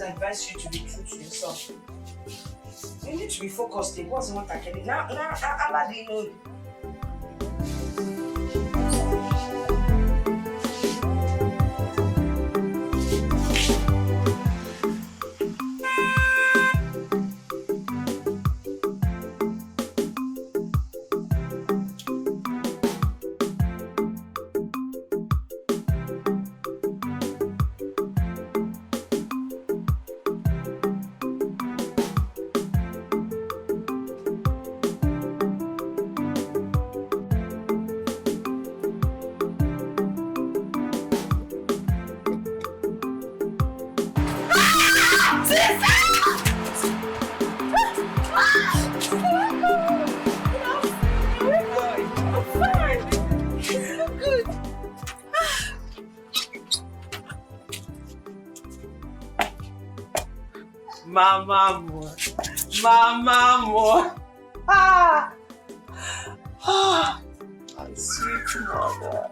advise you to be true to yourself. You need to be focused. It wasn't what I can do. Now, Allah didn't know you. Mama more. Ah, my sweet mother.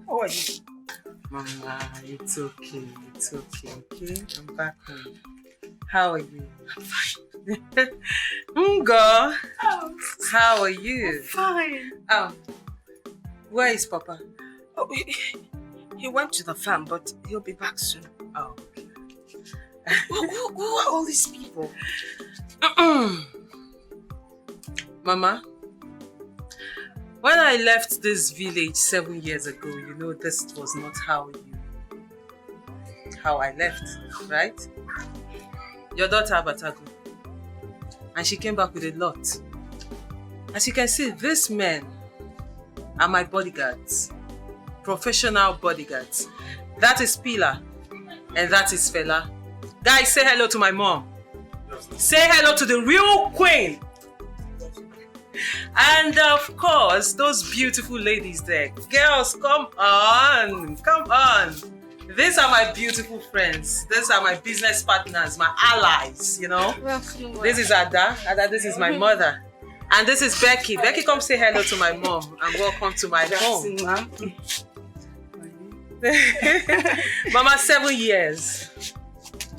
How are you? Mama, it's okay. It's okay, okay? I'm back home. How are you? I'm fine. Ngo, how are you? I'm fine. Where is Papa? Oh, he went to the farm, but he'll be back soon. Oh, okay. Who are all these people? Mama, when I left this village 7 years ago, you know this was not how I left, right? Your daughter Abatago, and she came back with a lot. As you can see, these men are my bodyguards, professional bodyguards. That is Pila, and that is Fela. Guys, say hello to my mom. Say hello to the real queen. And of course, those beautiful ladies there. Girls, come on. Come on. These are my beautiful friends. These are my business partners, my allies, you know. This is Ada. Ada, this is my mother. And this is Becky. Becky, come say hello to my mom and welcome to my home. Mama, 7 years.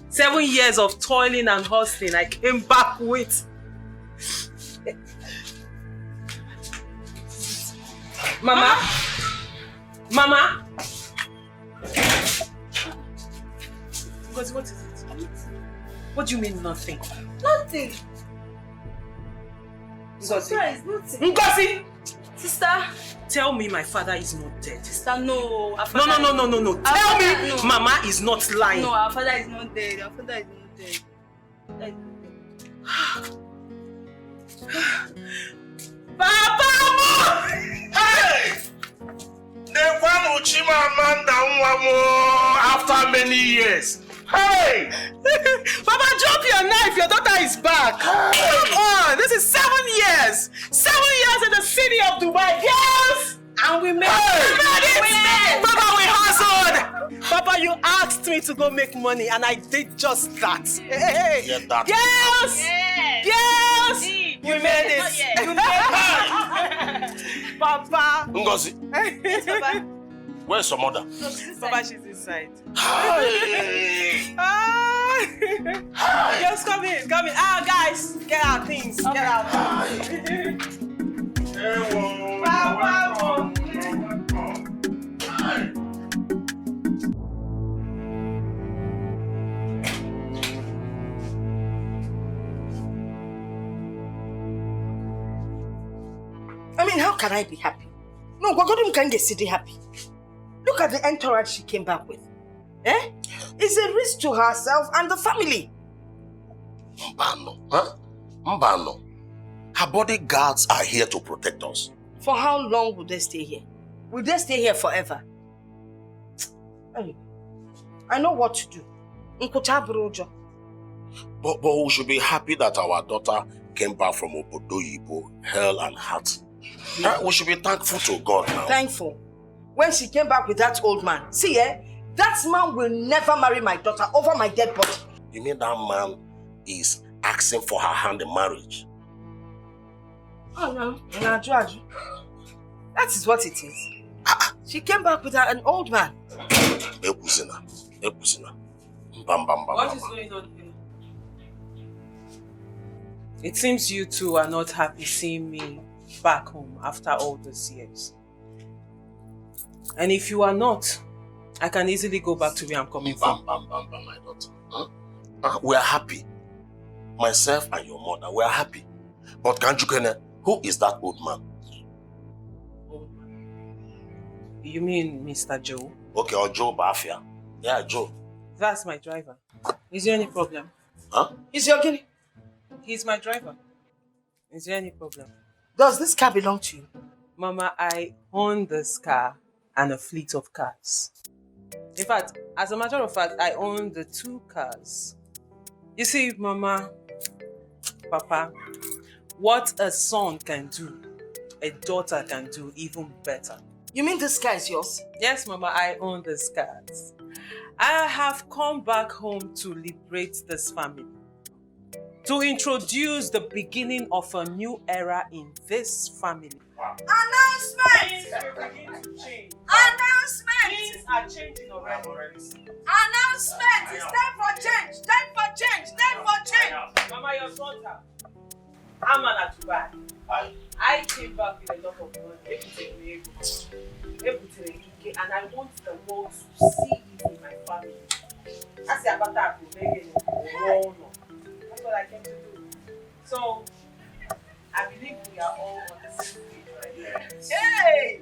7 years of toiling and hustling. I came back with. Mama? Mama? What is it? What do you mean nothing? Nothing. Surprise, nothing. Ngozi! Sister. Tell me my father is not dead. Sister, no. No. Tell me no. Mama is not lying. No, our father is not dead. Our father is not dead. Papa! Hey! After many years. Hey! Papa, drop your knife. Your daughter is back. Hey. Come on. This is 7 years. 7 years in the city of Dubai. Yes! And we made it. Papa, we hustled. Papa, you asked me to go make money and I did just that. Hey. Yeah, that. Yes! Yes! We made it. You made it. Papa. Ngozi. Yes, Papa. Where's your mother? No, she's Papa, she's inside. Hey. Just come in. Guys, get our things. Okay. Get our things. Papa. I mean, how can I be happy? No, Gwagodum can't get city happy. Look at the entourage she came back with. Eh? It's a risk to herself and the family. Mbano, huh? Mbano. Her bodyguards are here to protect us. For how long will they stay here? Will they stay here forever? I know what to do. But we should be happy that our daughter came back from Obodoyibo, hell and heart. We should be thankful to God now. Thankful? When she came back with that old man. See, that man will never marry my daughter over my dead body. You mean that man is asking for her hand in marriage? Oh no, that is what it is. She came back with an old man. Ebuzina. Bam, bam, bam, What is bam. going on here? It seems you two are not happy seeing me back home after all these years. And if you are not, I can easily go back to where I'm coming from. Bam, my daughter. Huh? We are happy. Myself and your mother, we are happy. But Kanjukene, who is that old man? Old man? You mean Mr. Joe? Okay, or Joe Bafia. Yeah, Joe. That's my driver. Is there any problem? Huh? Is your guinea? He's my driver. Is there any problem? Does this car belong to you? Mama, I own this car and a fleet of cars. In fact, as a matter of fact, I own the 2 cars. You see, Mama, Papa, what a son can do, a daughter can do even better. You mean this car is yours? Yes, Mama, I own these cars. I have come back home to liberate this family, to introduce the beginning of a new era in this family. Announcement! Announcement! Things are changing already. Announcement! It's time for change! Time for change! Time for change! Mama, your daughter, I'm an Atubai. I came back with a lot of money, and I want the world to see it in my family. That's what I came to do. So, I believe we are all on the same page right now. Hey!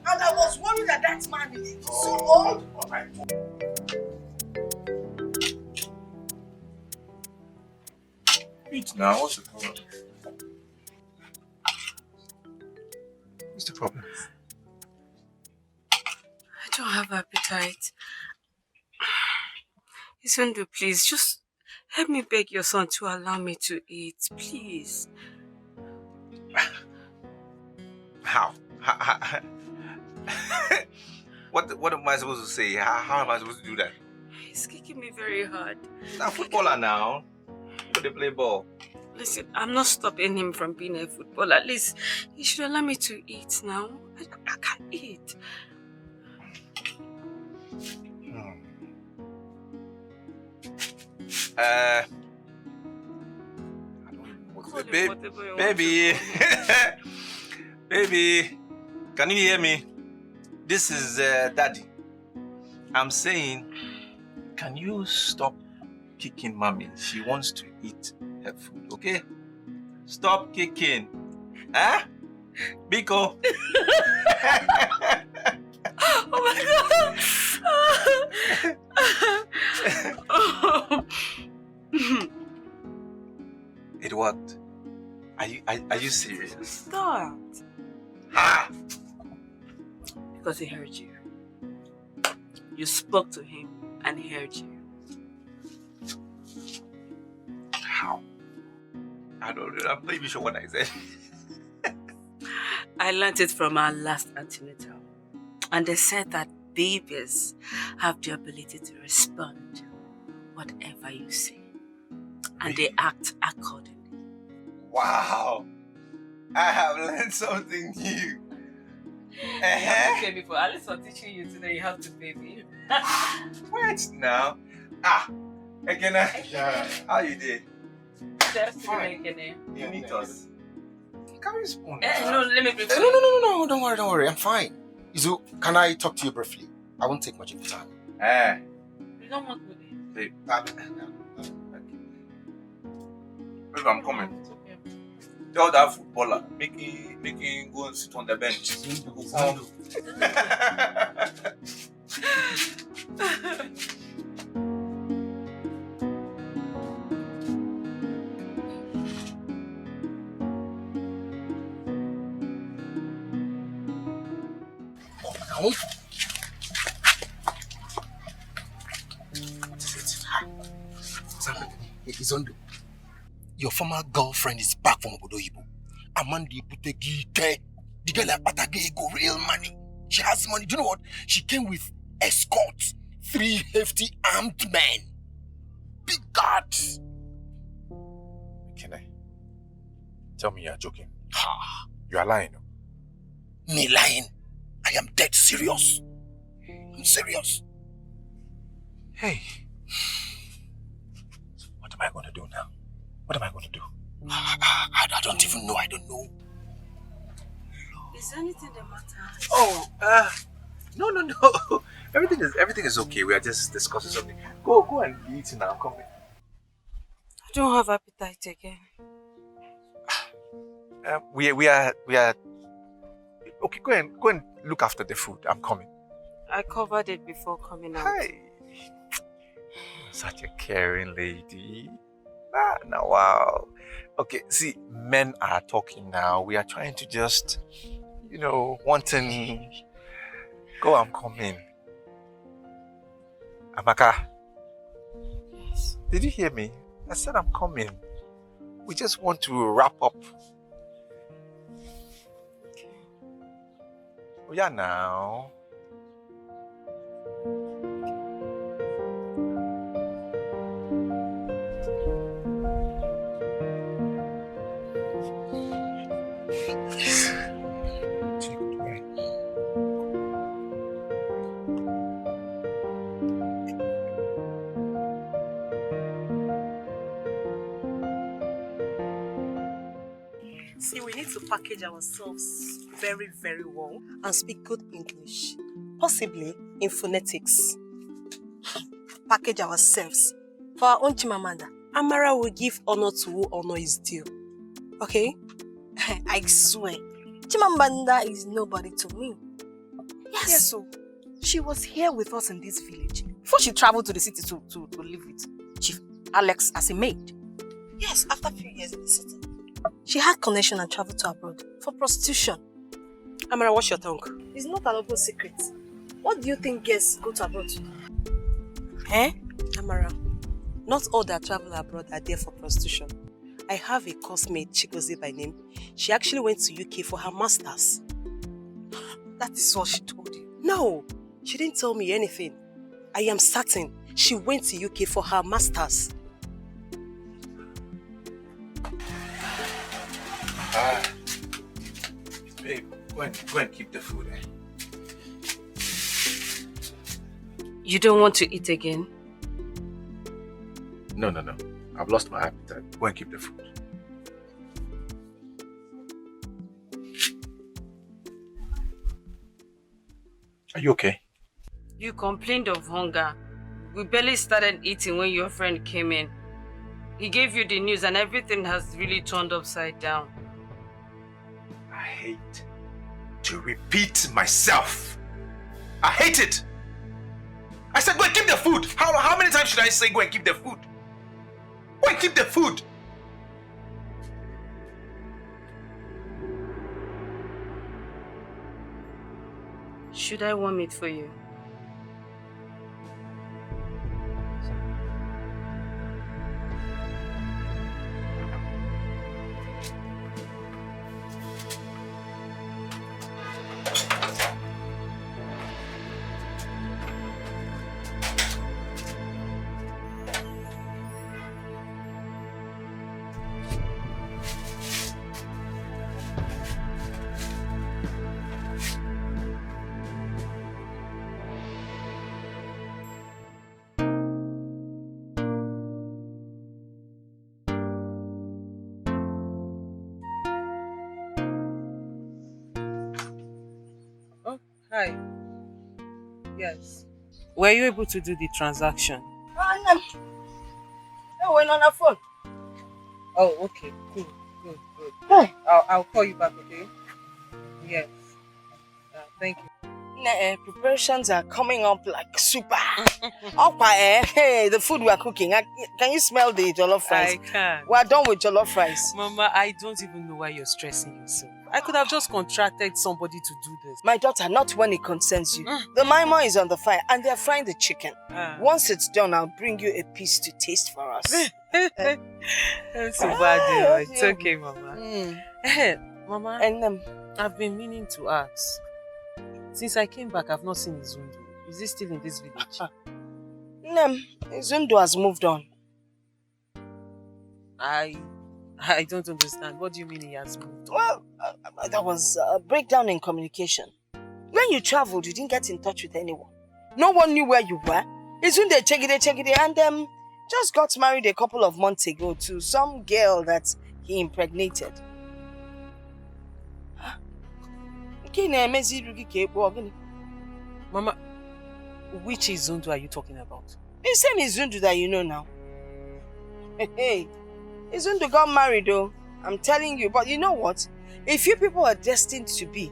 And I was worried that that man is so old. Eat now, what's the problem? What's the problem? I don't have appetite. Isundu, please, just help me beg your son to allow me to eat, please. How? What am I supposed to say? How am I supposed to do that? He's kicking me very hard. He's a footballer now. But they play ball. Listen, I'm not stopping him from being a footballer. At least he should allow me to eat now. I can't eat. I don't even know. Baby. Baby, can you hear me? This is Daddy. I'm saying, can you stop kicking Mommy? She wants to eat her food, okay? Stop kicking. Huh? Biko. Oh my God! It worked. Are you serious? Stop. Ah! Because he heard you. You spoke to him and he heard you. How? I don't know. I'm not even sure what I said. I learned it from our last antenatal. And they said that babies have the ability to respond whatever you say. And they act accordingly. Wow! I have learned something new. Okay, before at least for teaching you today, you have to baby. Wait now. Again, how you did? Fine. You meet us. Can we spoon? No, let me prepare. No, don't worry, I'm fine. Izu, can I talk to you briefly? I won't take much of your time. You don't want me. Babe, Babe, I'm coming. It's okay. Tell that footballer, make him go and sit on the bench. What is it? What's happening? Izondo, your former girlfriend is back from Obodo Ibo. Amandi Dikeh. The girl at Patage go real money. She has money. Do you know what? She came with escorts. 3 hefty armed men. Big guards. Can I? Tell me you're joking. Ha! You are lying. Me lying? I I am dead serious. I'm serious. Hey. So what am I going to do now? What am I going to do? I don't even know. I don't know. Is anything the matter? Oh, no. Everything is okay. We are just discussing something. Go and eat now. Come in. I don't have appetite again. We are. Okay, go and look after the food. I'm coming. I covered it before coming out. Hi. Such a caring lady. Now, wow. Okay, see, men are talking now. We are trying to just, wanting. Go, I'm coming. Amaka. Yes. Did you hear me? I said I'm coming. We just want to wrap up. Okay. Oh, yeah, now. See, we need to package ourselves very, very well and speak good English, possibly in phonetics. Package ourselves. For our own Chimamanda, Amara will give honor to who honor is due. Okay? I swear, Chimamanda is nobody to me. Yes, so she was here with us in this village before she traveled to the city to live with Chief Alex as a maid. Yes, after a few years in the city. She had connection and traveled to abroad for prostitution. Amara, watch your tongue. It's not an open secret. What do you think girls go to abroad to do? Eh? Amara, not all that travel abroad are there for prostitution. I have a coursemate, Chigozie by name. She actually went to UK for her masters. That is what she told you. No, she didn't tell me anything. I am certain she went to UK for her masters. Babe, go and keep the food, eh? You don't want to eat again? No. I've lost my appetite. Go and keep the food. Are you okay? You complained of hunger. We barely started eating when your friend came in. He gave you the news and everything has really turned upside down. I hate to repeat myself. I hate it. I said go and keep the food. How many times should I say go and keep the food? Go and keep the food. Should I warm it for you? Hi. Yes. Were you able to do the transaction? No, we're on our phone. Oh, okay. Good. Hey. I'll call you back, okay? Yes. Thank you. Preparations are coming up like super. Hey, the food we are cooking. Can you smell the jollof rice? I can. We are done with jollof rice. Mama, I don't even know why you're stressing yourself. I could have just contracted somebody to do this. My daughter, not when it concerns you. The maima is on the fire and they are frying the chicken. Once it's done, I'll bring you a piece to taste for us. That's so bad. It's okay, Mama. Mama, And I've been meaning to ask. Since I came back, I've not seen Izundu. Is he still in this village? Zundu has moved on. I don't understand. What do you mean he has moved on? Well, there was a breakdown in communication. When you traveled, you didn't get in touch with anyone. No one knew where you were. It's when they check it, and just got married a couple of months ago to some girl that he impregnated. Mama, which Izundu are you talking about? The same Izundu that you know now. Hey, Izundu got married though. I'm telling you, but you know what? If you people are destined to be,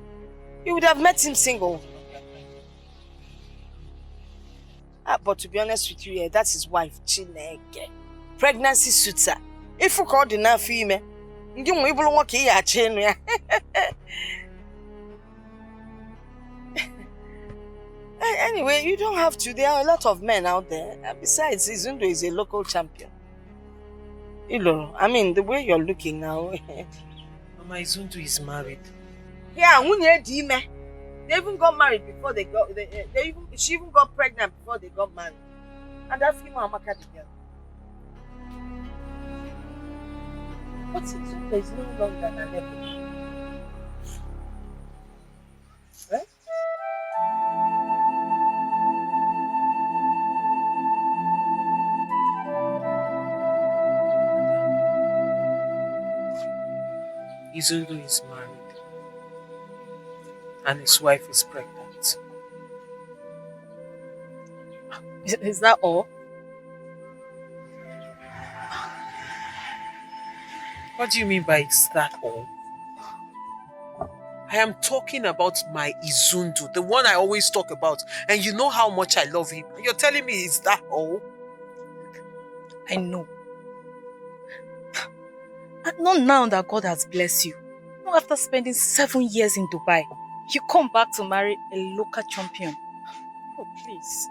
you would have met him single. But to be honest with you, that's his wife, Chineke. Pregnancy suits her. If you call the na female, you won't even walk here. Anyway, you don't have to. There are a lot of men out there. And besides, Izundu is a local champion. I mean, the way you're looking now. Mama, Izundu is married. Yeah, they even got married before they got. She even got pregnant before they got married. And that female Amaka together. But Izundu is no longer an level. Right? Izundu is married. And his wife is pregnant. Is that all? What do you mean by is that all? I am talking about my Izundu, the one I always talk about. And you know how much I love him. You're telling me is that all? I know. And not now that God has blessed you. Not after spending 7 years in Dubai. You come back to marry a local champion. Oh, please.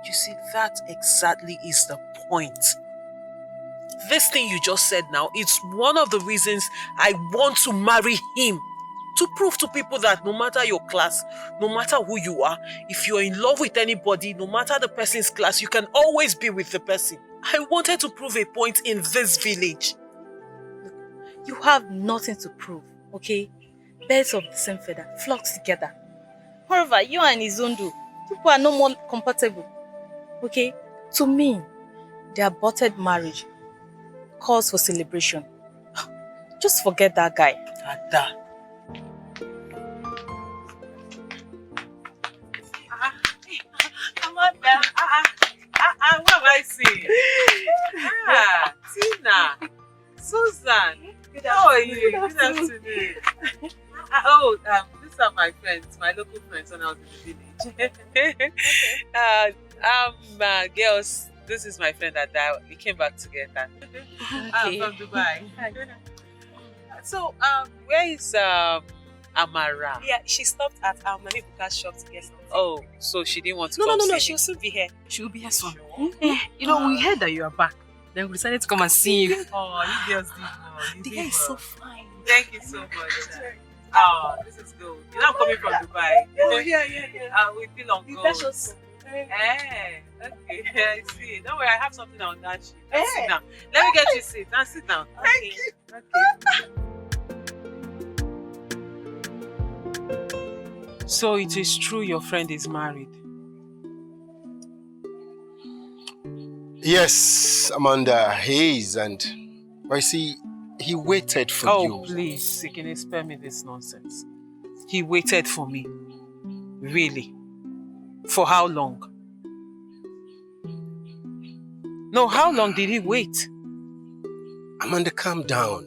You see, that exactly is the point. This thing you just said now, it's one of the reasons I want to marry him. To prove to people that no matter your class, no matter who you are, if you're in love with anybody, no matter the person's class, you can always be with the person. I wanted to prove a point in this village. You have nothing to prove, okay? Birds of the same feather flock together. However, you and Izundu, people are no more compatible. Okay? To me, the aborted marriage calls for celebration. Just forget that guy. Ada. Amanda. What am I saying? Tina. Susan. How are you? Good afternoon. These are my friends, my local friends when I was in the village. Girls, this is my friend Ada. We came back together. Okay. From Dubai. So, where is Amara? Yeah, she stopped at our Mami Buka's shop to get something. Oh, so she didn't want to No, come see she'll me. soon be here. She'll be here soon. You know, we heard that you are back. Then we decided to come and see you. Oh, you girls did well. The guy is so fine. Thank you so much. Oh, this is good. You know I'm coming from Dubai. Oh, yeah. We feel on gold. Okay, I see. Don't worry, I have something on that sheet. Sit down. Let me get you a seat. Now sit down. Thank you. Okay. So it is true your friend is married? Yes, Amanda, he is, and I see he waited for you. Oh, please, you can spare me this nonsense. He waited for me. Really? For how long? No, how long did he wait? Amanda, calm down.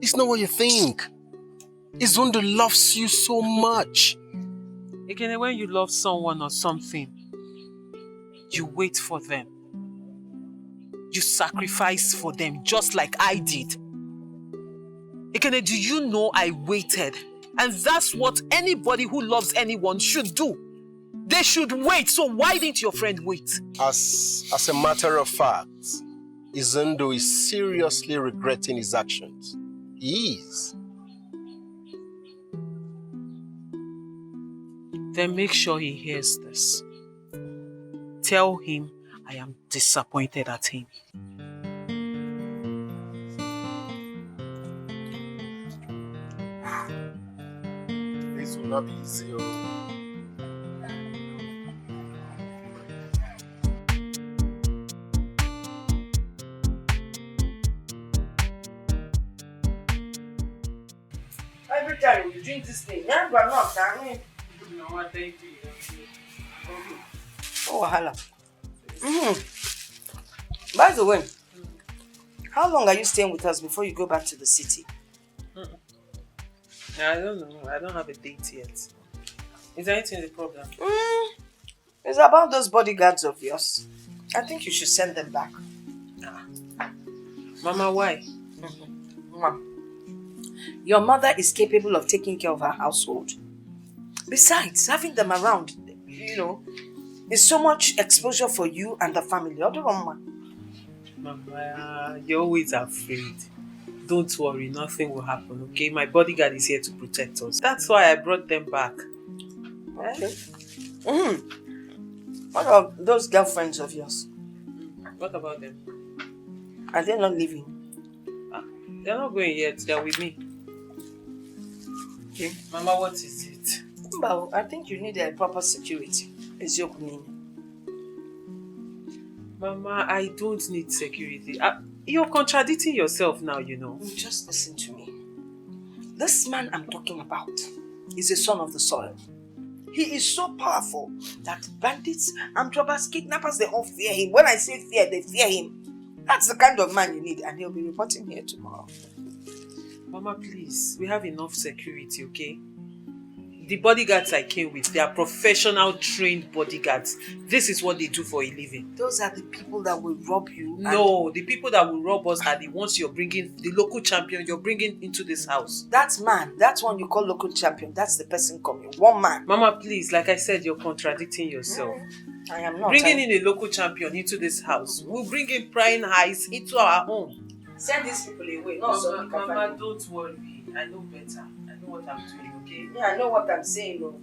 It's not what you think. Izundu loves you so much. Again, when you love someone or something, you wait for them. You sacrifice for them just like I did. Ekene, do you know I waited? And that's what anybody who loves anyone should do. They should wait. So why didn't your friend wait? As a matter of fact, Izundu is seriously regretting his actions. He is. Then make sure he hears this. Tell him I am disappointed at him. This will not be easy. Oh. Every time you drink this thing, yeah, but not, I mean. No, what thank you. Oh, wahala. By the way, how long are you staying with us before you go back to the city? I don't know. I don't have a date yet. Is there anything the problem? It's about those bodyguards of yours. I think you should send them back. Mama, why? Mom, your mother is capable of taking care of her household. Besides, having them around, is so much exposure for you and the family. Mama, you're always afraid. Don't worry, nothing will happen, okay? My bodyguard is here to protect us. That's why I brought them back. Okay. What about those girlfriends of yours? What about them? Are they not leaving? They're not going yet. They're with me. Okay. Mama, what is it? Well, I think you need a proper security. It's your opinion. Mama, I don't need security. You're contradicting yourself now, Just listen to me. This man I'm talking about is a son of the soil. He is so powerful that bandits, armed robbers, kidnappers, they all fear him. When I say fear, they fear him. That's the kind of man you need, and he'll be reporting here tomorrow. Mama, please. We have enough security, okay? The bodyguards I came with, they are professional, trained bodyguards. This is what they do for a living. Those are the people that will rob you. No, the people that will rob us are the ones you're bringing, the local champion you're bringing into this house. That man, that one you call local champion, that's the person coming. One man. Mama, please, like I said, you're contradicting yourself. I am not. Bringing in a local champion into this house will bring in prying eyes into our home. Send these people away. Mama, don't worry. I know better. I know what I'm doing, okay? Yeah, I know what I'm saying. No.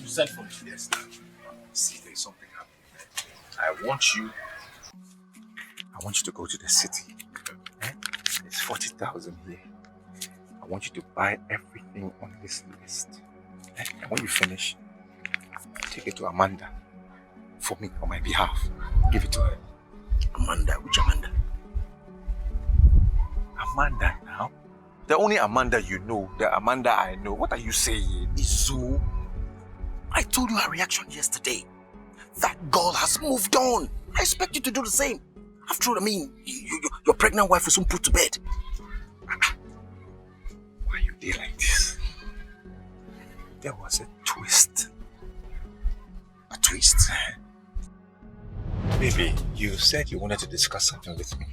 You sent for me, yes. See, there's something happening. I want you to go to the city. There's 40,000 here. I want you to buy everything on this list. And when you finish, take it to Amanda. For me, on my behalf. Give it to her. Amanda, which Amanda? Amanda now? The only Amanda you know, the Amanda I know. What are you saying? Izu, I told you her reaction yesterday. That girl has moved on. I expect you to do the same. After all, your pregnant wife was soon put to bed. Why are you there like this? There was a twist. A twist? Baby, you said you wanted to discuss something with me.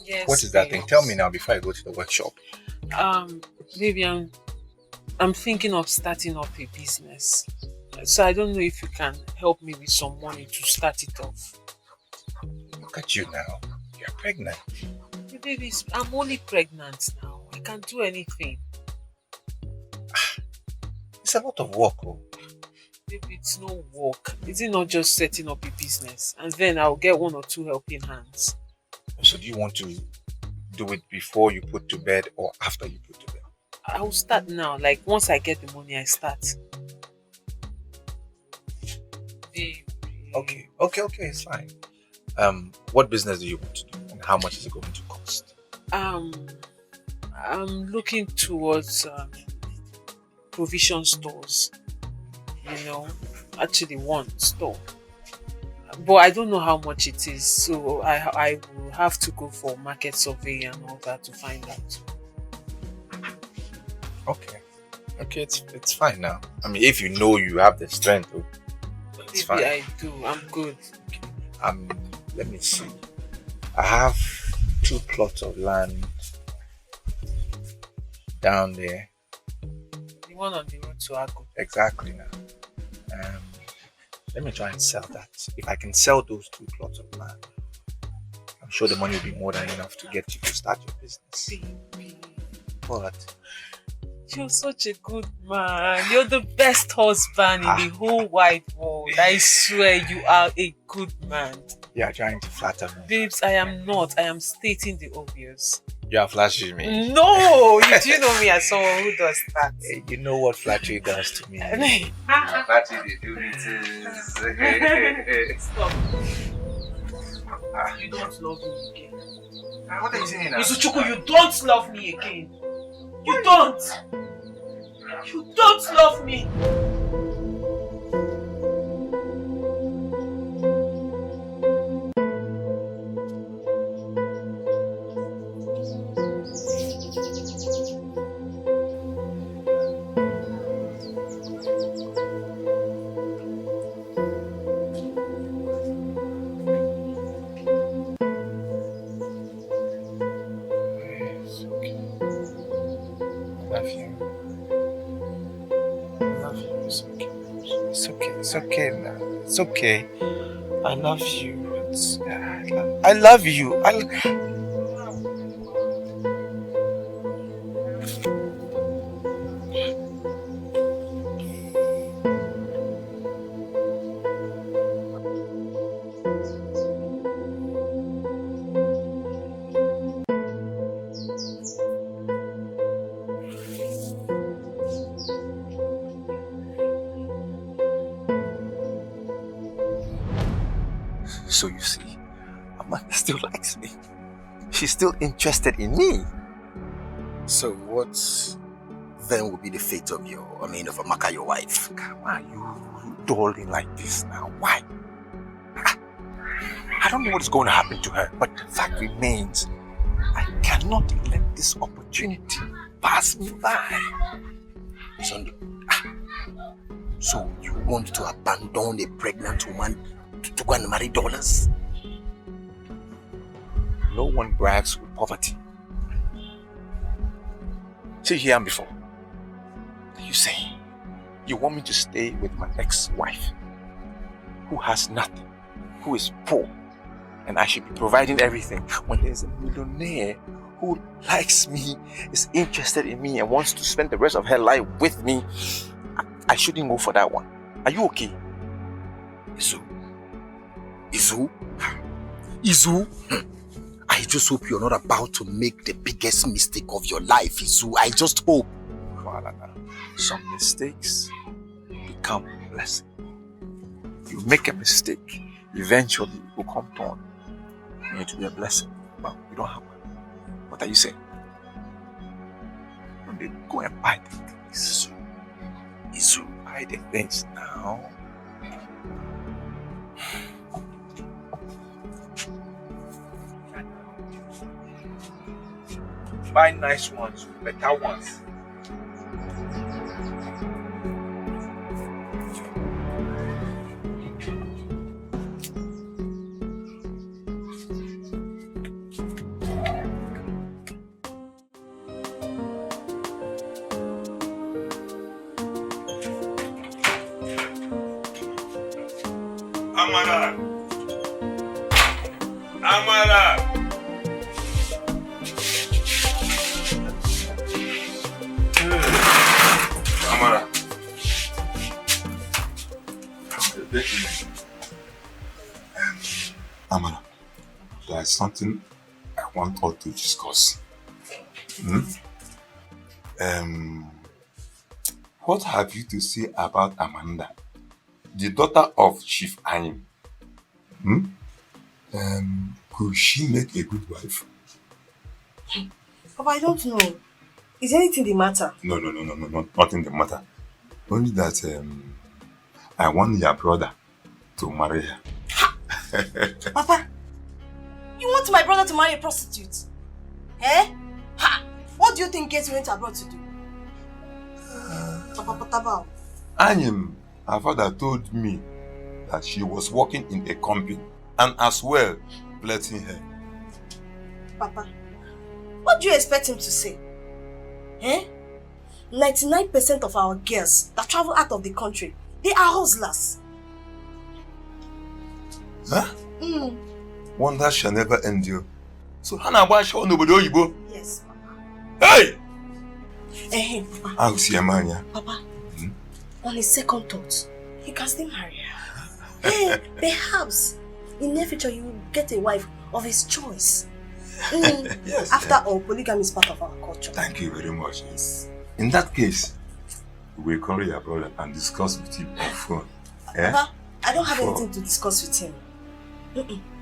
Yes. What is that thing? Tell me now before I go to the workshop. Baby, I'm thinking of starting up a business. So I don't know if you can help me with some money to start it off. Look at you now. You're pregnant. Hey, baby, I'm only pregnant now. I can't do anything. It's a lot of work, oh. Baby, it's no work. Is it not just setting up a business? And then I'll get 1 or 2 helping hands. So do you want to do it before you put to bed or after you put to bed? I'll start now. Like, once I get the money, I start. Baby. Okay, it's fine. What business do you want to do and how much is it going to cost? I'm looking towards provision stores. Actually one store. But I don't know how much it is, so I will have to go for market survey and all that to find out. Okay, it's fine now. If you know you have the strength, it's Maybe fine. I do. I'm good. Let me see. I have 2 plots of land down there. The one on the road to Ago. Exactly now. Let me try and sell that. If I can sell those 2 plots of land, I'm sure the money will be more than enough to get you to start your business. Baby, What? you're such a good man. You're the best husband in the whole wide world. I swear you are a good man. You are trying to flatter me. Babes, I am not. I am stating the obvious. You are flashing me. No! Do you know me as someone who does that? Hey, you know what flattery does to me. Flattery, they do it is. Stop. You don't love me again. What are you saying now? Izuchukwu, you don't love me again. You don't. You don't love me. It's okay now. It's okay. I love you. I love you. So you see, Amanda still likes me. She's still interested in me. So what then will be the fate of of Amaka, your wife? Why are you darling like this now? Why? I don't know what's going to happen to her, but the fact remains, I cannot let this opportunity pass me by. Sunday, so you want to abandon a pregnant woman to go and marry dollars? No one brags with poverty. See, here I'm before. You say you want me to stay with my ex-wife who has nothing, who is poor, and I should be providing everything when there's a millionaire who likes me, is interested in me, and wants to spend the rest of her life with me. I shouldn't go for that one. Are you okay? Izu, I just hope you're not about to make the biggest mistake of your life, Izu. I just hope. Some mistakes become a blessing. You make a mistake, eventually it will come to you to be a blessing. But we don't have one. What are you saying? When they go and buy the things, Izu, buy the things now. Buy nice ones, better ones. Amara! Amara! Amara. Amara, there is something I want us to discuss. What have you to say about Amanda, the daughter of Chief Ini? Could she make a good wife? Papa, I don't know. Is anything the matter? No, nothing the matter. Only that I want your brother to marry her. Papa, you want my brother to marry a prostitute? Eh? Ha! What do you think Kate went abroad to do? Papa Pataba. Anyim, her father told me that she was working in a company and as well blessing her. Papa, what do you expect him to say? Eh? 99% of our girls that travel out of the country, they are hustlers. Huh? Wonder shall never endure. So Hannah Basho nobody Oyibo. Yes, Papa. Hey! Eh, Papa. I'll see a man. Papa, on his second thought, he can still marry her. Hey, perhaps in the future you will get a wife of his choice. Yes. After all, polygamy is part of our culture. Thank you very much. Yes. In that case, we'll call your brother and discuss with him on phone. Papa, I don't have anything to discuss with him.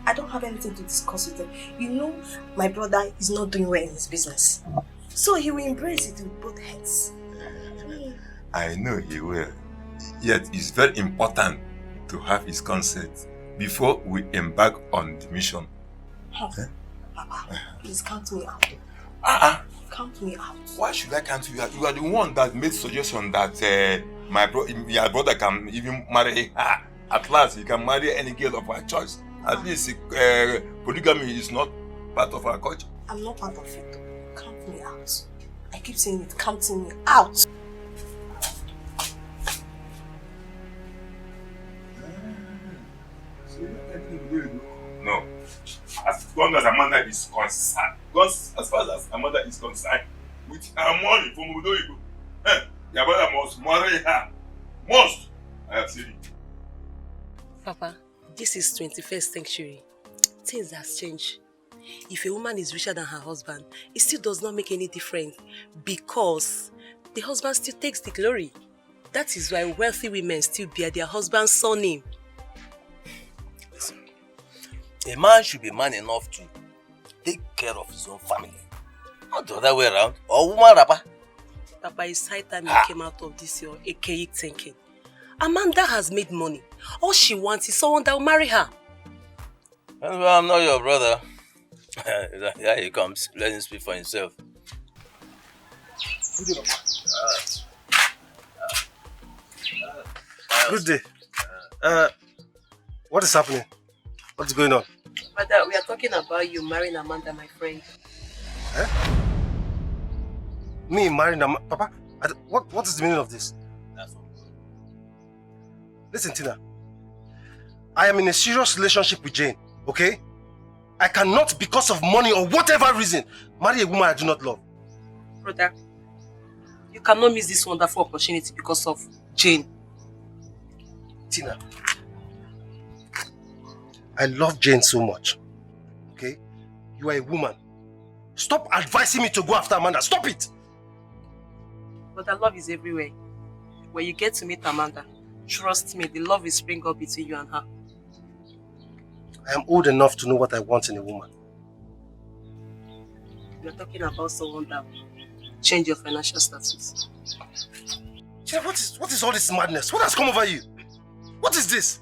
I don't have anything to discuss with him. You know, my brother is not doing well in his business. So he will embrace it with both hands. I know he will. Yet it's very important to have his consent before we embark on the mission. Papa, please count me out. Count me out. Why should I count you out? You are the one that made suggestion that your brother can even marry her. At last, he can marry any girl of our choice. At least polygamy is not part of our culture. I'm not part of it. Count me out. I keep saying it, counting me out. No. As long as Amanda is concerned, because as far as Amanda is concerned, with her money from Udoibo, your brother must marry her. Must. I have said it. Papa, this is 21st century. Things have changed. If a woman is richer than her husband, it still does not make any difference because the husband still takes the glory. That is why wealthy women still bear their husband's surname. Listen, a man should be man enough to take care of his own family. Not the other way around. Or woman rapper. Papa, it's high time you came out of this your archaic thinking. Amanda has made money. All she wants is someone that will marry her. Well, I'm not your brother. Here he comes. Let him speak for himself. Good day. What is happening? What's going on? Father, we are talking about you marrying Amanda, my friend. Me marrying Amanda? Papa, what is the meaning of this? Listen, Tina. I am in a serious relationship with Jane, okay? I cannot, because of money or whatever reason, marry a woman I do not love. Brother, you cannot miss this wonderful opportunity because of Jane. Tina, I love Jane so much, okay? You are a woman. Stop advising me to go after Amanda. Stop it! But the love is everywhere. When you get to meet Amanda, trust me, the love will spring up between you and her. I am old enough to know what I want in a woman. You're talking about someone that will change your financial status. Tina, what is all this madness? What has come over you? What is this?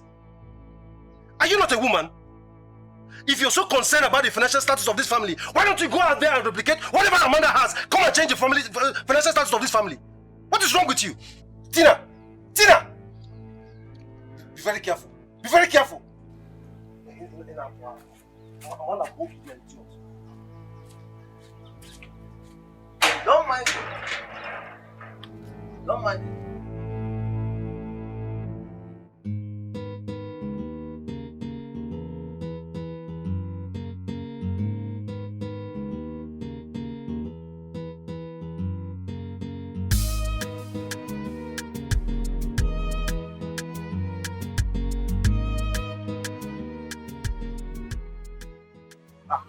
Are you not a woman? If you're so concerned about the financial status of this family, why don't you go out there and replicate whatever Amanda has? Come and change the financial status of this family. What is wrong with you? Tina! Tina! Be very careful. Be very careful. Don't mind. Don't mind.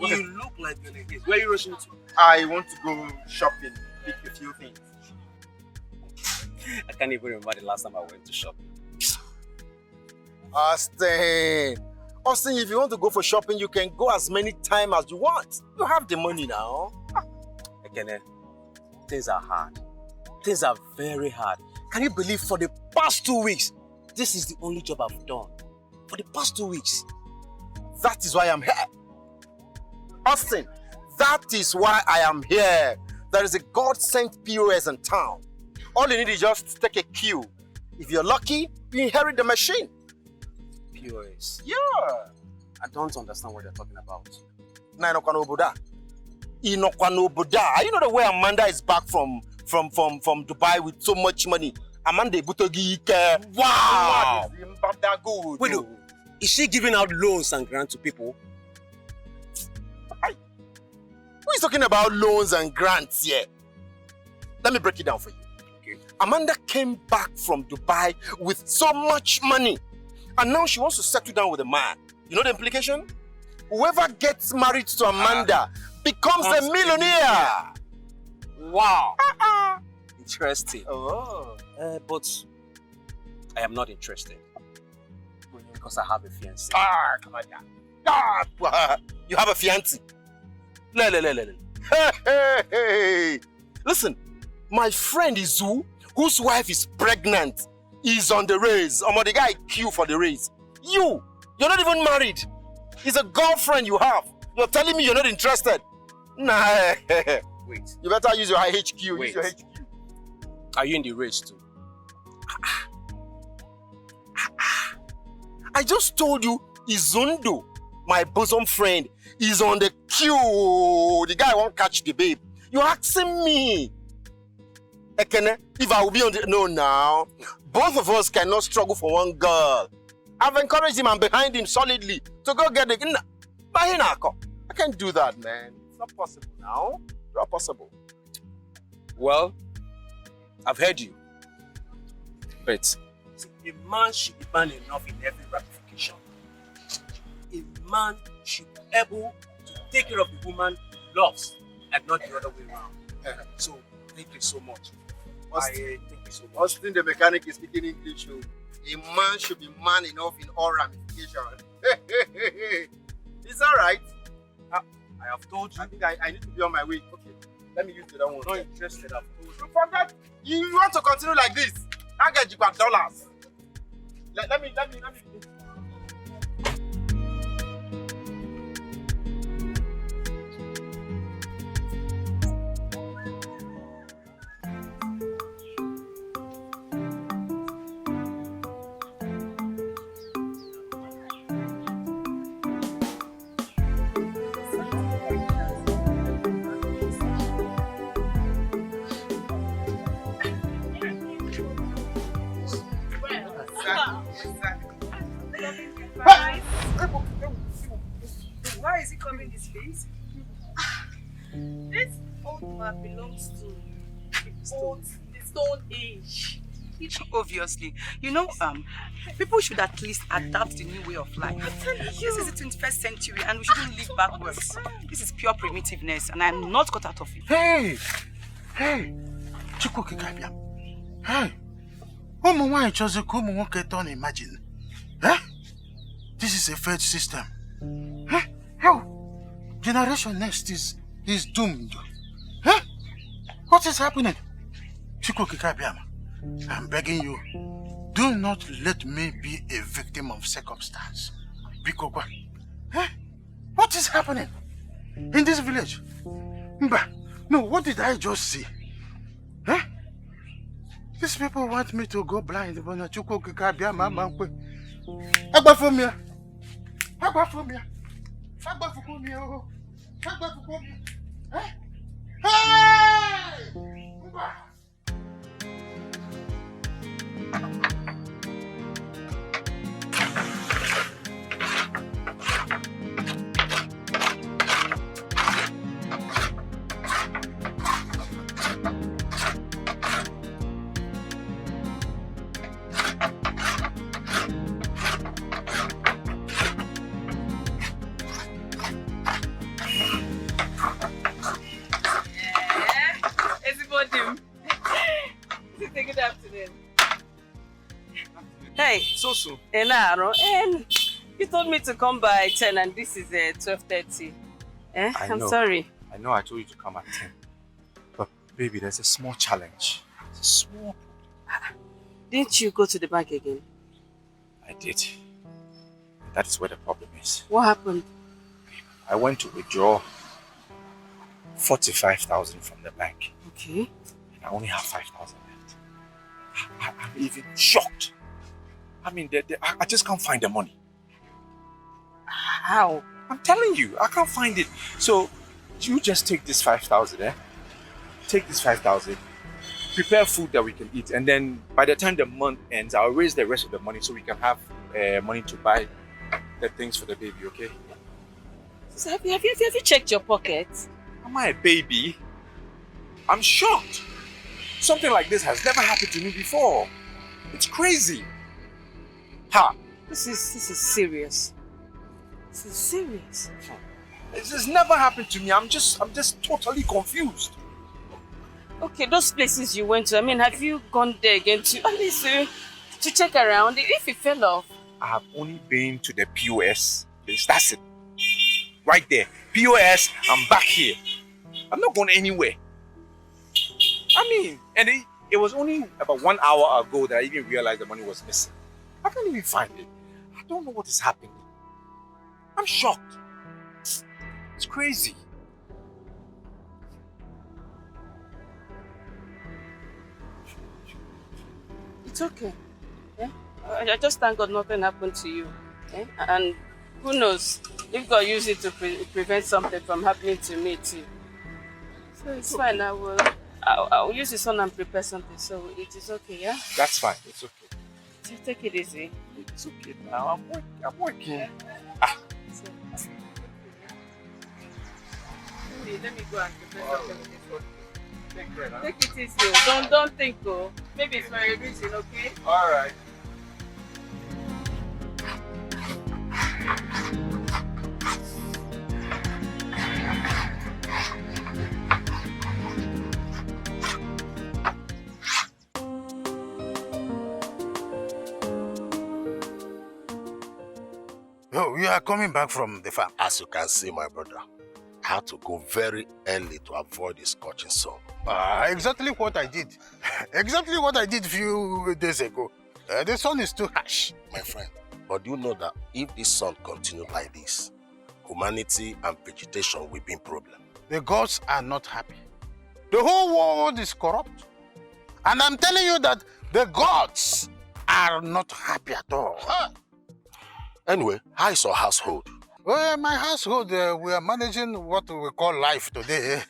You look like you're in a haste. Where are you rushing to? I want to go shopping, pick a few things. I can't even remember the last time I went to shopping. Austin, if you want to go for shopping, you can go as many times as you want. You have the money now. Again, things are hard. Things are very hard. Can you believe for the past 2 weeks, this is the only job I've done? For the past 2 weeks. That is why I'm here. Austin, that is why I am here. There is a God-sent POS in town. All you need is just take a queue. If you're lucky, you inherit the machine. POS? Yeah. I don't understand what you're talking about. You know the way Amanda is back from Dubai with so much money? Amanda Butogike. Wow! Wait, is she giving out loans and grants to people? Who is talking about loans and grants here? Let me break it down for you. Okay. Amanda came back from Dubai with so much money. And now she wants to settle down with a man. You know the implication? Whoever gets married to Amanda becomes a millionaire. Wow. Interesting. Oh. But I am not interested. Because I have a fiancé. Come on, you have a fiancé. Hey. Listen, my friend Izu, whose wife is pregnant, is on the race. The guy queue for the race. You're not even married. It's a girlfriend you have. You're telling me you're not interested. Nah. Wait. You better use your HQ. Wait. Use your HQ. Are you in the race too? I just told you Izundo, my bosom friend, is on the queue. The guy won't catch the babe. You're asking me. Ekene, if I will be on the... No, now. Both of us cannot struggle for one girl. I've encouraged him and behind him solidly to go get the... I can't do that, man. It's not possible now. It's not possible. Well, I've heard you. But a man should be man enough in every ramification. A man should be able to take care of the woman he loves and not the other way around. So, thank you so much. Thank you so much. Austin, the mechanic, is speaking English. So a man should be man enough in all ramifications. It's all right. I have told you. I think I need to be on my way. Okay, let me use the other one. I'm not interested. I've told you. You forget. You want to continue like this? I get you back dollars. Let me. Why is he coming this place? This old man belongs to the Stone Age. Obviously. You know, people should at least adapt the new way of life. This is the 21st century and we shouldn't live backwards. This is pure primitiveness and I'm not cut out of it. Hey! Chukwu Kikabia. Hey! Why chose to come and don't imagine? Huh? This is a failed system. Huh? How? Generation next is doomed. Huh? What is happening? Chukwu Kikabia, I'm begging you, do not let me be a victim of circumstance. Bikokwa. Huh? What is happening in this village? Mba, no, what did I just see? Huh? These people want me to go blind, but not Chukwu Kikabia, mama. Agba for me. Hey! Good afternoon. Hey. So soon. Enaro, and you told me to come by 10 and this is 12:30. I'm sorry. I know I told you to come at 10. But baby, there's a small challenge. It's a small problem. Didn't you go to the bank again? I did. That is where the problem is. What happened? I went to withdraw 45,000 from the bank. Okay. And I only have 5,000 left. I'm even shocked. I mean, I just can't find the money. How? I'm telling you, I can't find it. So, you just take this 5,000, Take this 5,000, prepare food that we can eat, and then by the time the month ends, I'll raise the rest of the money so we can have money to buy the things for the baby, okay? So have you checked your pockets? Am I a baby? I'm shocked. Something like this has never happened to me before. It's crazy. Ha! This is serious. This is serious. This has never happened to me. I'm just totally confused. Okay, those places you went to, I mean, have you gone there again to at least to check around if it fell off? I have only been to the POS. That's it. Right there. POS, I'm back here. I'm not going anywhere. I mean, and it was only about 1 hour ago that I even realized the money was missing. I can't even find it. I don't know what is happening. I'm shocked. It's crazy. It's okay. Yeah? I just thank God nothing happened to you. Yeah? And who knows, if God used it to prevent something from happening to me too. So it's fine, I'll use the sun and prepare something, so it is okay, yeah? That's fine, it's okay. So take it easy. It's okay now, I'm working. Yeah. So, let me go and prepare something for you. Take care, huh? Take it easy. Don't think, oh. Maybe it's for a reason, okay? Alright. Oh, you are coming back from the farm. As you can see, my brother, I had to go very early to avoid the scorching sun. Exactly what I did. Exactly what I did a few days ago. The sun is too harsh. My friend, but do you know that if this sun continued like this, humanity and vegetation will be in problem? The gods are not happy. The whole world is corrupt. And I'm telling you that the gods are not happy at all. Anyway, how is your household? Well, my household, we are managing what we call life today.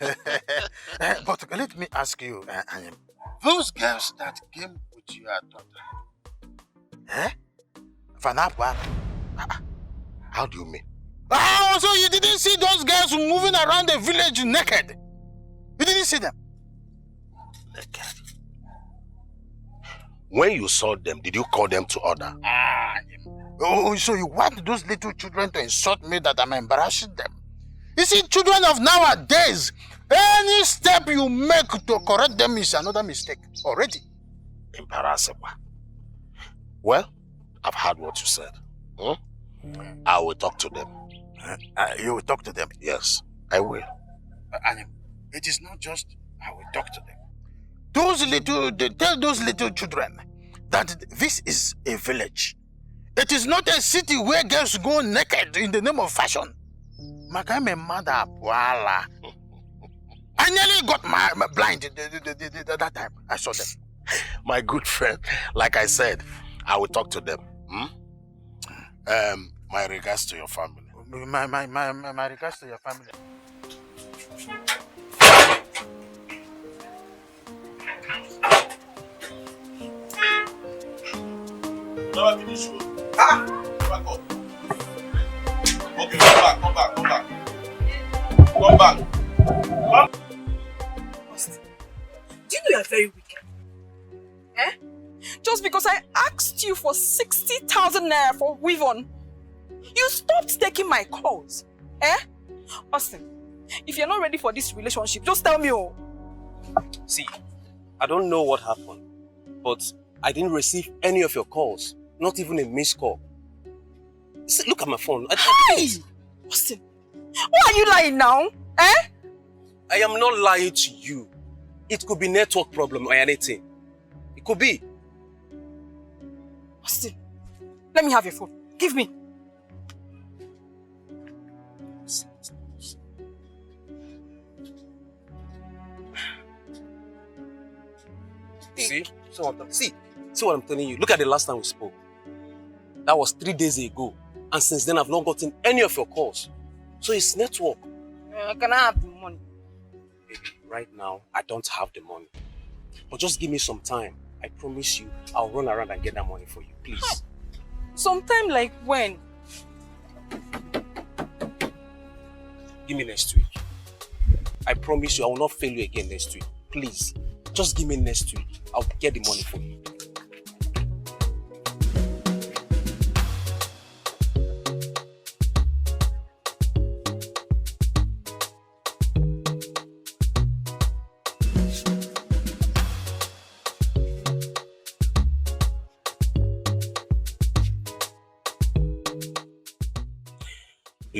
But let me ask you, those girls that came with your daughter, Fanapa? How do you mean? Oh, so you didn't see those girls moving around the village naked? You didn't see them? Naked? When you saw them, did you call them to order? Oh, so you want those little children to insult me that I'm embarrassing them? You see, children of nowadays, any step you make to correct them is another mistake already. Embarrassing. Well, I've heard what you said. I will talk to them. You will talk to them? Yes, I will. And it is not just I will talk to them. Tell those little children that this is a village. It is not a city where girls go naked in the name of fashion. Makame mother, voila. I nearly got blind that time. I saw them. My good friend, like I said, I will talk to them. My regards to your family. My regards to your family. Back up. Okay, come back. Do you know you are very wicked? Eh? Just because I asked you for 60,000 naira for weave-on, you stopped taking my calls. Eh? Austin, if you're not ready for this relationship, just tell me. Oh. See, I don't know what happened, but I didn't receive any of your calls, not even a missed call. See, look at my phone. Hey! Austin, why are you lying now? Eh? I am not lying to you. It could be network problem or anything. It could be. Austin, let me have your phone. Give me. See what I'm telling you. Look at the last time we spoke. That was 3 days ago. And since then, I've not gotten any of your calls. So it's network. Can I have the money? Right now, I don't have the money. But just give me some time. I promise you, I'll run around and get that money for you, please. Sometime like when? Give me next week. I promise you, I will not fail you again next week. Please, just give me next week. I'll get the money for you.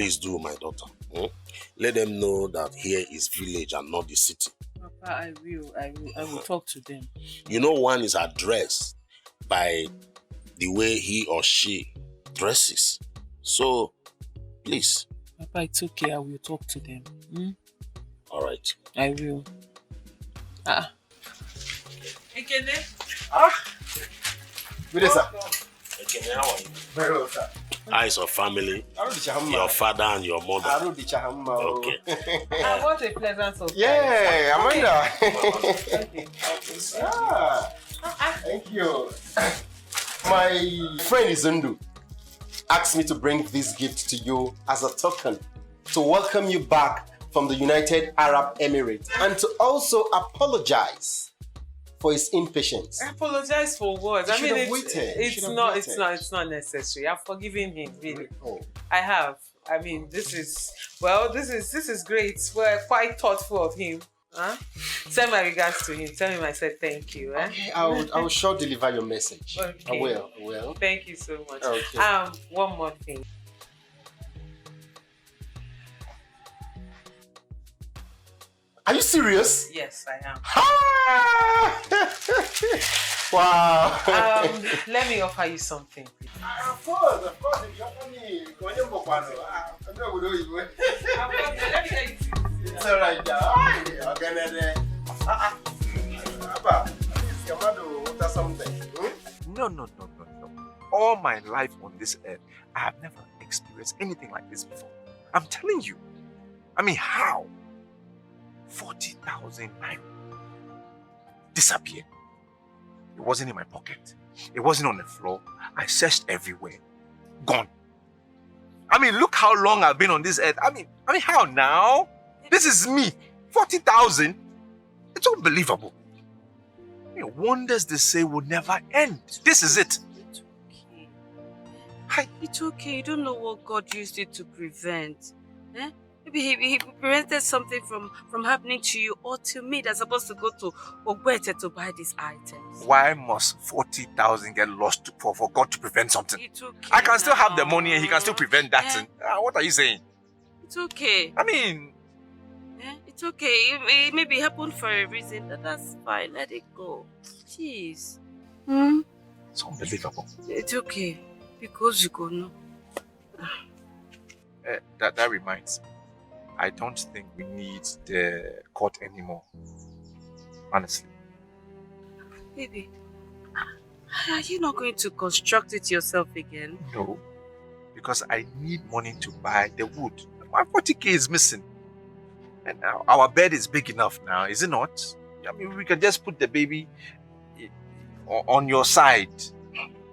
Please do, my daughter. Let them know that here is village and not the city. Papa, I will talk to them. You know, one is addressed by the way he or she dresses. So, please. Papa, it's okay. I will talk to them. All right. I will. Ekene? Good day, sir. Ekene, how are you? Very well, sir. How is your family? Your father and your mother? Okay. What a pleasant surprise. Yeah, Amanda. Thank you. Thank you. My friend Izundu asked me to bring this gift to you as a token to welcome you back from the United Arab Emirates and to also apologize for his impatience. I apologize for what? I mean, it's not necessary. I've forgiven him, really. I have. I mean, this is great. We're quite thoughtful of him. Send my regards to him. Tell him I said thank you. Okay, I will sure deliver your message. Okay. I will. Thank you so much. Okay. One more thing. Are you serious? Yes, I am. Wow. Let me offer you something. Of course. If you offer me, it's all right. No. All my life on this earth, I have never experienced anything like this before. I'm telling you. I mean, how? 40,000 naira disappeared. It wasn't in my pocket. It wasn't on the floor. I searched everywhere. Gone. I mean, look how long I've been on this earth. I mean, how now? This is me. 40,000? It's unbelievable. Wonders they say will never end. This is it. It's okay. You don't know what God used it to prevent. Maybe he prevented something from happening to you or to me that's supposed to go to Ogwete to buy these items. Why must 40,000 get lost for God to prevent something? It's okay. I can still have the money and he can still prevent that thing. What are you saying? It's okay. I mean... It's okay. It maybe happened for a reason. That's fine. Let it go. Jeez. It's unbelievable. It's okay. Because you go no. That reminds me. I don't think we need the court anymore. Honestly. Baby, are you not going to construct it yourself again? No. Because I need money to buy the wood. My 40k is missing. And now our bed is big enough now, is it not? I mean, we can just put the baby on your side.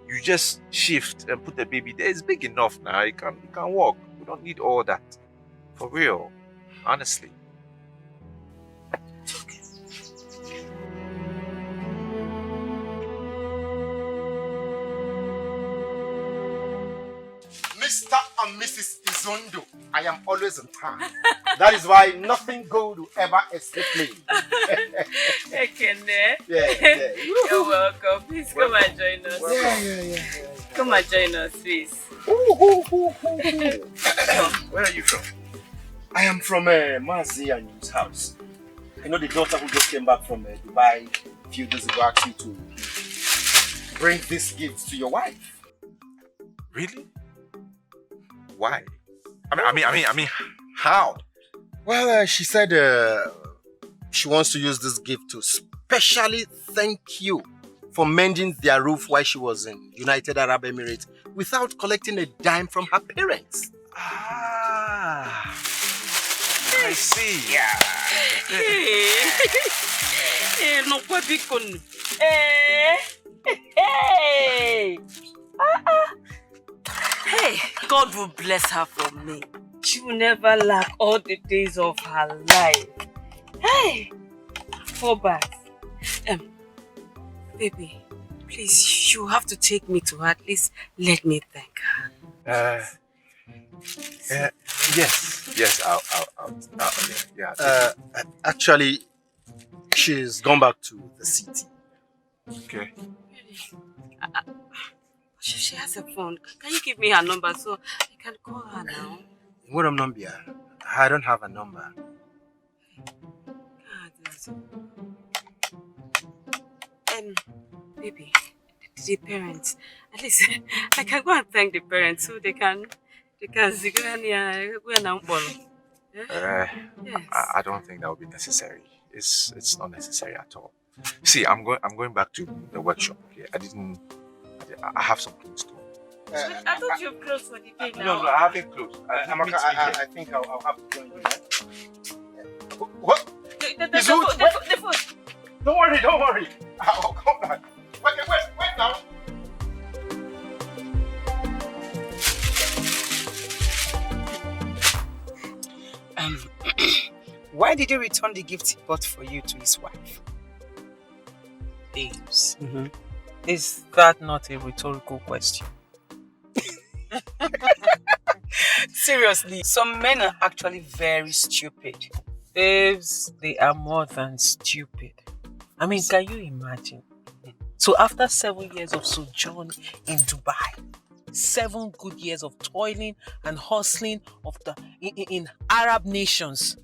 You just shift and put the baby there. It's big enough now. It can walk. We don't need all that. For real. Honestly. It's okay. Mr. and Mrs. Izondo, I am always on time. That is why nothing good will ever escape me. Ekene. Yeah. You're welcome. Please come and join us. Yeah. Come and join us, please. Where are you from? I am from Mazi and his house. I know the daughter who just came back from Dubai a few days ago asked you to bring this gift to your wife. Really? Why? I mean, how? Well, she said she wants to use this gift to specially thank you for mending their roof while she was in United Arab Emirates without collecting a dime from her parents. I see. Yeah. No, Hey, God will bless her for me. She will never lack all the days of her life. Hey, 4 bags. Baby, please, you have to take me to her. At least let me thank her. Yes, I'll actually, she's gone back to the city. Okay. She has a phone. Can you give me her number so I can call her now? What number? I don't have a number. Baby, the parents, at least I can go and thank the parents so they can I don't think that would be necessary. It's not necessary at all. See, I'm going back to the workshop. Okay, I have some things to do. I thought you closed for the day now. No, I haven't closed. I think I'll have to join you. What? The food. Don't worry. I'll come back. Wait now. Why did you return the gift he bought for you to his wife? Babes, is that not a rhetorical question? Seriously, some men are actually very stupid. Babes, they are more than stupid. I mean, can you imagine? So after 7 years of sojourn in Dubai, 7 good years of toiling and hustling in Arab nations,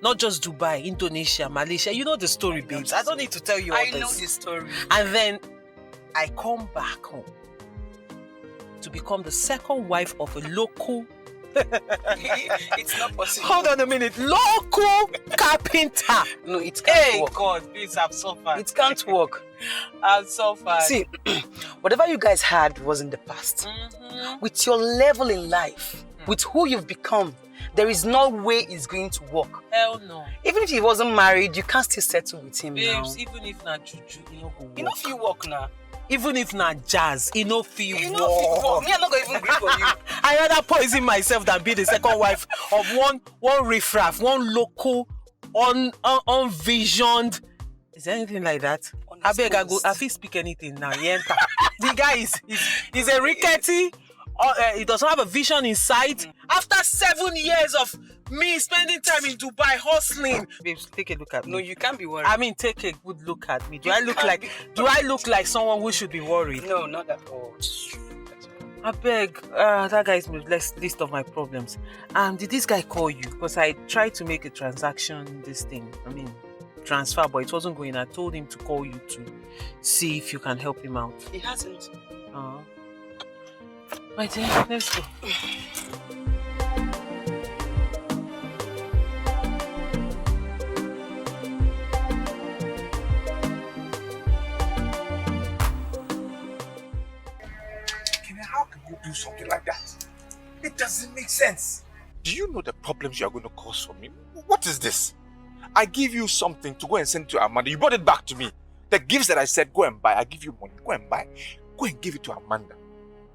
not just Dubai, Indonesia, Malaysia. You know the story, babes. I don't need to tell you all this. I know the story. And then I come back home to become the second wife of a local... It's not possible. Hold on a minute. Local carpenter. No, it can't work. God, please, I've suffered. It can't work. I've suffered. See, whatever you guys had was in the past. With your level in life, with who you've become, there is no way it's going to work. Hell no. Even if he wasn't married, you can still settle with him now. Babes, even if not juju, you know go work. You know if you work now. Even if not jazz, you know feel You know if you work. Me, I'm not going to even grip for you. I rather poison myself than be the second wife of one riffraff, one local, unvisioned. Is there anything like that? I beg, I feel speak anything now. The guy is a rickety. He doesn't have a vision in sight. After 7 years of me spending time in Dubai hustling, babes, take a look at me. No, you can't be worried. I mean, take a good look at me. Do I look like someone who should be worried? No, not at all. I beg, that guy is my list of my problems. Did this guy call you? Because I tried to make a transaction, transfer, but it wasn't going. I told him to call you to see if you can help him out. He hasn't. My dear, let's go. How can you do something like that? It doesn't make sense. Do you know the problems you are going to cause for me? What is this? I give you something to go and send to Amanda. You brought it back to me. The gifts that I said, go and buy. I give you money. Go and buy. Go and give it to Amanda.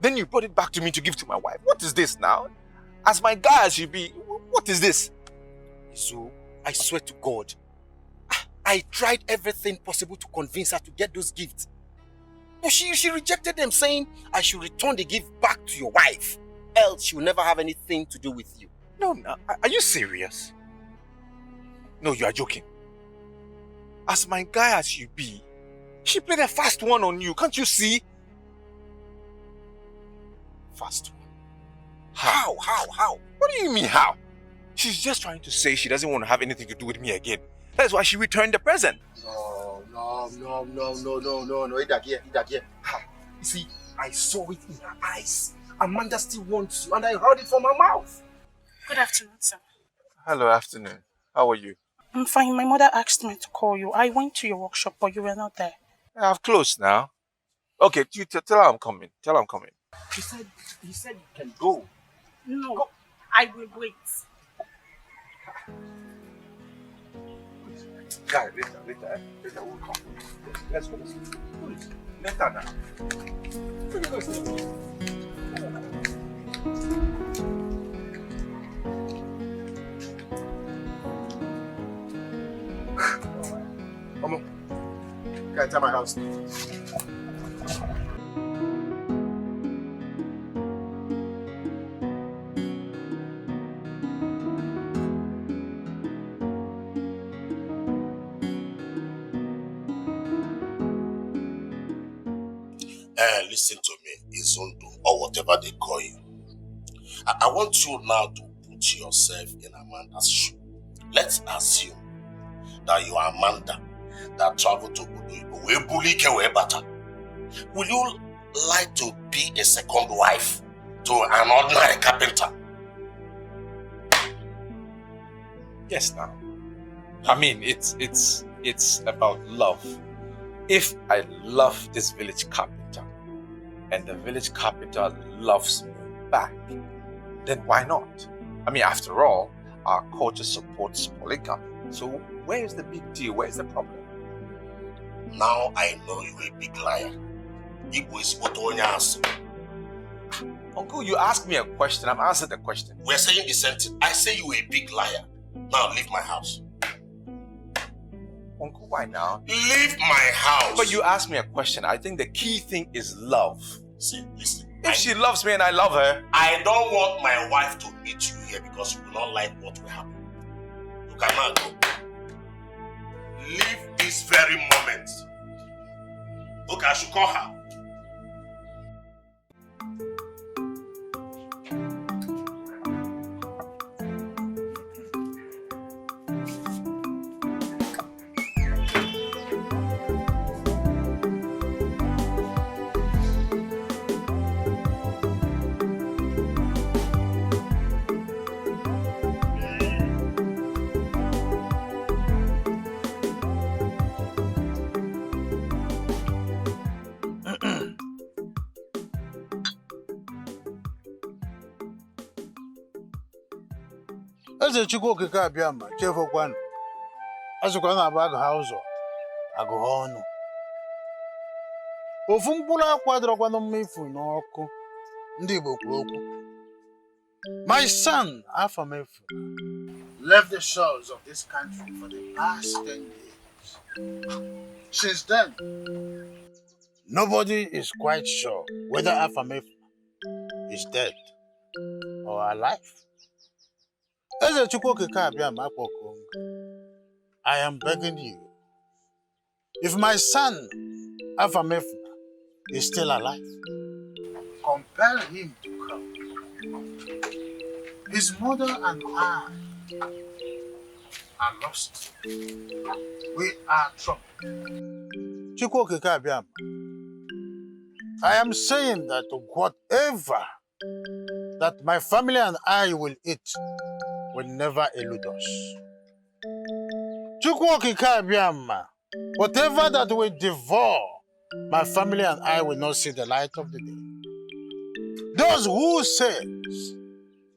Then you brought it back to me to give to my wife. What is this now? As my guy as you be, what is this? So, I swear to God, I tried everything possible to convince her to get those gifts. But she rejected them, saying I should return the gift back to your wife. Else she will never have anything to do with you. No, are you serious? No, you are joking. As my guy as you be, she played a fast one on you. Can't you see? Fast one? How? What do you mean how? She's just trying to say she doesn't want to have anything to do with me again. That's why she returned the present. No, Dikeh. You see, I saw it in her eyes. Amanda still wants you, and I heard it from her mouth. Good afternoon, sir. Hello, afternoon. How are you? I'm fine. My mother asked me to call you. I went to your workshop, but you were not there. I've closed now. Okay, you tell her I'm coming. Tell her I'm coming. He said you can go. No, go. I will wait. Guy, later we'll come. Let's go. Later now. Come on. Can I enter my house? Listen to me, Izundu, or whatever they call you. I want you now to put yourself in Amanda's shoe. Let's assume that you are Amanda that traveled to Obodo Ibo. Will you like to be a second wife to an ordinary carpenter? Yes, now. I mean, it's about love. If I love this village carpenter and the village carpenter loves me back, then why not? I mean, after all, our culture supports polygamy. So where is the big deal? Where is the problem? Now I know you're a big liar. Igbo is what on your answer. Uncle, you asked me a question. I'm answering the question. We're saying the same thing. I say you're a big liar. Now leave my house. Uncle, why now? Leave my house. But you asked me a question. I think the key thing is love. See, listen. If she loves me and I love her. I don't want my wife to meet you here because you will not like what will happen. You cannot go. Leave this very moment. Okay, I should call her. Eze Chukwu okike abịa ma chefukwanụ. Azụkwa na-abụ agụha ụzọ, agụha ọnụ. Ofu mkpụrụ akwa dịrọkwanụ mma ifu n'ọkụ. Ndị Igbo kwuru okwu. My son, Afamefu, left the shores of this country for the past 10 years. Since then, nobody is quite sure whether Afamefu is dead or alive. Eze Chukwu okike abịa ma akpọkuo m. I am begging you, if my son Afamefu is still alive, compel him to come. His mother and I are lost. We are troubled. Chukwu okike abịa ma, I am saying that whatever that my family and I will eat will never elude us. Chukwu okike abịa ma, whatever that will devour, my family and I will not see the light of the day. Those who says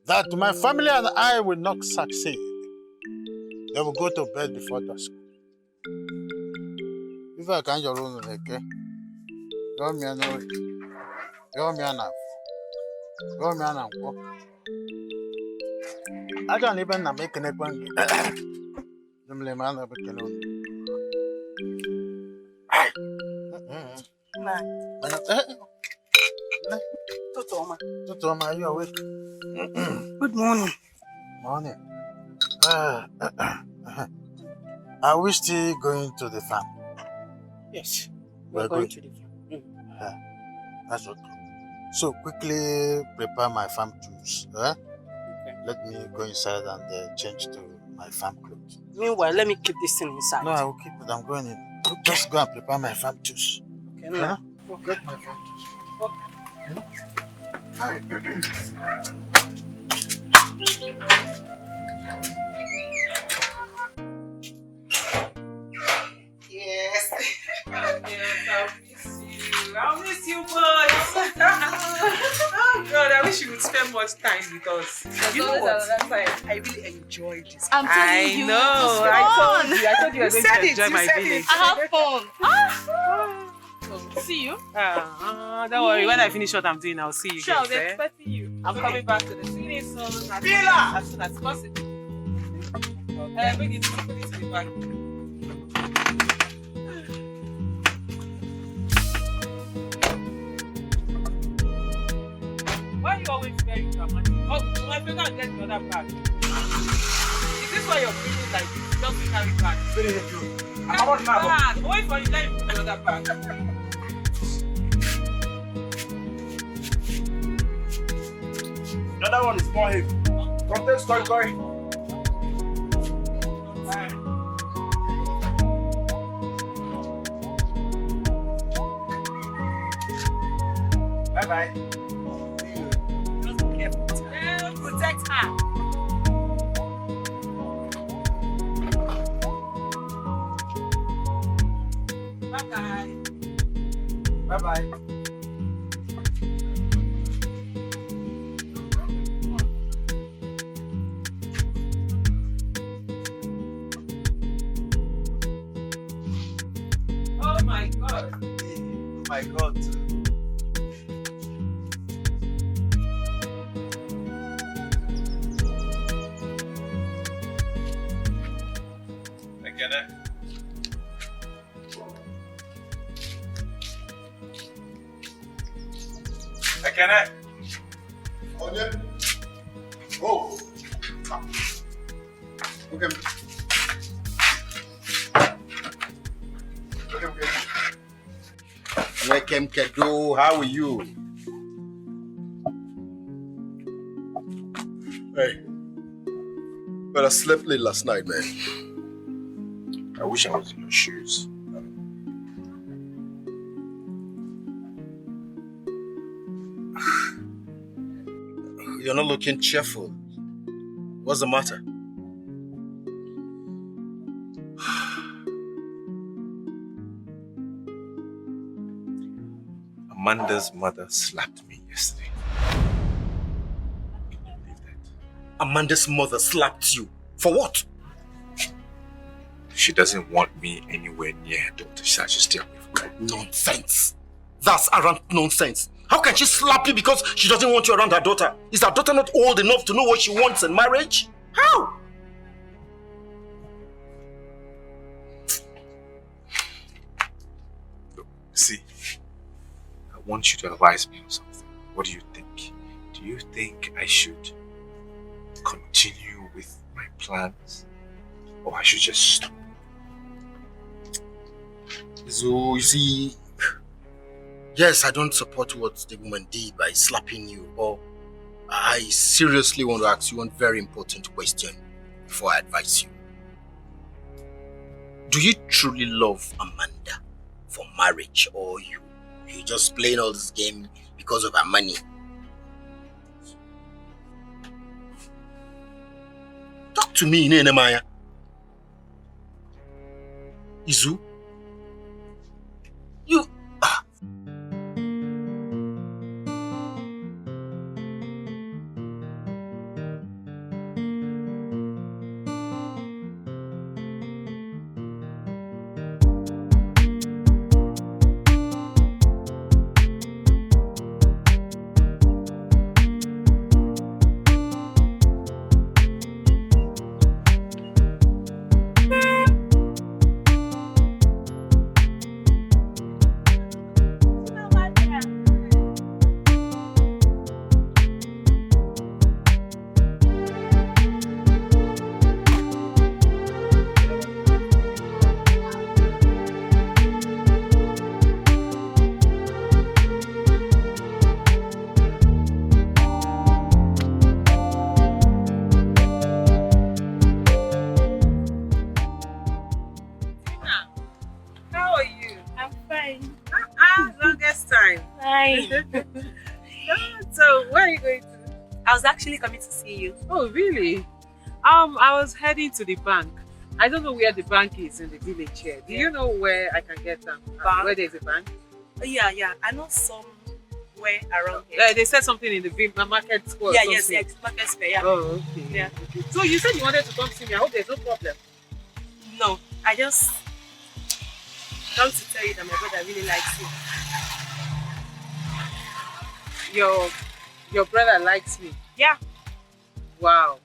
that my family and I will not succeed, they will go to bed before dusk. If I can't your own okay, go me an I don't even make an appointment. The man of a canoe. Totoma, you awake? Good morning. Morning. Are we still going to the farm? Yes, We're going to the farm. That's okay. So quickly prepare my farm tools. Okay. Let me go inside and change to my farm clothes. Meanwhile, let me keep this thing inside. No, I will keep it. I'm going in. Just go and prepare my farm tools. Okay, no. Get my farm tools. Yes. I'll miss you boys. Oh God, I wish you would spend much time with us. You know what? I really enjoyed this. I'm telling you, know. I told you I were going to enjoy my village. I have fun. See you. Don't worry. When I finish what I'm doing, I'll see you. Sure, I'll guys, be expecting you. I'm coming back to the city soon. As soon as possible. Bring it to the back. Why are you always very dramatic? Oh, my finger and get the other bag. Is this why you're feeling like this? Just to carry back. I'm on bag. Wait for you, let me put the other bag. The other one is more heavy. Contest koi. Bye-bye. Protect her. Bye-bye. Bye-bye. Oh my God. Oh my God. Again. Again. Onye. Oh. Okay. Welcome, Kedo. How are you? Hey. But I slept late last night, man. I wish I was in your shoes. You're not looking cheerful. What's the matter? Amanda's mother slapped me yesterday. Can you believe that? Amanda's mother slapped you. For what? She doesn't want me anywhere near her daughter. She said I should stay away from her. Nonsense. That's arrant nonsense. How can she slap you because she doesn't want you around her daughter? Is her daughter not old enough to know what she wants in marriage? How? Look, see, I want you to advise me on something. What do you think? Do you think I should continue with my plans? Or I should just stop? So, you see, yes, I don't support what the woman did by slapping you, but I seriously want to ask you one very important question before I advise you. Do you truly love Amanda for marriage, or you just playing all this game because of her money? Talk to me, Nehemiah. Izu? You... So, where are you going to? I was actually coming to see you. Oh, really? I was heading to the bank. I don't know where the bank is in the village here. Do you know where I can get them? Where there's a bank? Yeah. I know somewhere around here. Yeah, they said something in the market square. Yeah, yes, market square. Yeah. Oh, okay. Yeah. So you said you wanted to come see me. I hope there's no problem. No, I just come to tell you that my brother really likes you. Your brother likes me. Yeah. Wow.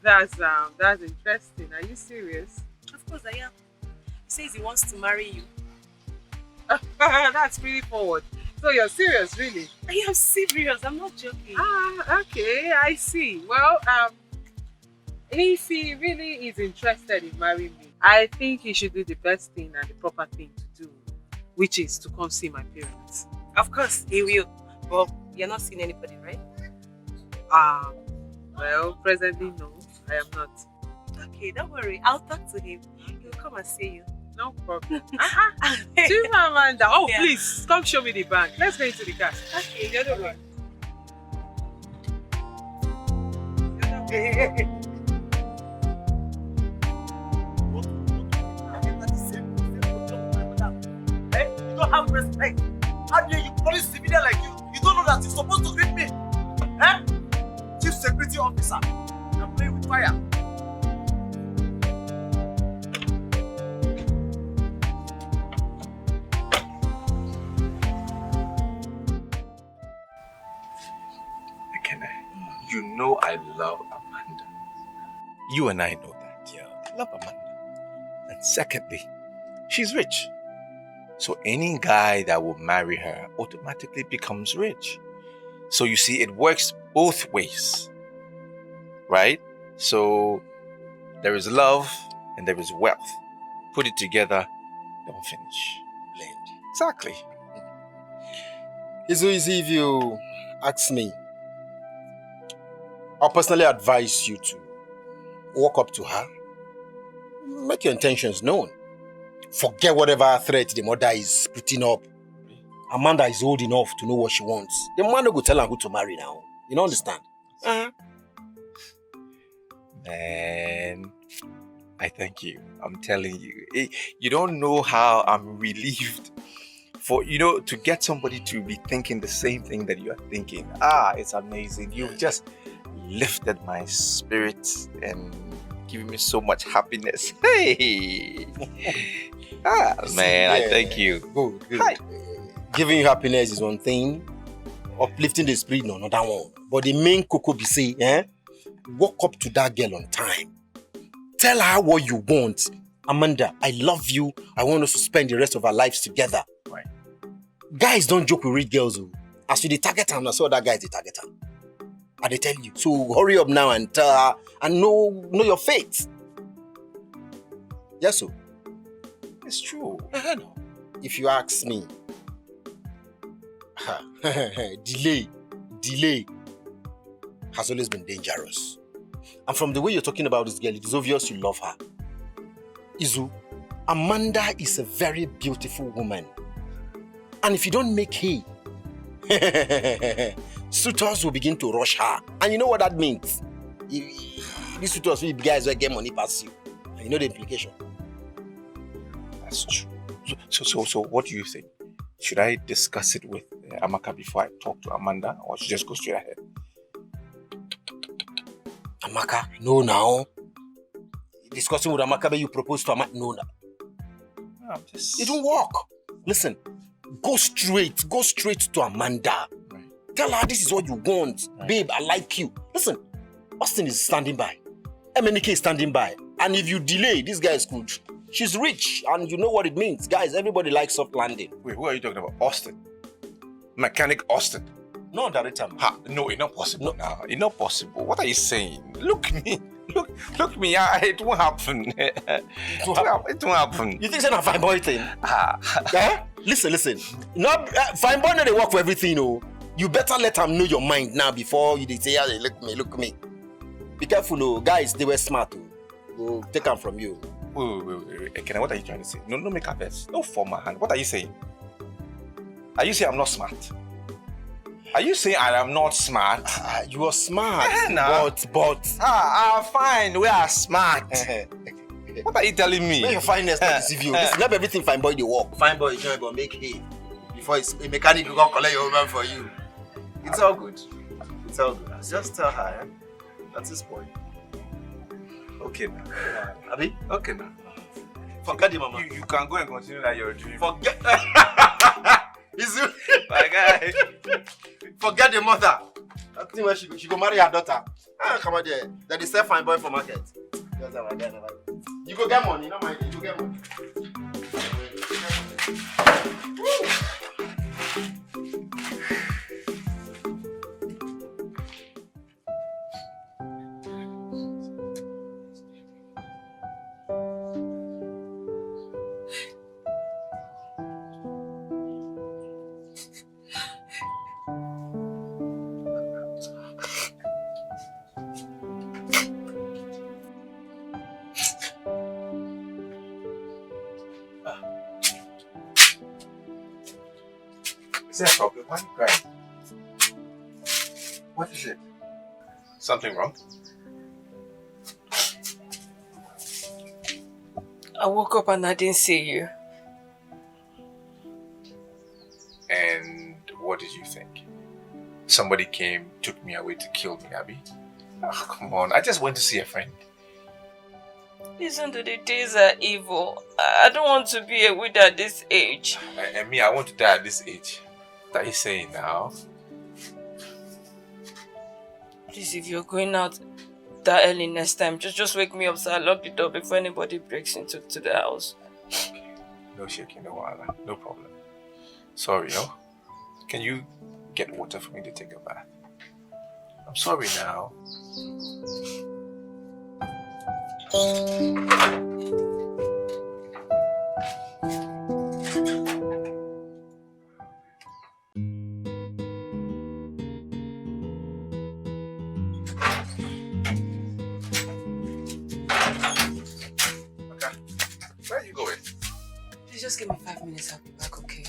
That's interesting. Are you serious? Of course I am. He says he wants to marry you. That's pretty forward. So you're serious, really? I am serious. I'm not joking. Ah, okay. I see. Well, if he really is interested in marrying me, I think he should do the best thing and the proper thing to do, which is to come see my parents. Of course, he will. But you're not seeing anybody, right? Well, presently, no, I am not. Okay, don't worry. I'll talk to him. He'll come and see you. No problem. See Amanda. Oh, Yeah. please, come show me the bank. Let's go into the car. Okay. The other way. You don't have respect. How dare you, police civilian like you? You don't know that you're supposed to greet me. Eh? Chief security officer. I'm playing with fire. Ekene, you know I love Amanda. You and I know that, yeah. I love Amanda. And secondly, she's rich. So any guy that will marry her automatically becomes rich. So you see, it works both ways, right? So there is love and there is wealth. Put it together, don't finish. Blend. Exactly. It's so easy if you ask me. I'll personally advise you to walk up to her, make your intentions known. Forget whatever threat the mother is putting up. Amanda is old enough to know what she wants. The man will tell her who to marry now. You don't understand? Man, I thank you. I'm telling you. You don't know how I'm relieved for, to get somebody to be thinking the same thing that you are thinking. It's amazing. You've just lifted my spirits and given me so much happiness. Hey! Man, I thank you. Good. Hi. Giving you happiness is one thing. Uplifting the spirit, no, another one. But the main cocoa be say, walk up to that girl on time. Tell her what you want. Amanda, I love you. I want us to spend the rest of our lives together. Right. Guys don't joke with rich girls. As you the target her, I saw that guy is the target her. I tell you. So hurry up now and tell her and know your fate. Yes, sir. It's true. If you ask me, delay has always been dangerous. And from the way you're talking about this girl, it is obvious you love her. Izu, Amanda is a very beautiful woman. And if you don't make hay, suitors will begin to rush her. And you know what that means? These suitors will be guys who get money past you. And you know the implication. That's true. So what do you think? Should I discuss it with Amaka before I talk to Amanda, or should I just go straight ahead? Amaka, no now. Discussing with Amaka, but you propose to Amaka, no now. It don't work. Listen, go straight to Amanda. Right. Tell her this is what you want. Right. Babe, I like you. Listen, Austin is standing by. MNK is standing by. And if you delay, this guy is good. She's rich, and you know what it means. Guys, everybody likes soft landing. Wait, who are you talking about? Austin? Mechanic Austin? No, director. No, it's not possible now. It's not possible. What are you saying? Look me. Look me. It won't happen. It won't happen. You think it's a fine boy thing? Listen. Not fine boy, no, they work for everything. Oh. You better let them know your mind now before you say, look me. Be careful, oh. Guys, they were smart. Oh. We'll take them from you. Wait. Ekene, what are you trying to say? No, make a best. No form my hand. What are you saying? Are you saying I'm not smart? Are you saying I am not smart? You are smart, but... fine. We are smart. What are you telling me? Where your fineness to deceive you? Listen, not everything fine boy they work. Fine boy, you go make hay before it's a mechanic will go collect your woman for you. It's all good. Just tell her, That's his point. Okay now. Abi? Okay now. Forget the mama. You can go and continue that your dream. Forget. My guy. Forget the mother. I think when she go marry her daughter. Come on there. That is fine boy for market. You go get money, no mind. You go get money. Is there a problem? Why are you crying? What is it? Something wrong? I woke up and I didn't see you. And what did you think? Somebody came, took me away to kill me, Abby? Oh, come on. I just went to see a friend. Listen to the days are evil. I don't want to be a widow at this age. And me, I want to die at this age. What are you saying now? Please, if you're going out that early next time, just wake me up so I lock the door before anybody breaks into the house. Okay. No shaking, no wala. No problem. Sorry, no? Can you get water for me to take a bath? I'm sorry now. Where are you going? Please just give me 5 minutes, I'll be back, okay?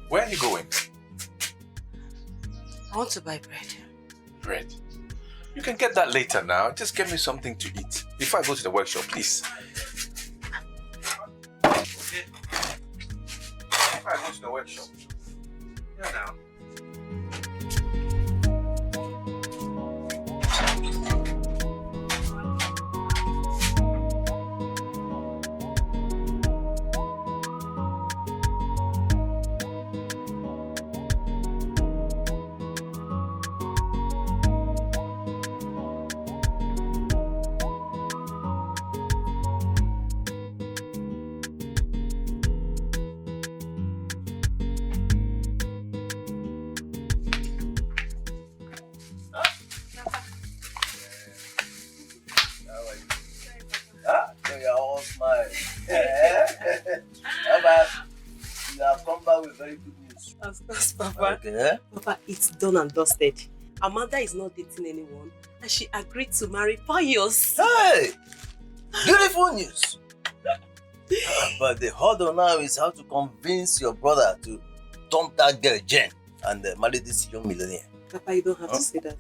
Where are you going? I want to buy bread. Bread? You can get that later now. Just get me something to eat before I go to the workshop, please. Okay. Before I go to the workshop. Yeah, now. Of course, Papa. Okay. Papa, it's done and dusted. Amanda is not dating anyone and she agreed to marry Pius. Hey! Beautiful news! But the hurdle now is how to convince your brother to dump that girl Jen and marry this young millionaire. Papa, you don't have to say that.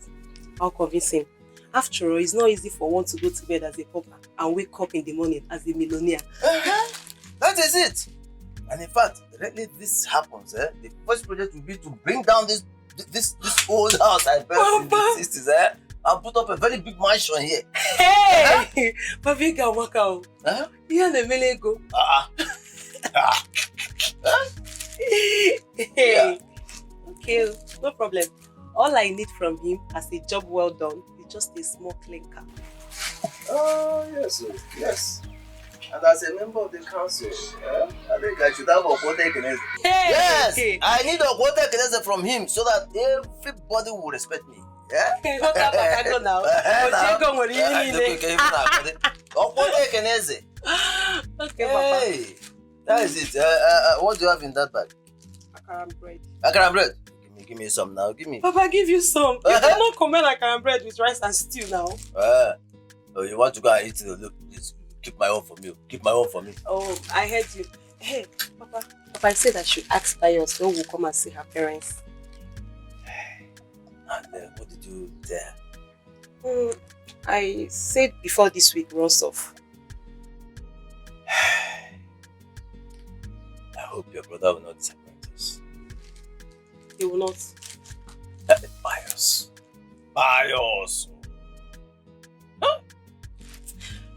I'll convince him. After all, it's not easy for one to go to bed as a pauper and wake up in the morning as a millionaire. That is it! And in fact, directly this happens, the first project will be to bring down this old house I built in the 60s, and put up a very big mansion here. Hey! Paviga Wakao. Huh? You and the Mele go. Hey. Okay, no problem. All I need from him as a job well done is just a small clinker. Oh, yes. And as a member of the council, I think I should have a quota Ekeneze. Yes! I need a quota Ekeneze from him so that everybody will respect me. Yeah? Okay, go now. Okay, hey, that is it. What do you have in that bag? Akara bread. Akara bread? Give me some now. Give me. Papa, give you some. You cannot comment akara bread with rice and stew now. Oh, you want to go and eat it? Look, please. Keep my own for me. Keep my own for me. Oh, I heard you. Hey, Papa, I said I should ask Pius so we'll come and see her parents. And what did you there? I said before this week runs off. I hope your brother will not disappoint us. He will not. Pius.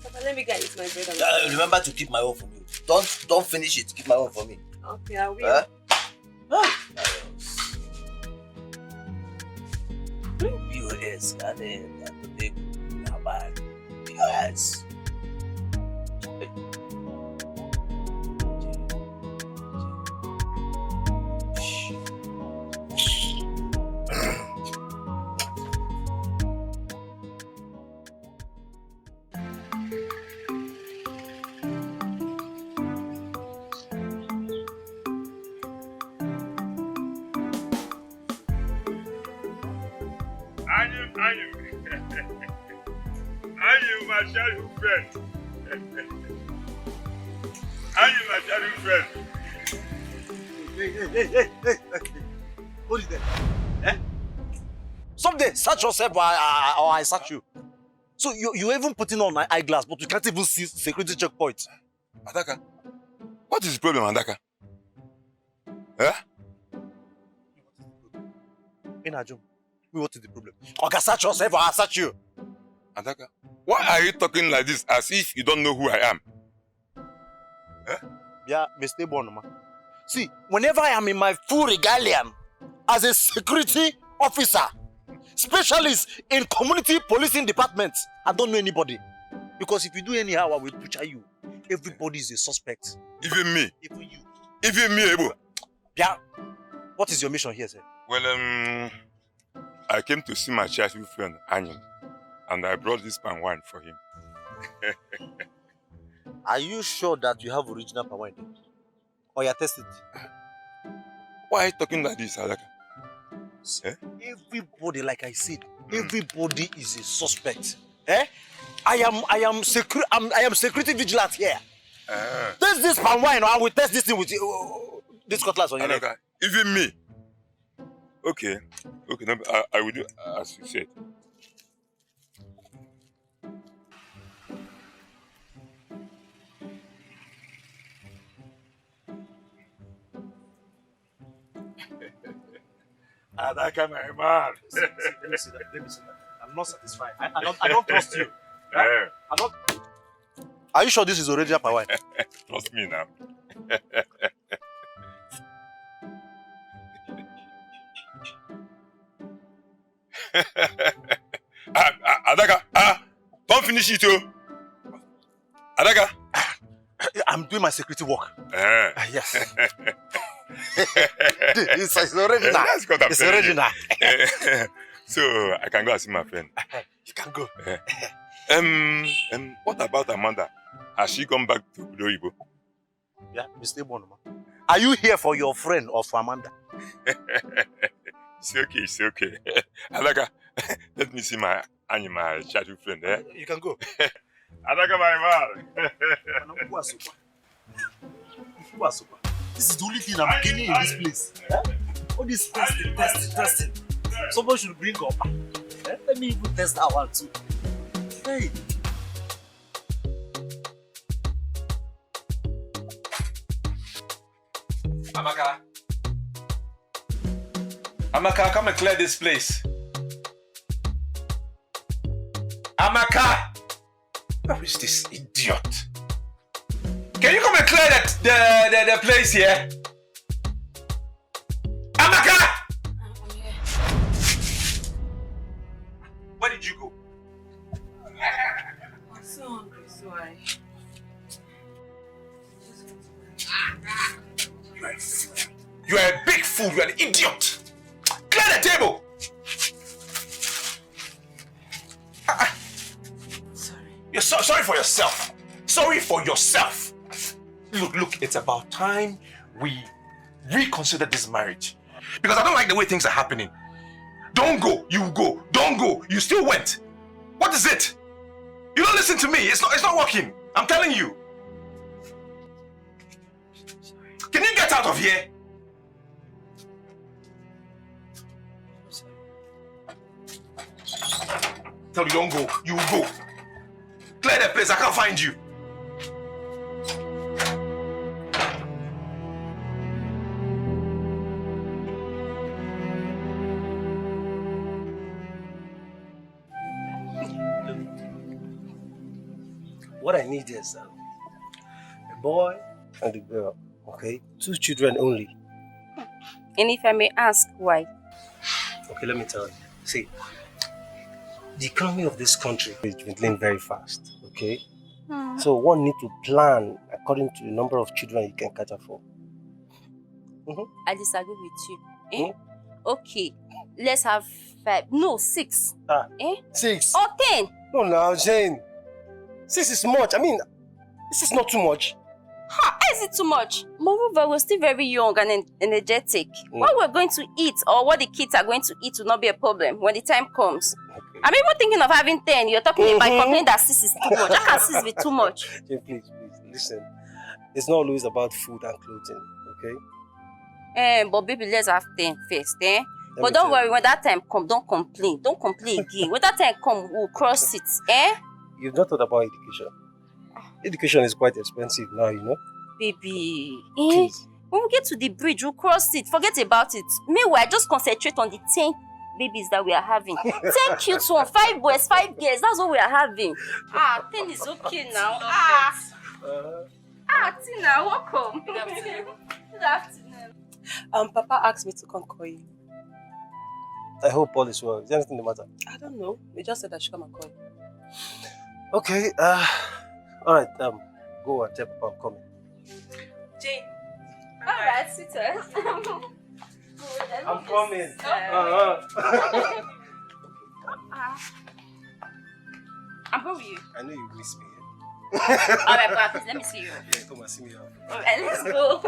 Papa, let me get it my bread. Remember to keep my own for me. Don't finish it. Keep my own for me. Okay, I will. POS, POS. I'm my childhood friend. I'm my childhood friend. Hold it there. Eh? Someday, search yourself or I search you. So you even putting on my eyeglass, but you can't even see security checkpoint. Adaka, what is the problem, Adaka? Eh? Inajum, what is the problem? Okay, search yourself or I search you. Adaka, why are you talking like this as if you don't know who I am? Eh? Yeah, Mr. Bonoma. See, whenever I am in my full regalian as a security officer, specialist in community policing department, I don't know anybody. Because if you do anyhow, I will butcher you. Everybody is a suspect. Even me? Even you. Even me, Ebo? Yeah. What is your mission here, sir? Well, I came to see my childhood friend, Anyan, and I brought this palm wine for him. Are you sure that you have original palm wine? Or you are tested? Why are you talking like this, Adaka? Eh? Everybody, like I said, everybody is a suspect. Eh? I am security vigilant here. Test this palm wine, or I will test this thing with this cutlass on your neck. Even me. Okay, no, I will do as you said. Adaka, my man. Let me see that. I'm not satisfied. I don't trust you. Right? I'm not. Are you sure this is original palm wine? Trust me now. Adaka, don't finish it, too. Adaka. I'm doing my security work. Yes. It's original. It's original. So I can go and see my friend. You can go. What about Amanda? Has she come back to Nollywood? Yeah, Mr. Bonoma. Are you here for your friend or for Amanda? It's okay. Adaka, let me see my animal childhood friend. Eh? You can go. Adaka, my man. This is the only thing I'm getting in this place. Eh? All this testing. Someone should bring up. Eh? Let me even test that one too. Hey. Amaka, come and clear this place. Amaka! Where is this idiot? Can you come and clear the place here? Amaka! Where did you go? I'm so hungry, so You are a big fool. You are an idiot. Clear the table. Sorry. You're sorry for yourself. Sorry for yourself. Look, it's about time we reconsider this marriage. Because I don't like the way things are happening. Don't go, you go. Don't go, you still went. What is it? You don't listen to me. It's not working. I'm telling you. Can you get out of here? Tell you don't go, you go. Clear the place, I can't find you. What I need is a boy and a girl, okay? 2 children only. And if I may ask why? Okay, let me tell you. See, the economy of this country is dwindling very fast, okay? So one need to plan according to the number of children you can cater for. I disagree with you. Eh? Okay, let's have 5. No, 6. 6? Or 10. No, now, Jane. 6 is much. I mean, this is not too much. How is it too much? Moreover, we're still very young and energetic. What we're going to eat or what the kids are going to eat will not be a problem when the time comes. Okay. I'm even thinking of having 10. You're talking about complaining that 6 is too much. How can 6 be too much? Jane, please, listen. It's not always about food and clothing, okay? But baby, let's have 10 first, eh? But don't worry, when that time come, don't complain. Don't complain again. When that time come, we'll cross it, eh? You've not thought about education. Education is quite expensive now, you know. Baby, when we get to the bridge, we'll cross it. Forget about it. Meanwhile, just concentrate on the 10 babies that we are having. 10 cute ones, 5 boys, 5 girls. That's what we are having. 10 is okay now. Tina, welcome. Good afternoon. Good afternoon. Papa asked me to come call you. I hope all is well. Is there anything the matter? I don't know. They just said I should come and call you. Okay, alright, go and tell Papa I'm coming. Jane. Alright, sweetheart. I'm coming. I'm going with you. I know you miss me. Alright, but please let me see you. Yeah, come and see me out. Alright, let's go.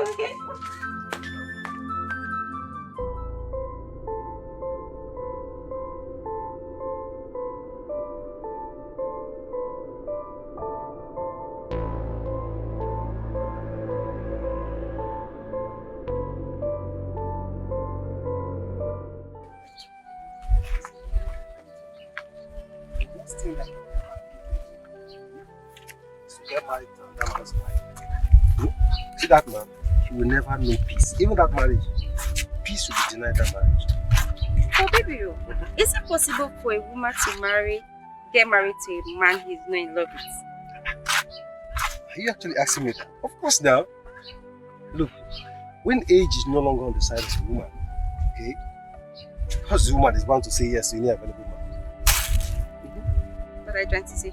See that man? He will never know peace. Even that marriage, peace will be denied that marriage. Oh, baby, is it possible for a woman to get married to a man he's not in love with? Are you actually asking me that? Of course now. Look, when age is no longer on the side of the woman, okay? Because the woman is bound to say yes to any available man. What are you trying to say?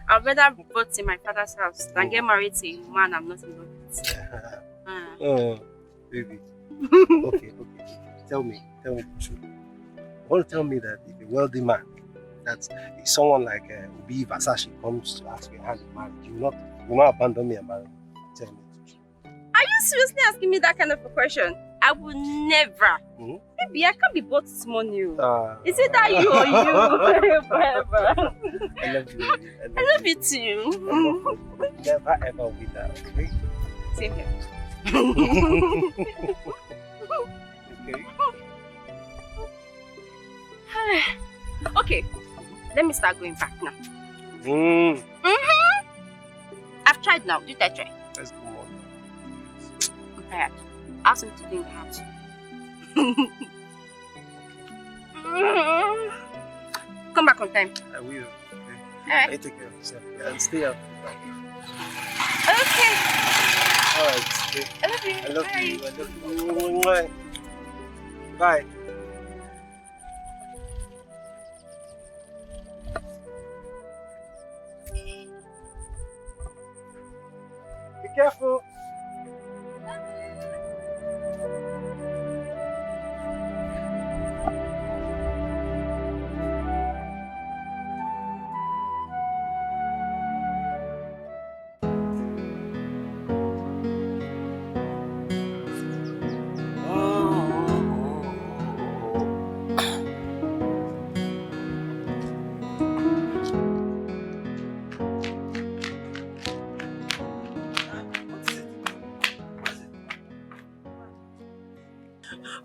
I'd rather vote in my father's house than get married to a man I'm not in love with. Oh, baby. Okay. Tell me the truth. You want to tell me that if a wealthy man, that if someone like Obi Versace comes to ask for your hand in marriage, you will not abandon me and marry me? Tell me the truth. Are you seriously asking me that kind of a question? I will never. Baby, I can't be bought this money. Is it that you or you? Forever. I love you. I love you too. Never ever with that, okay? Same here. Okay, let me start going back now. I've tried now. Did I try? Let's go on. I'm tired. Ask him to do in the house. Come back on time. I will. Okay. Alright. I take care of yourself. Yeah, and stay out. Okay. Alright. Okay. I love you. I love you. Bye. Be careful.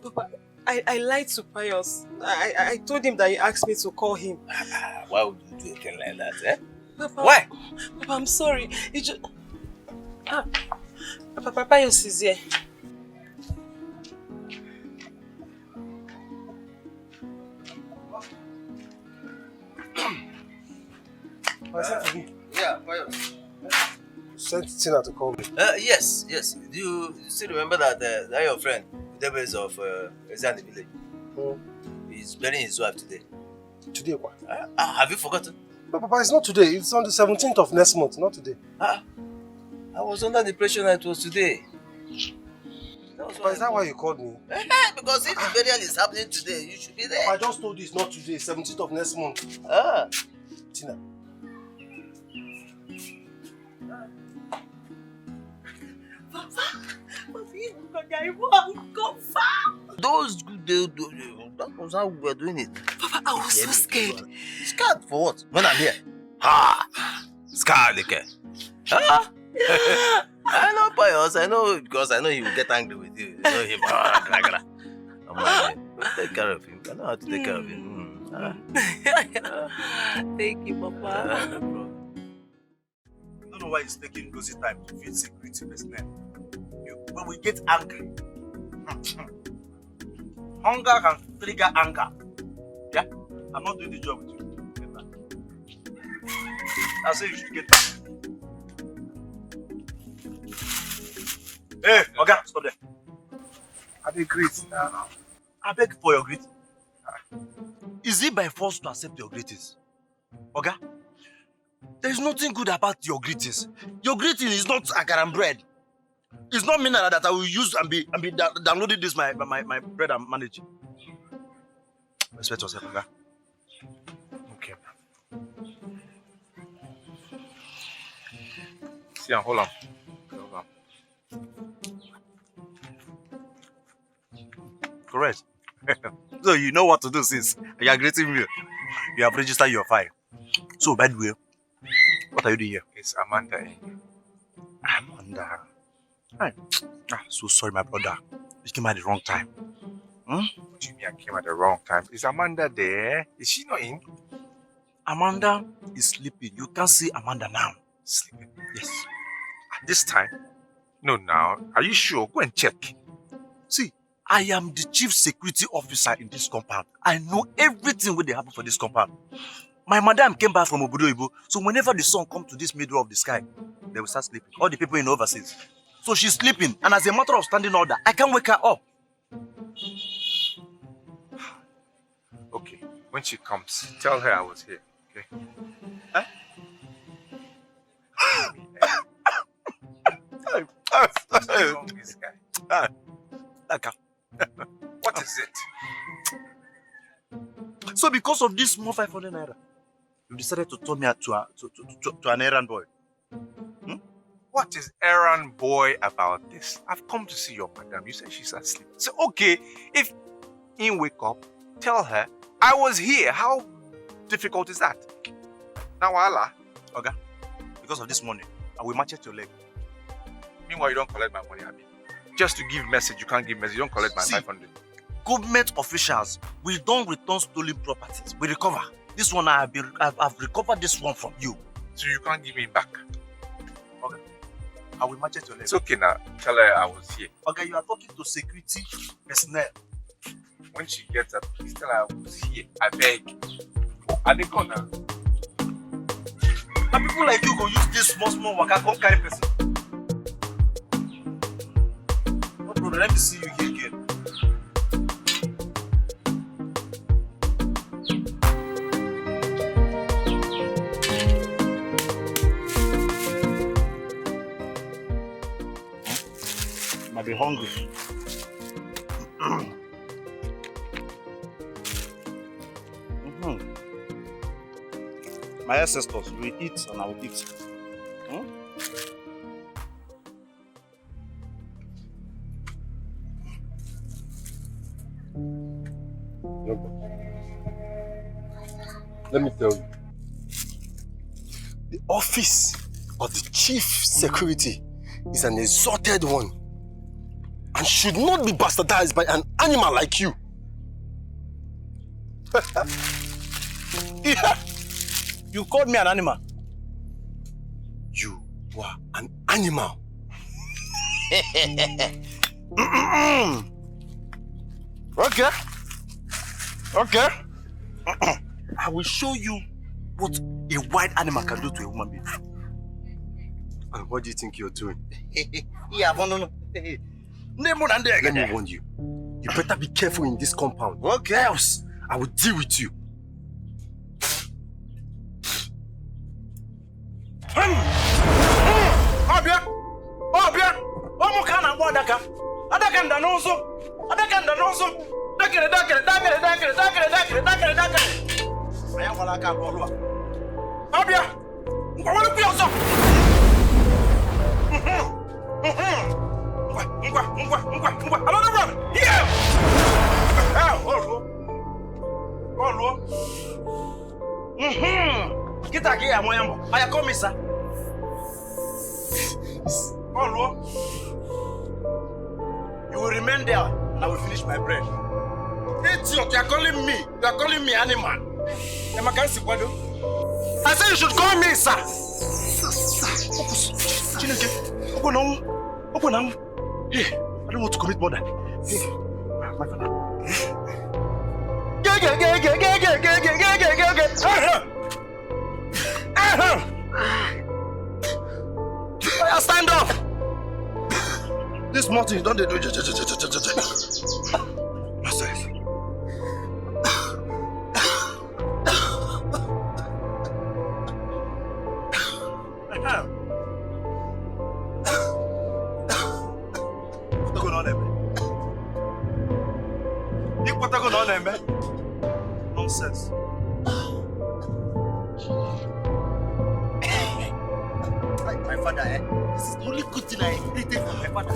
Papa, I lied to Pius. I told him that he asked me to call him. Why would you do a thing like that, eh? Papa, Why? Papa, I'm sorry. It just... Papa, Pius is here. Yeah, Pius. Sent Tina to call me. Yes. Do you still remember that that your friend, the is of Ezani village? He's burying his wife today. Today what? Have you forgotten? But Papa, it's not today. It's on the 17th of next month, not today. I was under the impression that it was today. Papa, is that why you called me? Because if the burial is happening today, you should be there. Papa, I just told you it's not today, 17th of next month. Tina. Those good that was how we were doing it. Papa, I was so scared. Scared for what? When I'm here. Scared, Dikeh. I know Pius. I know because I know he will get angry with you. You know him. I'm like, take care of him. I know how to take care of him. Thank you, Papa. No problem. I don't know why he's taking Gozy time to feed security personnel. When we get angry, hunger can trigger anger. Yeah? I'm not doing the job with you. Get back. I say you should get back. Hey, Oga, stop there. I beg greet. I beg for your greeting. Is it by force to accept your greetings? Oga, there is nothing good about your greetings. Your greeting is not akaram bread. It's not mineral that I will use and be downloading this my bread and manage. Respect yourself, Oga. Okay. See, hold on. Correct. So you know what to do since you are greeting me. You have registered your file. So by the way, what are you doing here? It's Amanda. Amanda. So sorry, my brother. You came at the wrong time. What do you mean I came at the wrong time? Is Amanda there? Is she not in? Amanda is sleeping. You can't see Amanda now. Sleeping? Yes. At this time? No, now. Are you sure? Go and check. See, I am the chief security officer in this compound. I know everything when they happen for this compound. My madam came back from Obodo Ibo, so whenever the sun comes to this middle of the sky, they will start sleeping. All the people in overseas. So she's sleeping, and as a matter of standing order, I can't wake her up. Okay, when she comes, tell her I was here, okay? Huh? What's wrong with this guy? What is it? So because of this small 500 naira, you decided to turn me out to an errand boy. What is errand boy about this? I've come to see your madam. You said she's asleep. So okay, if in wake up, tell her I was here. How difficult is that? Now Allah. Okay. Because of this money, I will match your leg. Meanwhile, you don't collect my money, Abi. Just to give message, you can't give message. You don't collect my 500. Government officials, we don't return stolen properties. We recover. This one I've recovered this one from you. So you can't give me back. Okay. I will match your leg. It's okay now. Tell her I was here. Okay, you are talking to security personnel. When she gets up, please tell her I was here. I beg. At the corner. And people like you go use this small waka come carry person. No problem, let me see you here again. You might be hungry. My ancestors will eat and I will eat. Let me tell you. The office of the chief security is an exalted one and should not be bastardized by an animal like you. Yeah. You called me an animal. You were an animal. Okay. I will show you what a wild animal can do to a human being. And what do you think you're doing? Yeah, no. Let me warn you. You better be careful in this compound. Okay. Else, I will deal with you. You will remain there and I will finish my bread. Idiot, you are calling me. You are calling me animal. I said you should call me, sir. Open now. Hey, I don't want to commit murder. Hey, my father. Stand up. This morning you don't do. Myself. Nonsense. Like my father, this is the only good thing I inherited from my father.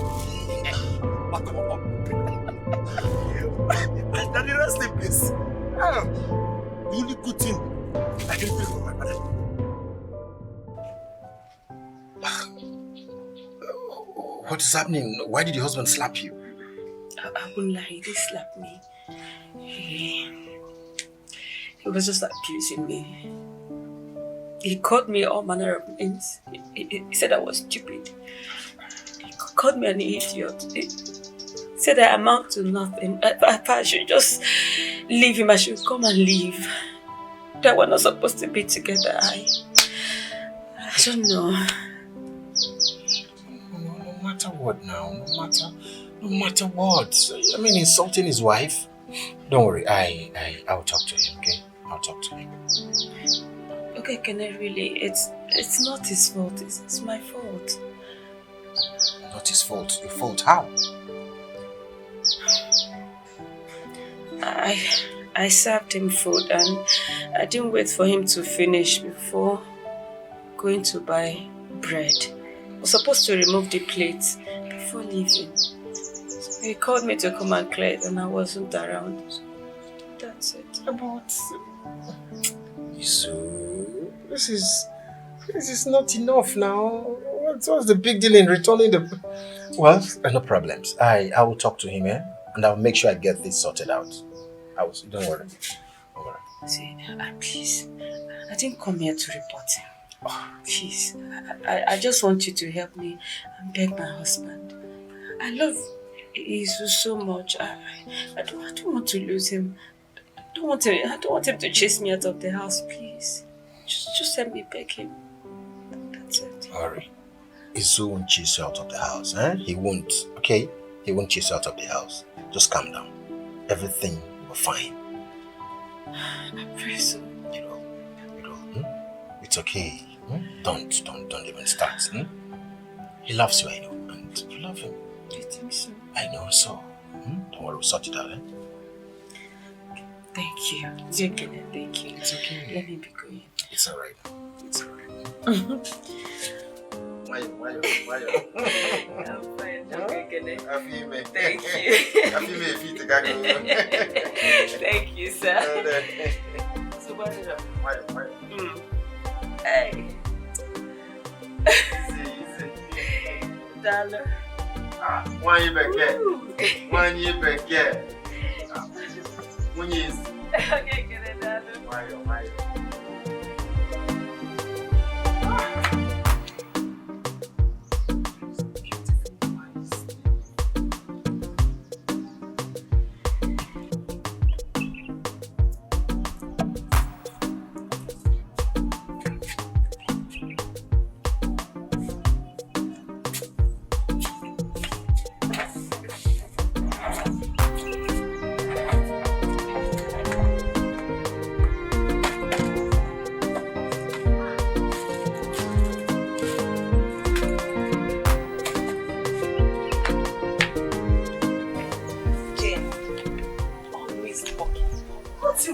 Daddy, rest in peace. The only good thing I inherited from my father. What is happening? Why did your husband slap you? I won't lie, he did slap me. He was just abusing me. He called me all manner of names. He said I was stupid. He called me an idiot. He said I amount to nothing. I should just leave him. I should come and leave. That we're not supposed to be together. I don't know. No matter what now, no matter what. I mean, insulting his wife. Don't worry, I'll talk to him, okay? I'll talk to him. Okay, can I really? It's not his fault. It's my fault. Not his fault. Your fault? How? I served him food and I didn't wait for him to finish before going to buy bread. I was supposed to remove the plate before leaving. So he called me to come and clear it and I wasn't around. That's it. But so this is not enough now. What's the big deal in returning the? Well, no problems. I will talk to him, and I'll make sure I get this sorted out. Don't worry. Don't worry. See, please, I didn't come here to report him. Please, I just want you to help me and beg my husband. I love Isu so much. I don't want to lose him. I don't want him to chase me out of the house, please. Just help me beg him. That's it. Worry. Isu won't chase you out of the house, He won't, okay? He won't chase you out of the house. Just calm down. Everything will be fine. I pray so. It's okay. Don't even start. He loves you, I know, and you love him. Do you think so? I know so. Don't worry, we'll sort it out, Thank you. Thank you. It's okay. Let me be going. It's alright. It's alright. Why? I'm fine. Okay, Thank you. Thank you, sir. So what is up? Why? Hey. Dollar. Why you back here? When you Okay, get it, dollar. Why?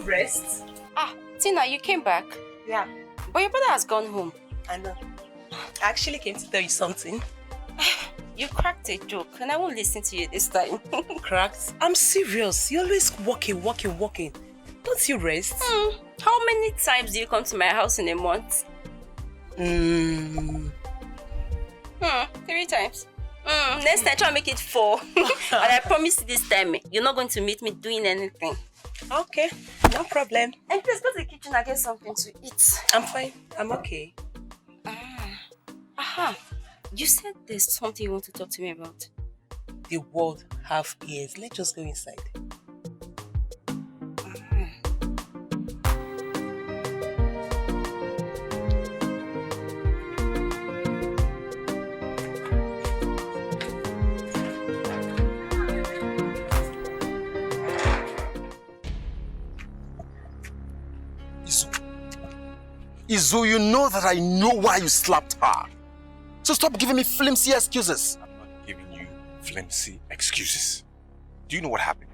Rest. Tina, you came back? Yeah. But your brother has gone home. I know. I actually came to tell you something. You cracked a joke and I won't listen to you this time. Cracked? I'm serious. You're always walking. Don't you rest? How many times do you come to my house in a month? 3 times. Next time, try and make it 4. And I promise you this time, you're not going to meet me doing anything. Okay, no problem. And please go to the kitchen and get something to eat. I'm fine. I'm okay. You said there's something you want to talk to me about. The world have ears. Let's just go inside. Izu, you know that I know why you slapped her. So stop giving me flimsy excuses. I'm not giving you flimsy excuses. Do you know what happened?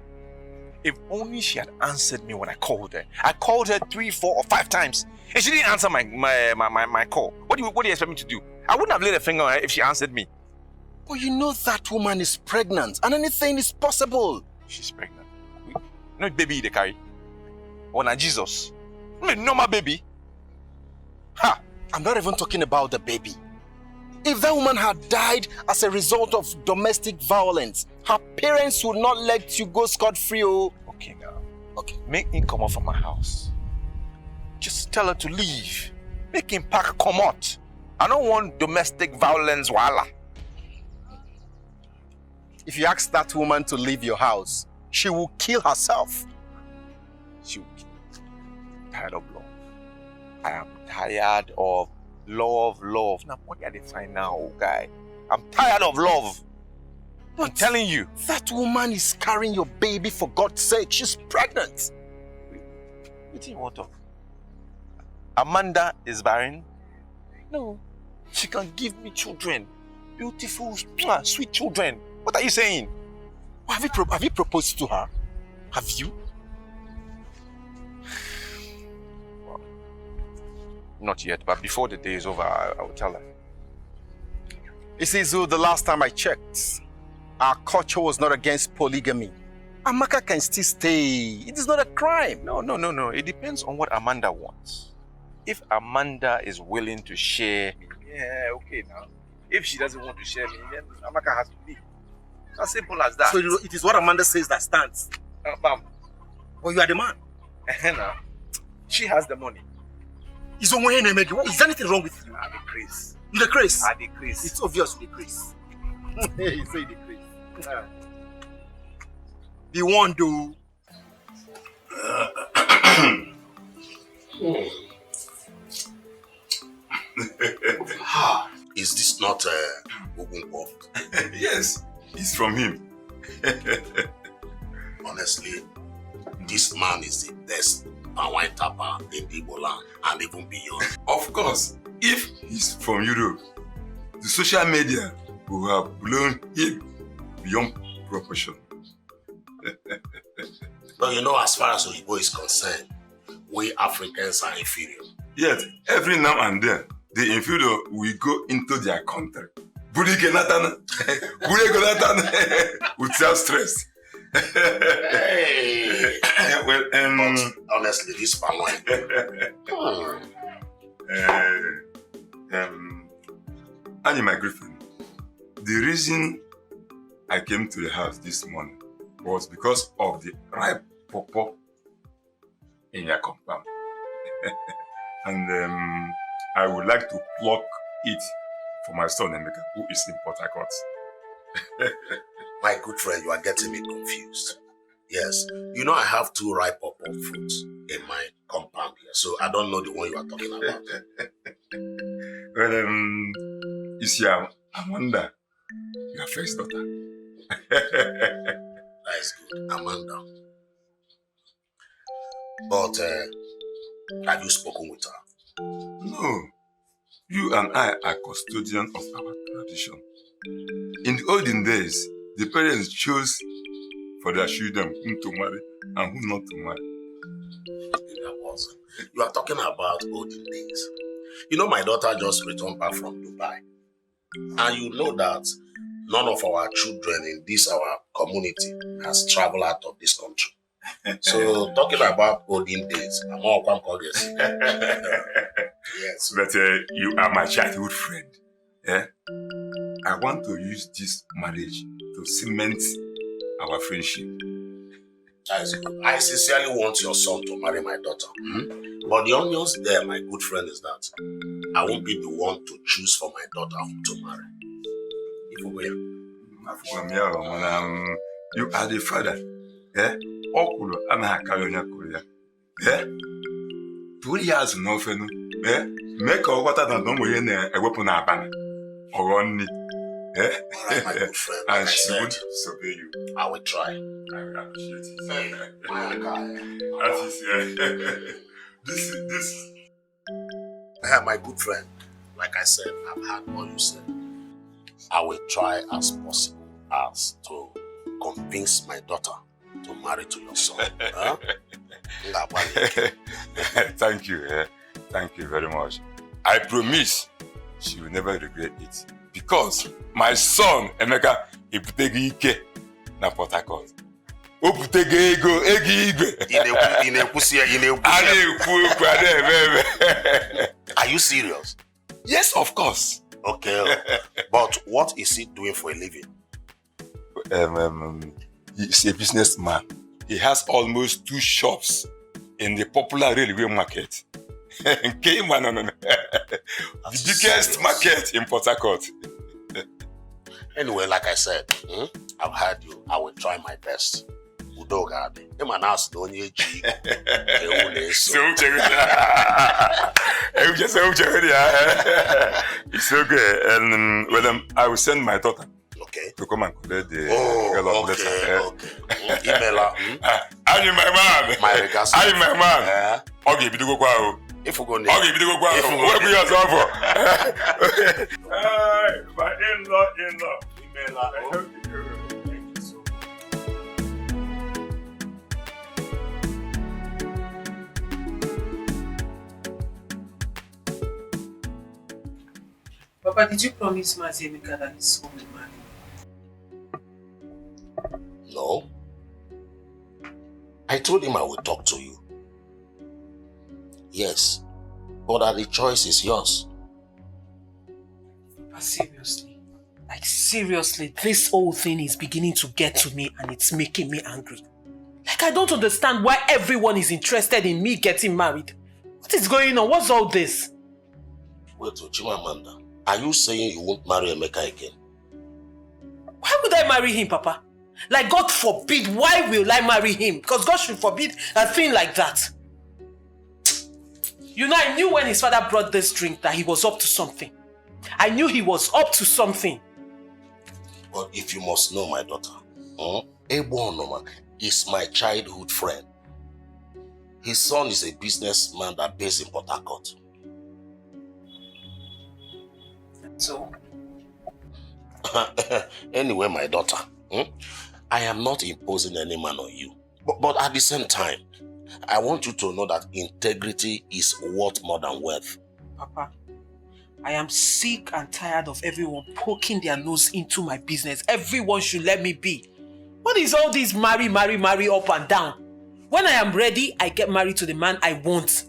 If only she had answered me when I called her. I called her 3, 4, or 5 times, and she didn't answer my call. What do you expect me to do? I wouldn't have laid a finger on her if she answered me. But you know that woman is pregnant, and anything is possible. She's pregnant. No baby they carry. Or not Jesus. No normal baby. Ha! I'm not even talking about the baby. If that woman had died as a result of domestic violence, her parents would not let you go scot-free. Okay now. Okay. Make him come out from my house. Just tell her to leave. Make him pack come out. I don't want domestic violence, wala. If you ask that woman to leave your house, she will kill herself. She will kill. Tired of love. I am tired of love. Now, what are they find now, guy? I'm tired of love. I'm telling you. That woman is carrying your baby, for God's sake. She's pregnant. What do you want of? Amanda is barren? No. She can give me children. Beautiful, sweet children. What are you saying? Have you proposed to her? Have you? Not yet, but before the day is over, I will tell her. You see, Zu, the last time I checked, our culture was not against polygamy. Amaka can still stay. It is not a crime. No. It depends on what Amanda wants. If Amanda is willing to share me, yeah, okay now. If she doesn't want to share me, then Amaka has to leave. As simple as that. So it is what Amanda says that stands. Bam. But you are the man. Now, she has the money. Is there anything wrong with you? I decrease. You decrease? I decrease. It's obvious you decrease. You say you decrease. Be one, though. Is this not Ogunpo? Yes, it's from him. Honestly, this man is the best wine tapper in the Igbo land and even beyond. Of course, if he's from Europe, the social media will have blown him beyond proportion. But you know, as far as Oyibo is concerned, we Africans are inferior. Yet, every now and then, the inferior will go into their country. Without stress. Hey. Well, but honestly, this palm wine. Annie, my girlfriend, the reason I came to the house this morning was because of the ripe pawpaw in your compound. And I would like to pluck it for my son Emeka, who is in Port Harcourt. My good friend, you are getting me confused. Yes, you know I have 2 ripe pawpaw fruits in my compound here, so I don't know the one you are talking about. Well, you see, Amanda, your first daughter. That is good, Amanda. But have you spoken with her? No. You and I are custodians of our tradition. In the olden days, the parents chose for their children whom to marry and whom not to marry. You are talking about olden days. You know, my daughter just returned back from Dubai. And you know that none of our children in this our community has traveled out of this country. So talking about olden days, I'm all yes. But you are my childhood friend. Yeah? I want to use this marriage to cement our friendship. That is good. I sincerely want your son to marry my daughter. But the onions there, my good friend, is that I won't be the one to choose for my daughter whom to marry. If we you are the father. Eh? Okulu anahakarionya Korea. Eh? 2 years no fenu. Eh? Make a water that no way a weapon abana. Or only. Eh? Alright, my good friend. And Like she I would said, disobey you. I will try. I will appreciate it. Hey, my guy. That is this. My good friend, like I said, I've heard what you said. I will try as possible as to convince my daughter to marry to your son. Huh? Thank you. Thank you very much. I promise she will never regret it. Because my son, Emeka, iputegi ike na Port Harcourt. Oputegi ego, igwe. Are you serious? Yes, of course. Okay. But what is he doing for a living? He's a businessman. He has almost 2 shops in the popular railway market. The biggest market in Port Harcourt. Anyway, like I said, I've heard you. I will try my best. Udogade. It's okay. And I will send my daughter. Okay. To come and collect the okay. Email her. I'm my man. My regards. I'm my man. Okay, we go go. If we go near. Okay, we go go. Where we are for? My in-law. Email her. Thank you so much. Papa, did you promise Mazemika that his son will marry? No. I told him I would talk to you. Yes. But that the choice is yours. But seriously. Like seriously, this whole thing is beginning to get to me and it's making me angry. Like I don't understand why everyone is interested in me getting married. What is going on? What's all this? Wait, Chimamanda. Are you saying you won't marry Emeka again? Why would I marry him, Papa? Like, God forbid, why will I marry him? Because God should forbid a thing like that. You know, I knew when his father brought this drink that he was up to something. I knew he was up to something. But if you must know, my daughter, Ebonoma is my childhood friend. His son is a businessman that based in Port Harcourt. So? Anyway, my daughter, I am not imposing any man on you. But at the same time, I want you to know that integrity is worth more than wealth. Papa, I am sick and tired of everyone poking their nose into my business. Everyone should let me be. What is all this marry up and down? When I am ready, I get married to the man I want.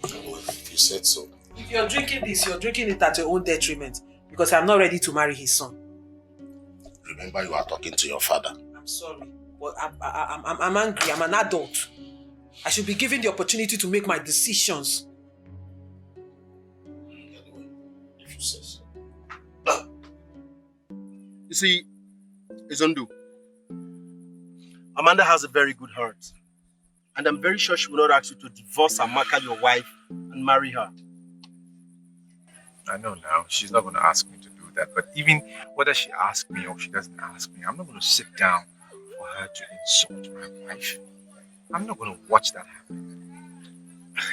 Well, if you said so. If you're drinking this, you're drinking it at your own detriment. Because I'm not ready to marry his son. Remember, you are talking to your father. I'm sorry, but I'm angry. I'm an adult. I should be given the opportunity to make my decisions. Anyway, if you say so. You see, Izondu, Amanda has a very good heart. And I'm very sure she will not ask you to divorce Amaka, your wife, and marry her. I know now, she's not going to ask me to do that. But even whether she asks me or she doesn't ask me, I'm not going to sit down for her to insult my wife. I'm not going to watch that happen.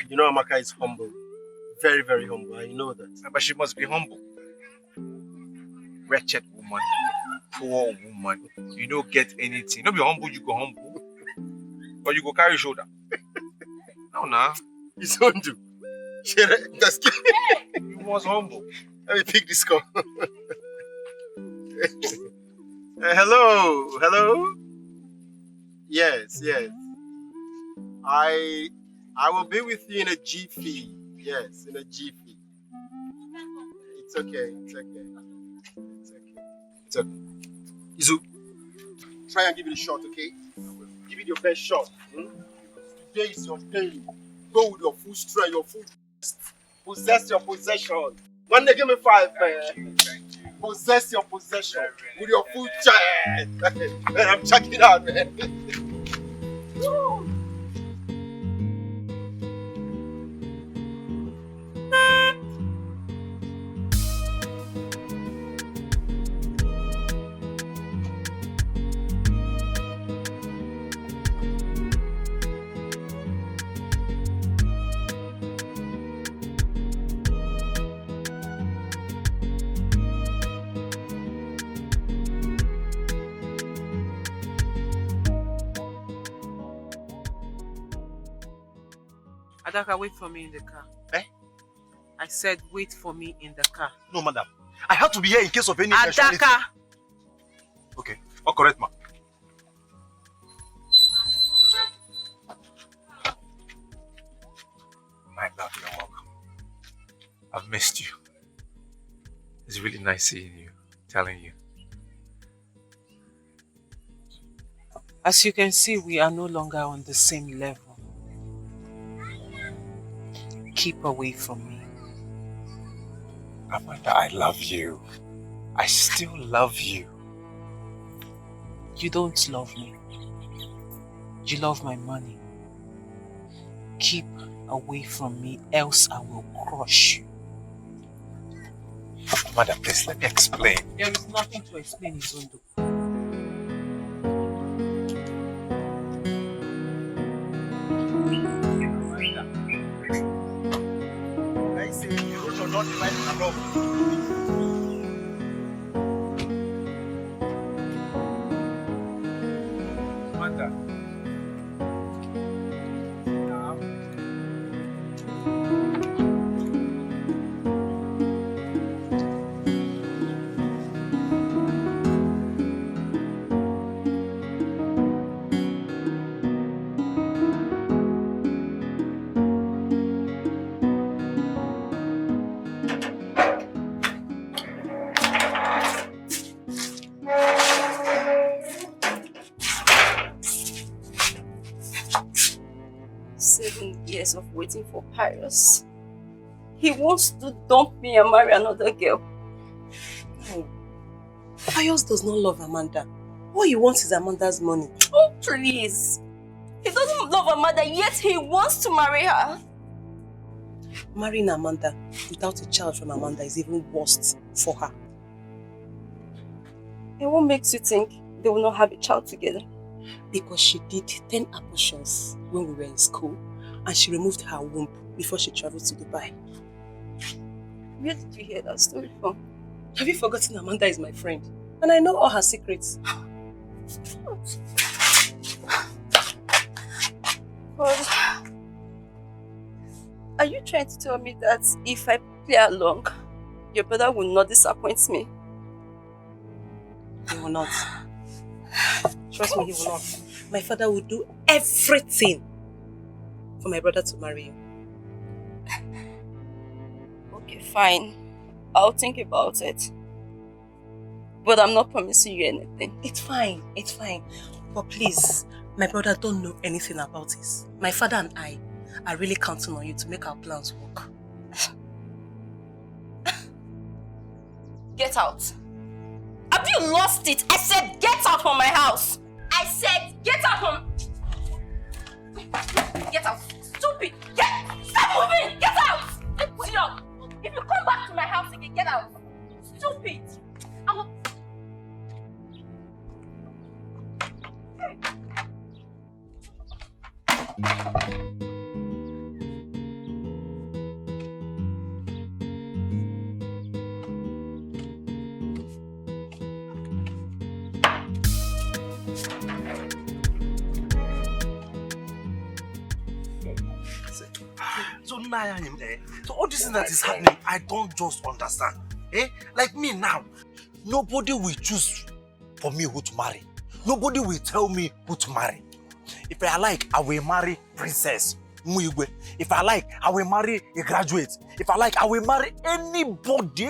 You know, Amaka is humble. Very, very humble. I know that. But she must be humble. Wretched woman. Poor woman. You don't get anything. Don't be humble, you go humble. Or you go carry shoulder. No, nah. It's Hondu. Just kidding. You was humble. Let me pick this call. Hello. Yes. I will be with you in a jiffy. Yes, in a jiffy. It's okay. It's okay. It's okay. It's okay. Izu, try and give it a shot, okay? Give it your best shot. Today is your day. Go with your full strength, your full best. Possess your possession. One day, give me 5, man. Possess your possession with your full chest. Man, I'm checking it out, man. Adaka, wait for me in the car. Eh? I said wait for me in the car. No, madam. I have to be here in case of any Adaka! Okay, all correct, ma. My love, you're welcome. I've missed you. It's really nice seeing you, telling you. As you can see, we are no longer on the same level. Keep away from me. Amanda, I love you. I still love you. You don't love me. You love my money. Keep away from me, else I will crush you. Amanda, please let me explain. There is nothing to explain, Izondo. I say, you should not divide the love. Of waiting for Pius. He wants to dump me and marry another girl. No. Pius does not love Amanda. All he wants is Amanda's money. Oh, please. He doesn't love Amanda, yet he wants to marry her. Marrying Amanda without a child from Amanda is even worse for her. And what makes you think they will not have a child together? Because she did 10 abortions when we were in school. And she removed her womb before she traveled to Dubai. Where did you hear that story from? Have you forgotten Amanda is my friend? And I know all her secrets. But are you trying to tell me that if I play along, your brother will not disappoint me? He will not. Trust me, he will not. My father will do everything for my brother to marry you. Okay, fine. I'll think about it. But I'm not promising you anything. It's fine, it's fine. But please, my brother don't know anything about this. My father and I are really counting on you to make our plans work. Get out. Have you lost it? I said get out from my house. I said get out from... Get out. Stupid. Stop moving. Get out. Idiot. If you come back to my house again, get out. Stupid. I will... So all this thing that is happening, I don't just understand. Like me now, nobody will choose for me who to marry. Nobody will tell me who to marry. If I like, I will marry Princess If I like, I will marry a graduate. If I like, I will marry anybody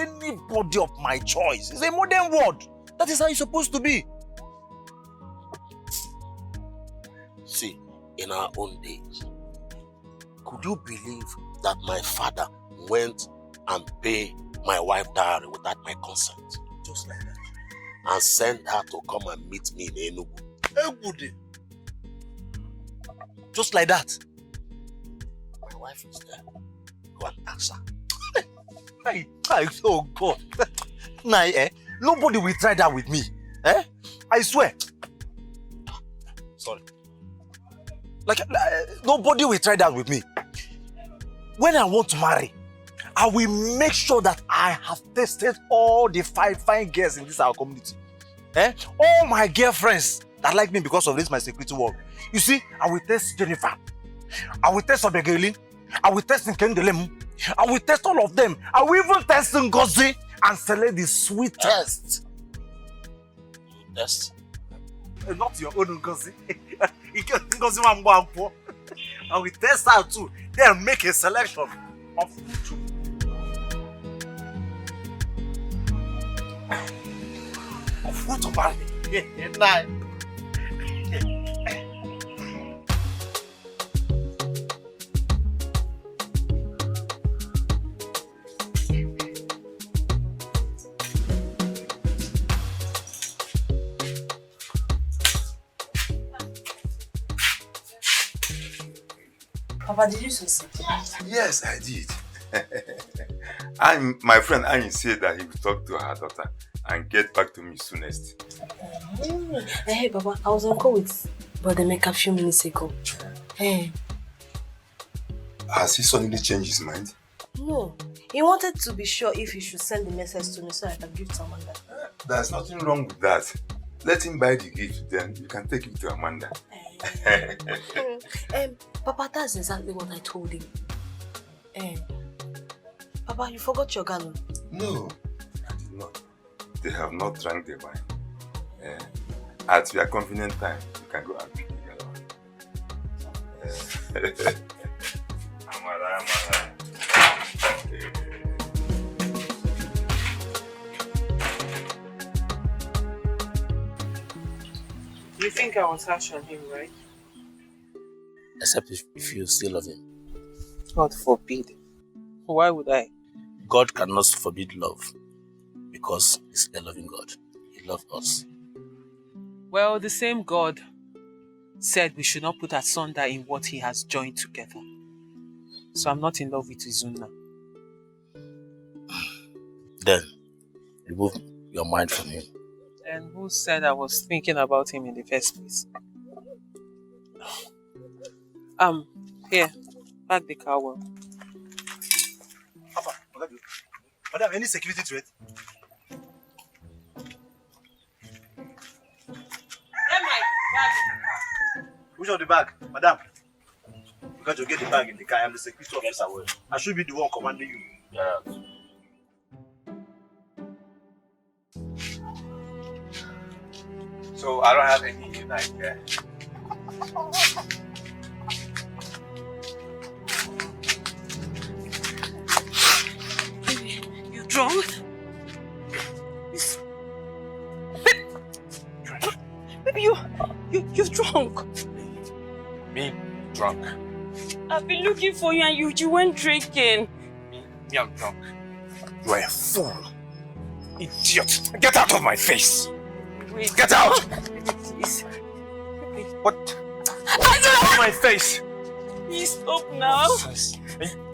of my choice. It's a modern world. That is how it's supposed to be. See, in our own days, could you believe that my father went and paid my wife dowry without my consent? Just like that. And sent her to come and meet me in Enugu. Enugu. Just like that. My wife is there. Go and ask her. Oh God. Nobody will try that with me. I swear. Sorry. Nobody will try that with me. When I want to marry, I will make sure that I have tested all the fine girls in this our community. All my girlfriends that like me because of this my security work. You see, I will test Jennifer. I will test Obegeli. I will test Nkendelem. I will test all of them. I will even test Ngozi and select the sweetest. Test? Not your own Ngozi. Ngozi Wambo. I will test her too. Then make a selection of two. Of what about me? Papa, did you succeed? Yes, I did. And my friend Annie said that he would talk to her daughter and get back to me soonest. Hey, Papa, I was on call with Brother Meka a few minutes ago. Hey. Has he suddenly changed his mind? No. He wanted to be sure if he should send the message to me so I can give to Amanda. There's nothing wrong with that. Let him buy the gift, then you can take it to Amanda. Papa, that's exactly what I told him. Papa, you forgot your gallon. No, I did not. They have not drank the wine. At your convenient time, you can go and pick the gallon. Amara. You think I was harsh on him, right? Except if you still love him. God forbid. Why would I? God cannot forbid love because He's a loving God. He loves us. Well, the same God said we should not put asunder in what He has joined together. So I'm not in love with Izuna. Then, remove your mind from him. And who said I was thinking about him in the first place? Here, pack the car well. Papa, Madam, any security threat? Get my bag in the car. Which of the bag? Madam, you got to get the bag in the car. I'm the security officer. I should be the one commanding you. Yeah. So I don't have any like You drunk? Baby, you're drunk. me drunk. I've been looking for you and you went drinking. Me, I'm drunk. You are a fool. Idiot. Get out of my face. Wait. Get out! Please. What? Get out of my face! Please stop now.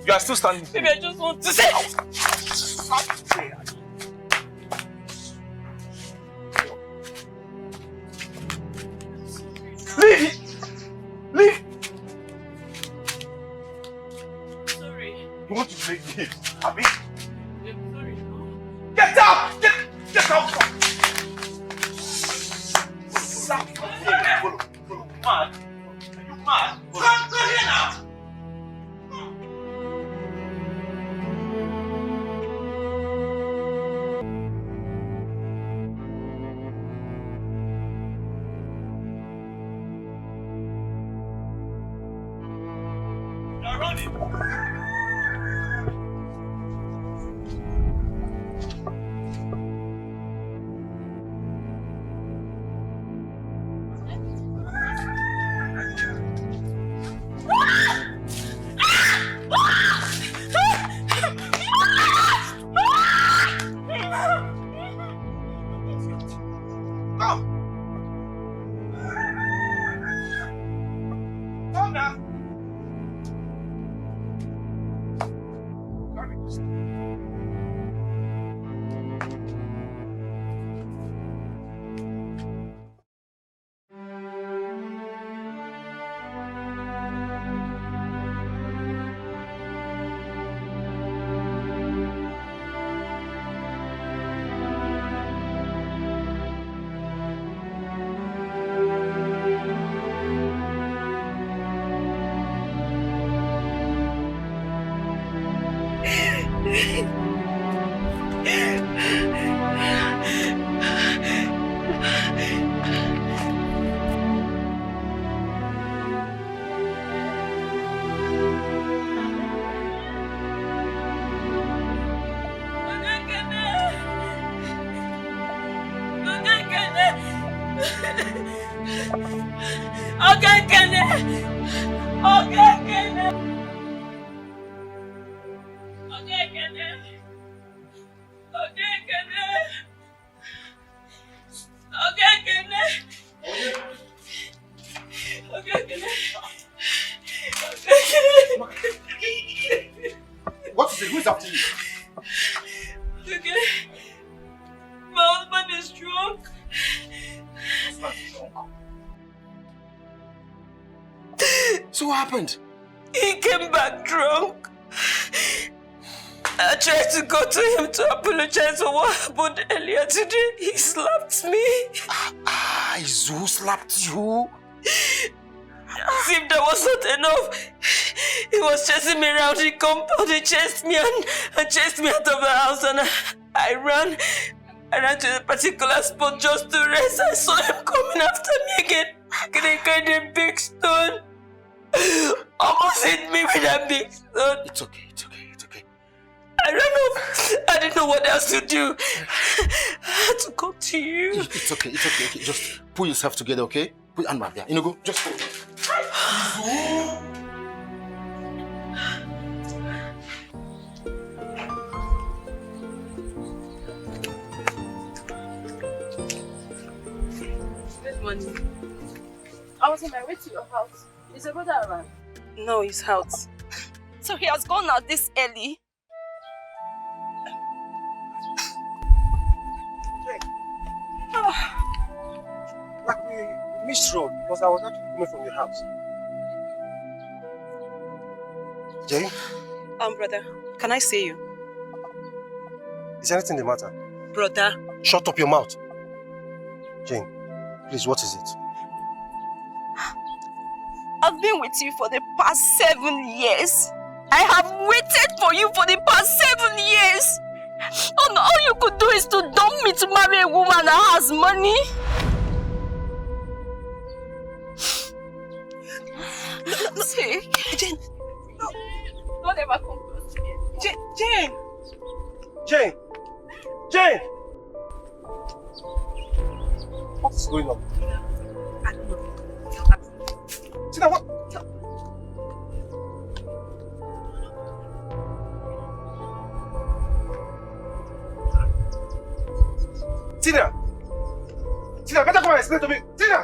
You are still standing. Baby, I just want to say. Leave! Leave! Sorry. You want to make me? Abby? I'm sorry. Get out! Get out! Follow. Mad? Are you mad? Go here now! What is it? Who is after you? Okay. My husband is drunk. So what happened? He came back drunk. I tried to go to him to apologize for what happened earlier today. He slapped me. Who slapped you? As if that was not enough. He was chasing me around the compound. He chased me and chased me out of the house, and I ran to a particular spot just to rest. I saw him coming after me again. He carried a big stone. Almost hit me with a big stone. It's okay. I ran off. I didn't know what else to do. I had to come to you. It's okay. Just pull yourself together, okay? Put your hand back there. Go. Just go. Good morning. I was on my way to your house. Is your brother around? No, he's out. So he has gone out this early? Like we missed road because I was actually coming from your house. Jay? Brother, can I see you? Is anything the matter? Brother. Shut up your mouth. Jane, please, what is it? I've been with you for the past 7 years. I have waited for you for the past 7 years. Oh no, all you could do is to dump me to marry a woman that has money. No, Jane. No. Don't ever come close to me. Jane! What is going on? I don't know. Tina, what? Tina, better come and explain to me. Tina!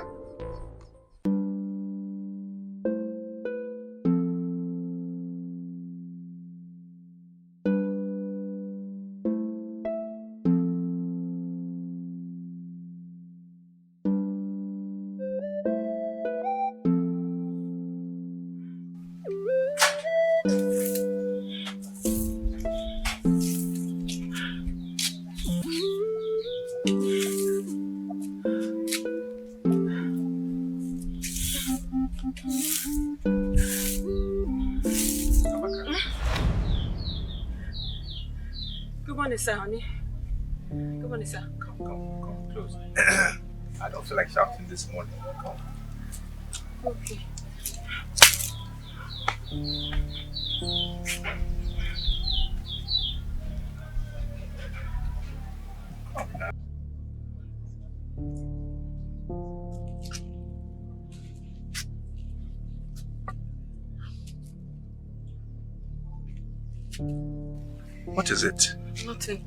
Good morning, sir, honey. Good morning, sir. Come close. I don't feel like shouting this morning. Come. Okay. What is it? Nothing.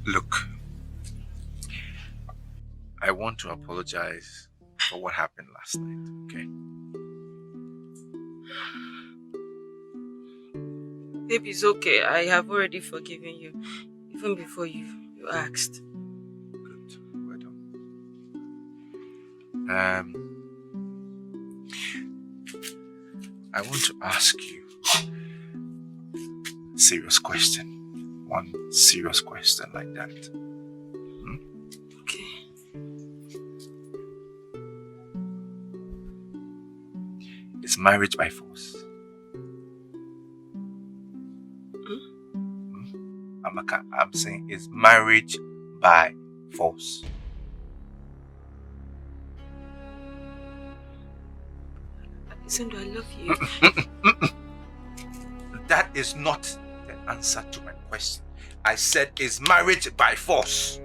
Look, I want to apologize for what happened last night, okay? Baby, it's okay. I have already forgiven you. Even before you asked. Good. Well done. I want to ask you a serious question. One serious question like that. Okay. Is marriage by force? I'm saying, is marriage by force? Listen, I love you. That is not the answer to my question. I said, is marriage by force?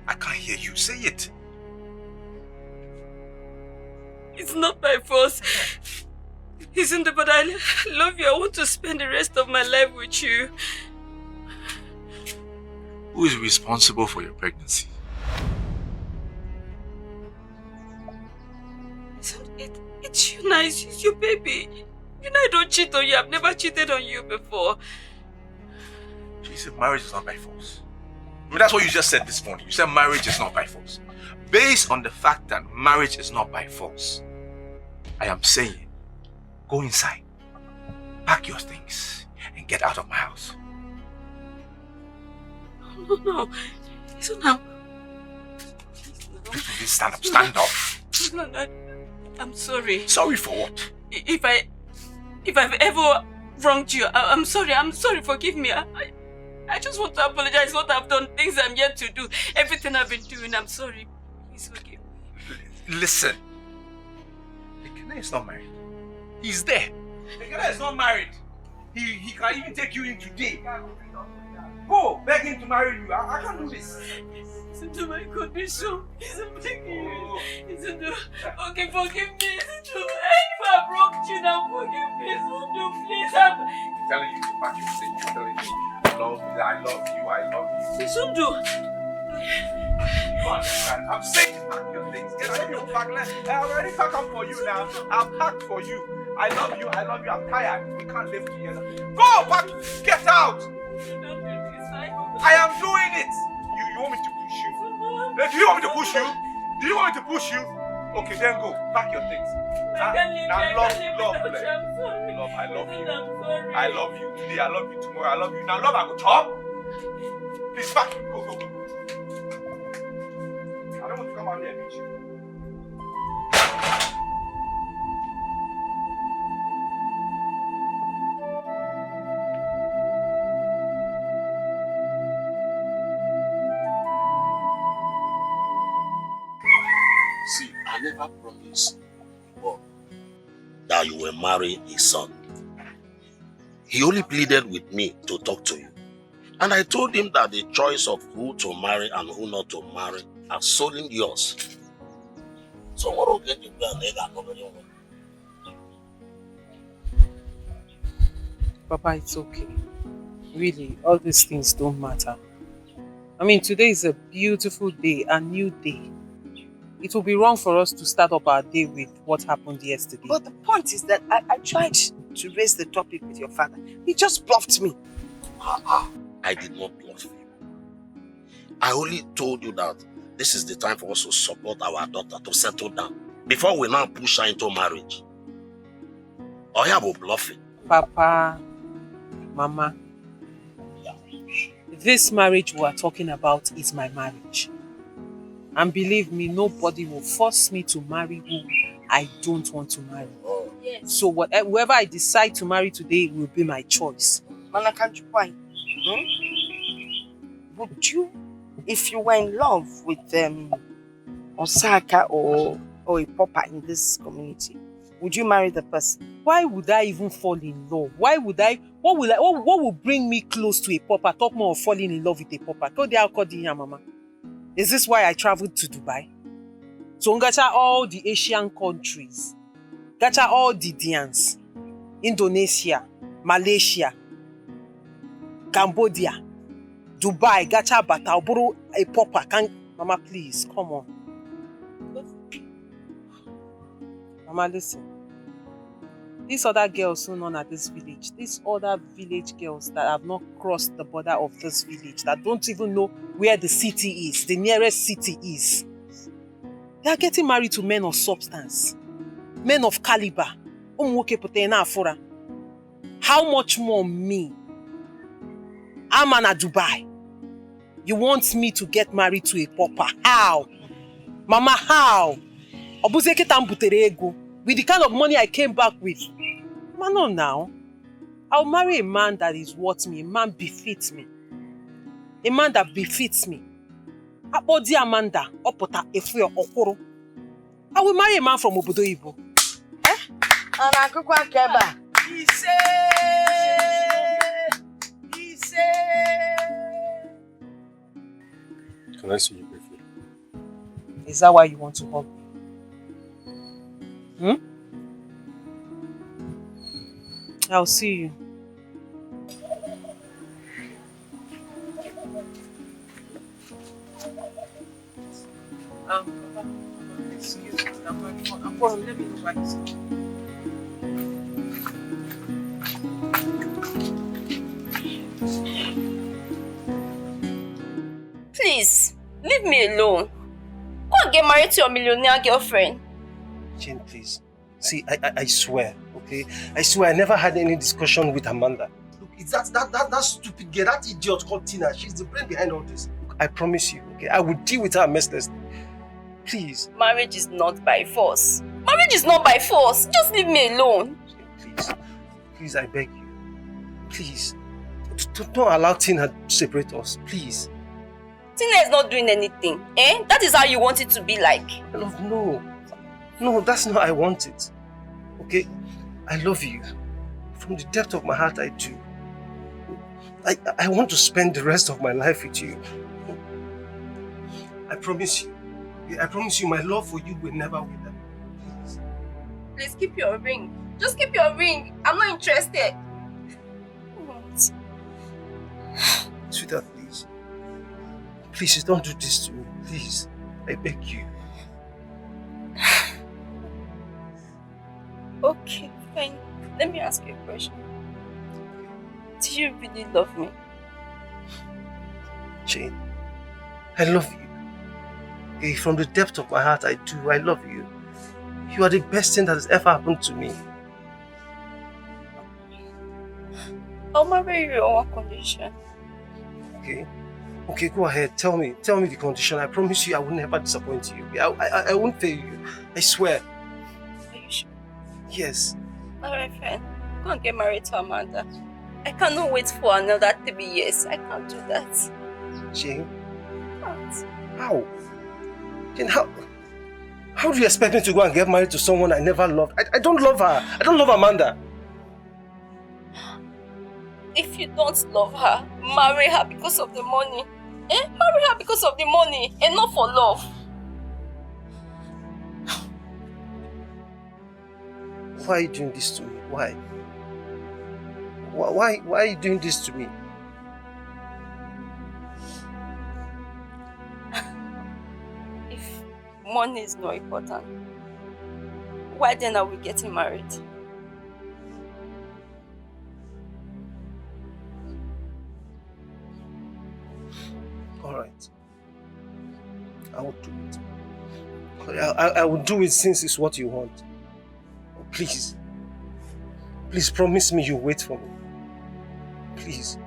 I can't hear you. Say it. It's not by force. Isn't it? But I love you. I want to spend the rest of my life with you. Who is responsible for your pregnancy? It's you now. It's your baby. You know I don't cheat on you. I've never cheated on you before. You said marriage is not by force. But that's what you just said this morning. You said marriage is not by force. Based on the fact that marriage is not by force, I am saying, go inside, pack your things, and get out of my house. No. Listen now. Please stand up, stand up. No, I'm sorry. Sorry for what? If I've ever wronged you, I'm sorry. I'm sorry. Forgive me. I just want to apologize for what I've done, things I'm yet to do, everything I've been doing. I'm sorry. Please forgive me. Listen. Dikeh is not married. He's there. Dikeh is not married. He can even take you in today. Go, beg him to marry you. I can't do this. Listen to my condition. Please, I'm begging you. Listen to... Okay, forgive me. Listen to... If I wronged you now, forgive me. Listen to... Please, I'm telling you to pack your things. You're telling me, I love you. Listen to... You understand? I'm saying pack your things. Get out of your bag. I already packed them for you now. I've packed for you. I love you. I'm tired. We can't live together. Go, pack. Get out. I am doing it. You want me to push you? Do you want me to push you? Do you want me to push you? Okay, then go. Pack your things. Love, I love you. I love you today. I love you tomorrow. I love you. Now, love, I go chop. Please, pack. Go. I don't want to come out here and meet you. See, I never promised God that you will marry his son. He only pleaded with me to talk to you. And I told him that the choice of who to marry and who not to marry are solely yours. So what will get you Papa, it's okay. Really, all these things don't matter. I mean, today is a beautiful day, a new day. It will be wrong for us to start up our day with what happened yesterday. But the point is that I tried to raise the topic with your father. He just bluffed me. I did not bluff you. I only told you that this is the time for us to support our daughter to settle down before we now push her into marriage. Or you will bluff it. Papa, Mama, this marriage we are talking about is my marriage. And believe me, nobody will force me to marry who I don't want to marry. Yes. So whoever I decide to marry today will be my choice. Mana, can't you why? Would you, if you were in love with Osaka or a pauper in this community, would you marry the person? Why would I even fall in love? Why would I? What will bring me close to a pauper? Talk more of falling in love with a pauper. Go there, call the mama. Is this why I traveled to Dubai? So gacha all the Asian countries, gacha all the Dians, Indonesia, Malaysia, Cambodia, Dubai, gacha bata, oburu a pauper. Can mama please come on? Mama, listen. These other girls who known at this village, these other village girls that have not crossed the border of this village, that don't even know where the city is, the nearest city is, they are getting married to men of substance, men of caliber. How much more me? I'm an Dubai. You want me to get married to a pauper? How? Mama, how? With the kind of money I came back with. Man, no now. I'll marry a man that is worth me. A man befits me. A man that befits me. Abodi Amanda, Opota, Efuyo, Okoro. I will marry a man from Obodo Ibo. Anakukwa Keba. Can I see you briefly? Is that why you want to hug me? I'll see you. Excuse me. I'm going. Let me know why you say. Please, leave me alone. Go and get married to your millionaire girlfriend. Jane, please. See, I swear, okay? I swear I never had any discussion with Amanda. Look, it's that stupid girl, that idiot called Tina. She's the brain behind all this. Look, I promise you, okay? I will deal with her mercilessly. Please. Marriage is not by force. Marriage is not by force. Just leave me alone. Jane, please. Please, I beg you. Please. Don't allow Tina to separate us, please. Tina is not doing anything, eh? That is how you want it to be like. Love, no. No, that's not how I want it. Okay? I love you. From the depth of my heart, I do. I want to spend the rest of my life with you. I promise you. I promise you my love for you will never wither. Please keep your ring. Just keep your ring. I'm not interested. What? Sweetheart, please. Please, don't do this to me. Please. I beg you. Okay, fine. Let me ask you a question. Do you really love me? Jane, I love you. Okay, from the depth of my heart, I do. I love you. You are the best thing that has ever happened to me. I'll marry you on one condition. Okay? Okay, go ahead. Tell me the condition. I promise you I will never disappoint you. I won't fail you. I swear. Are you sure? Yes. Alright, fine. Go and get married to Amanda. I cannot wait for another 3 years. I can't do that. Jane? Can't. How? Jane, how do you expect me to go and get married to someone I never loved? I don't love her. I don't love Amanda. If you don't love her, marry her because of the money. Eh? Marry her because of the money and not for love. Why are you doing this to me? Why? Why are you doing this to me? If money is not important, why then are we getting married? Alright. I will do it. I will do it since it's what you want. Please. Please promise me you'll wait for me. Please.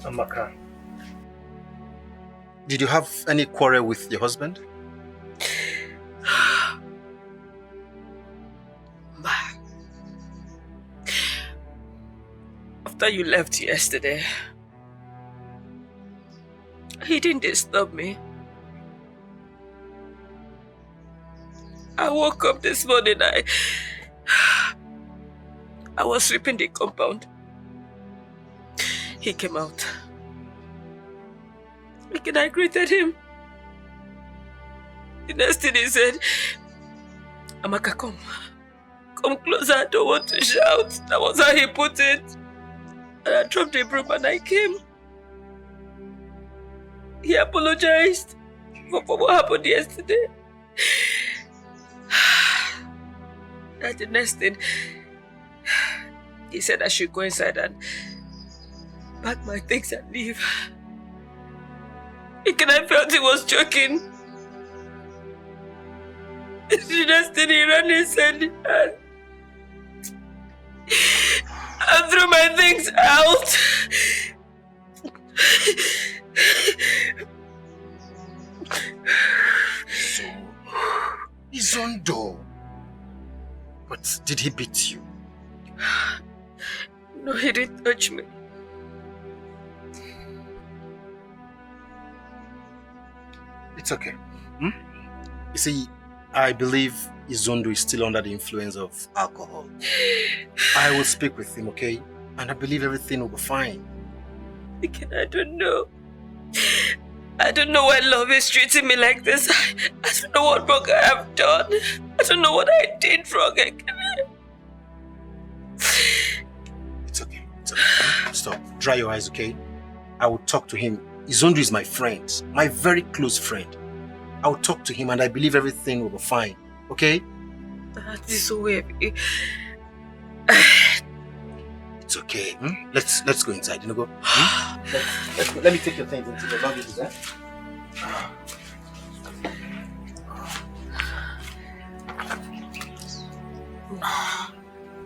Amaka, did you have any quarrel with your husband? After you left yesterday, he didn't disturb me. I woke up this morning, I was sweeping the compound. He came out. And I greeted him. The next thing he said, Amaka, come. Come closer, I don't want to shout. That was how he put it. And I dropped the broom and I came. He apologized for what happened yesterday. And the next thing, he said I should go inside and pack my things and leave. And I felt he was joking. The next thing he ran inside and threw my things out. So, he's on door. But did he beat you? No, he didn't touch me. It's okay. You see, I believe Izondo is still under the influence of alcohol. I will speak with him, okay? And I believe everything will be fine. I don't know. I don't know why love is treating me like this. I don't know what wrong I have done. I don't know what I did wrong. It's okay. It's okay. Stop. Dry your eyes, okay? I will talk to him. Izondo is my friend. My very close friend. I will talk to him and I believe everything will be fine. Okay? That is so heavy. It's okay. Let's go inside. You know, go. Let's go. Let me take your things into the luggage, eh?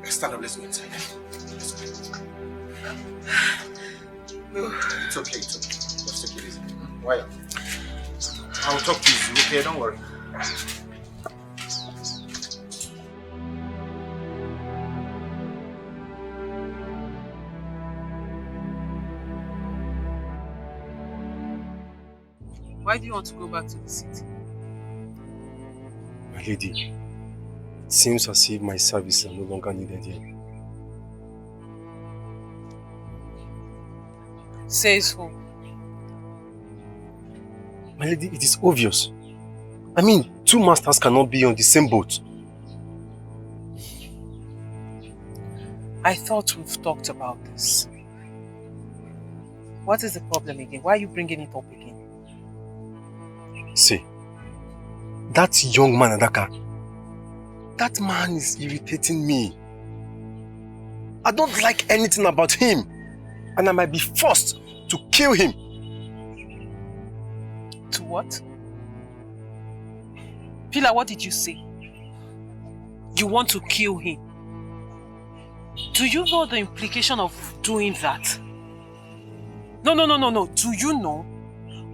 Stand up. Let's go inside. Let's go. It's okay. It's okay. Let's take it easy. Why? I'll talk to you. Okay? Don't worry. Why do you want to go back to the city? My lady, it seems as if my services are no longer needed here. Says who? My lady, it is obvious. I mean, two masters cannot be on the same boat. I thought we've talked about this. What is the problem again? Why are you bringing it up again? See, that young man, Adaka, that man is irritating me. I don't like anything about him. And I might be forced to kill him. To what? Pila, what did you say? You want to kill him? Do you know the implication of doing that? No. Do you know?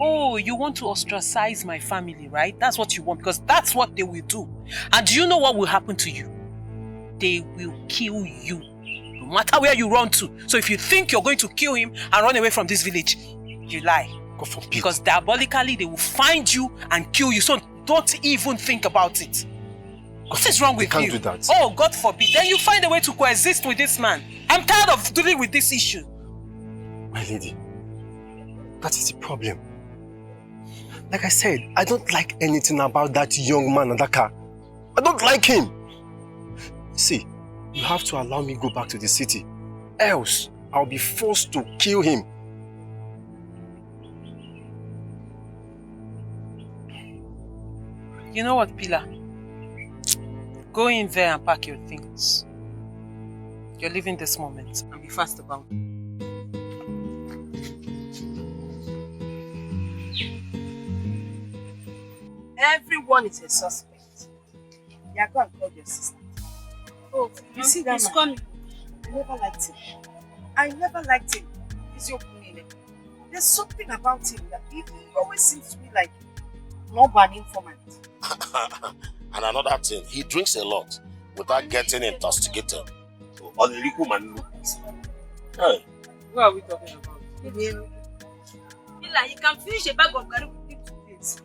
Oh, you want to ostracize my family, right? That's what you want, because that's what they will do. And do you know what will happen to you? They will kill you, no matter where you run to. So if you think you're going to kill him and run away from this village, you lie. God forbid. Because diabolically, they will find you and kill you. So don't even think about it. What is wrong with you? Can't do that. Oh, God forbid. Then you find a way to coexist with this man. I'm tired of dealing with this issue. My lady, that is the problem. Like I said, I don't like anything about that young man, Adaka. I don't like him. See, you have to allow me go back to the city. Else, I'll be forced to kill him. You know what, Pila? Go in there and pack your things. You're leaving this moment and be fast about it. Everyone is a suspect. You are going to call your sister. Oh, you see that man? I never liked him. He's your queen. There's something about him that he always seems to be like not an informant. And another thing, he drinks a lot without getting intoxicated. Hey. What are we talking about? Fila, you can finish a bag of garri within 2 days.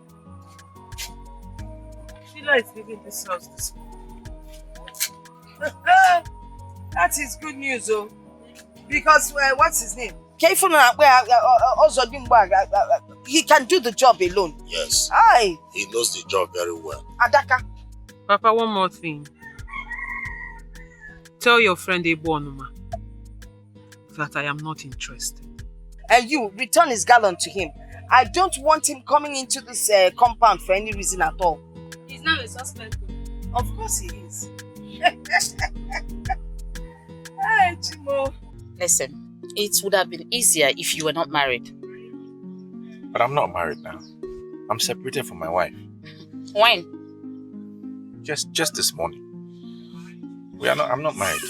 Fila is leaving this house this morning. That is good news, though. Because, what's his name? He can do the job alone. Yes. Aye. He knows the job very well. Adaka. Papa, one more thing. Tell your friend Ebu Onuma that I am not interested. And you, return his gallon to him. I don't want him coming into this compound for any reason at all. He's now a suspect. Of course he is. Hey, Chimo. Listen, it would have been easier if you were not married. But I'm not married now. I'm separated from my wife. When? Just this morning. I'm not married.